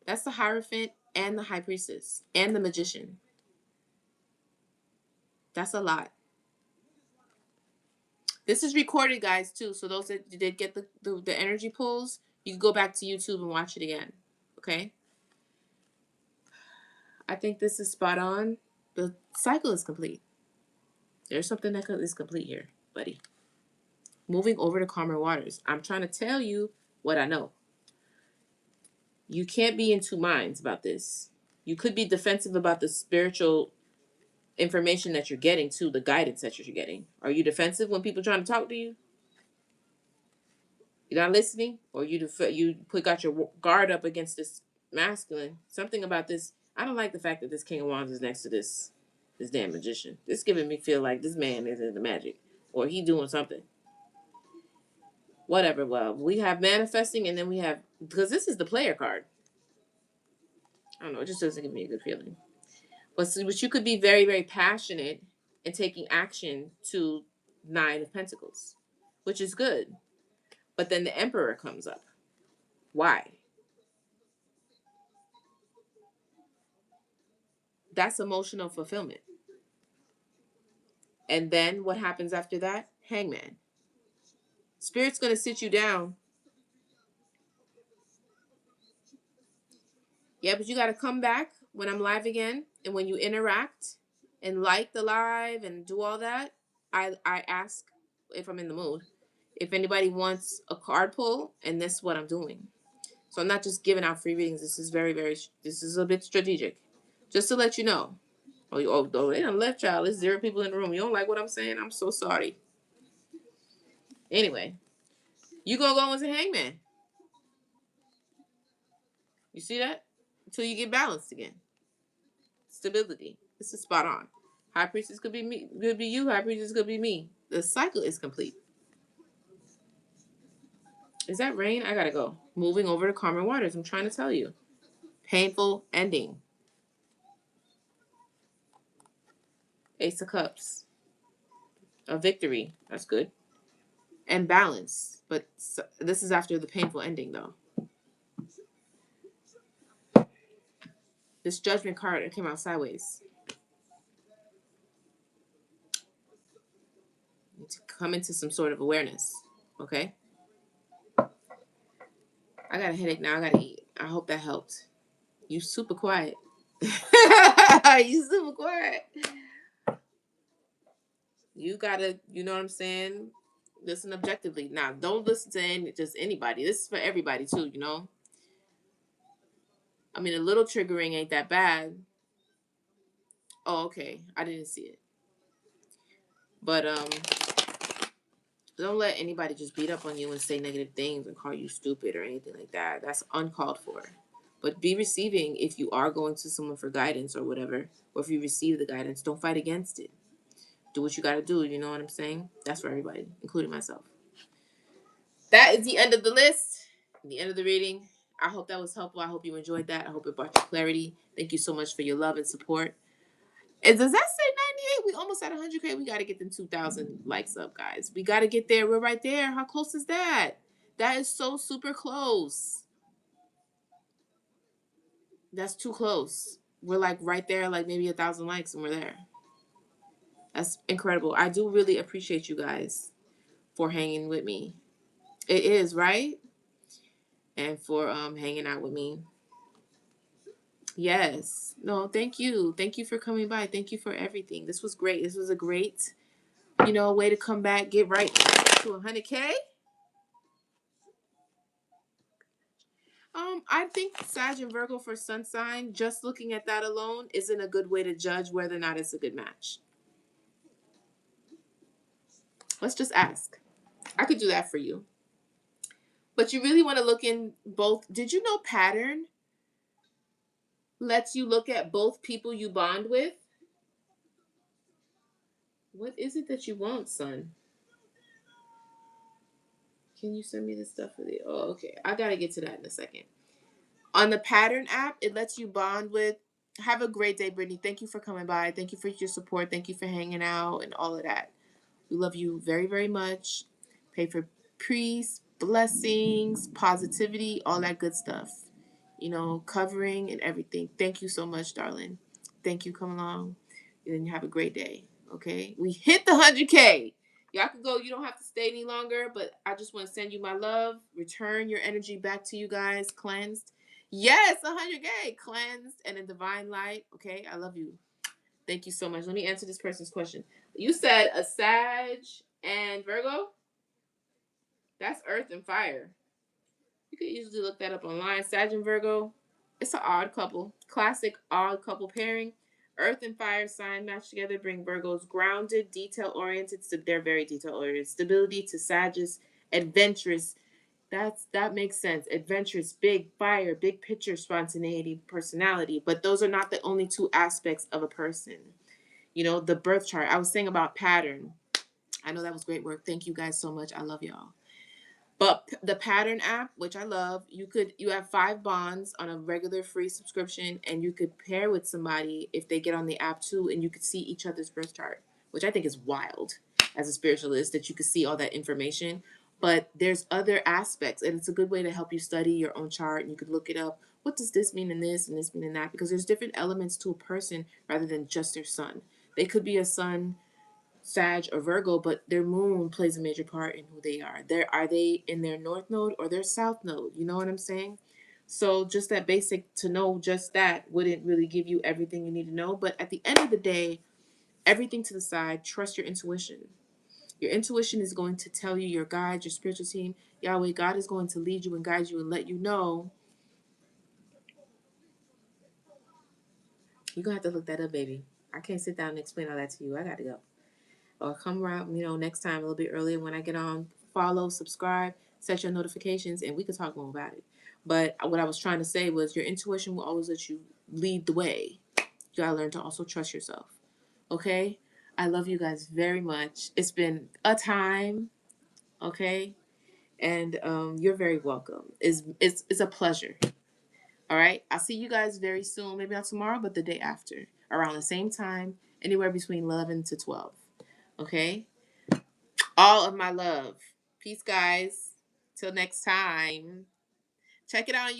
That's the Hierophant and the High Priestess and the Magician. That's a lot. This is recorded, guys, too. So those that did get the energy pulls, you can go back to YouTube and watch it again. Okay? I think this is spot on. The cycle is complete. There's something that is complete here, buddy. Moving over to calmer waters. I'm trying to tell you what I know. You can't be in two minds about this. You could be defensive about the spiritual information that you're getting too, the guidance that you're getting. Are you defensive when people are trying to talk to you? You're not listening, or you got your guard up against this masculine. Something about this. I don't like the fact that this King of Wands is next to this damn magician. This giving me feel like this man is into magic, or he doing something. Whatever. Well, we have manifesting, and then we have, because this is the player card. I don't know. It just doesn't give me a good feeling. But you could be very, very passionate and taking action to Nine of Pentacles, which is good. But then the Emperor comes up. Why? That's emotional fulfillment. And then what happens after that? Hangman. Spirit's going to sit you down. Yeah, but you got to come back when I'm live again. And when you interact and like the live and do all that, I ask, if I'm in the mood, if anybody wants a card pull, and that's what I'm doing. So I'm not just giving out free readings. This is this is a bit strategic. Just to let you know. Oh, they done left, y'all. There's 0 people in the room. You don't like what I'm saying? I'm so sorry. Anyway, you gonna go into Hangman. You see that? Until you get balanced again. Stability. This is spot on. High Priestess could be me. Could be you. High Priestess could be me. The cycle is complete. Is that rain? I gotta go. Moving over to calmer waters. I'm trying to tell you. Painful ending. Ace of Cups. A victory. That's good. And balance. But this is after the painful ending, though. This Judgment card came out sideways. You need to come into some sort of awareness. Okay? I got a headache now. I gotta eat. I hope that helped. You super quiet. You super quiet. You gotta, you know what I'm saying? Listen objectively. Now, don't listen to just anybody. This is for everybody too, you know? I mean, a little triggering ain't that bad. Oh, okay. I didn't see it. But don't let anybody just beat up on you and say negative things and call you stupid or anything like that. That's uncalled for. But be receiving if you are going to someone for guidance or whatever, or if you receive the guidance, don't fight against it. Do what you got to do. You know what I'm saying? That's for everybody, including myself. That is the end of the list, the end of the reading. I hope that was helpful. I hope you enjoyed that. I hope it brought you clarity. Thank you so much for your love and support. And does that say 98? We almost at 100K. We got to get them 2,000 likes up, guys. We got to get there. We're right there. How close is that? That is so super close. That's too close. We're like right there, like maybe 1,000 likes, and we're there. That's incredible. I do really appreciate you guys for hanging with me. It is, right? And for hanging out with me. Yes. No, thank you. Thank you for coming by. Thank you for everything. This was great. This was a great, way to come back, get right to 100K. I think Sag and Virgo for sun sign, just looking at that alone isn't a good way to judge whether or not it's a good match. Let's just ask. I could do that for you. But you really want to look in both. Did you know pattern lets you look at both people you bond with? What is it that you want, son? Can you send me the stuff for the... Oh, okay. I got to get to that in a second. On the pattern app, it lets you bond with... Have a great day, Brittany. Thank you for coming by. Thank you for your support. Thank you for hanging out and all of that. We love you very, very much. Pray for peace, blessings, positivity, all that good stuff. Covering and everything. Thank you so much, darling. Thank you. Come along. And have a great day. Okay? We hit the 100K. Y'all can go. You don't have to stay any longer, but I just want to send you my love. Return your energy back to you guys. Cleansed. Yes, 100K. Cleansed and in divine light. Okay? I love you. Thank you so much. Let me answer this person's question. You said a Sag and Virgo? That's earth and fire. You could easily look that up online. Sag and Virgo. It's an odd couple. Classic odd couple pairing. Earth and fire sign match together bring Virgo's grounded, detail-oriented. They're very detail-oriented. Stability to Sag's adventurous. That makes sense. Adventurous, big fire, big picture, spontaneity, personality. But those are not the only two aspects of a person. The birth chart. I was saying about pattern. I know that was great work. Thank you guys so much. I love y'all. But the pattern app, which I love, you have 5 bonds on a regular free subscription, and you could pair with somebody if they get on the app too, and you could see each other's birth chart, which I think is wild as a spiritualist that you could see all that information. But there's other aspects, and it's a good way to help you study your own chart, and you could look it up. What does this mean in this and this mean in that? Because there's different elements to a person rather than just their sun. They could be a sun, Sag, or Virgo, but their moon plays a major part in who they are. Are they in their north node or their south node? You know what I'm saying? So just that basic to know just that wouldn't really give you everything you need to know. But at the end of the day, everything to the side, trust your intuition. Your intuition is going to tell you, your guide, your spiritual team, Yahweh, God is going to lead you and guide you and let you know. You're going to have to look that up, baby. I can't sit down and explain all that to you. I got to go. Or come around, next time a little bit earlier when I get on. Follow, subscribe, set your notifications, and we could talk more about it. But what I was trying to say was your intuition will always let you lead the way. You gotta learn to also trust yourself. Okay? I love you guys very much. It's been a time. Okay? And you're very welcome. It's a pleasure. All right? I'll see you guys very soon. Maybe not tomorrow, but the day after. Around the same time. Anywhere between 11 to 12. Okay? All of my love. Peace, guys. Till next time. Check it out on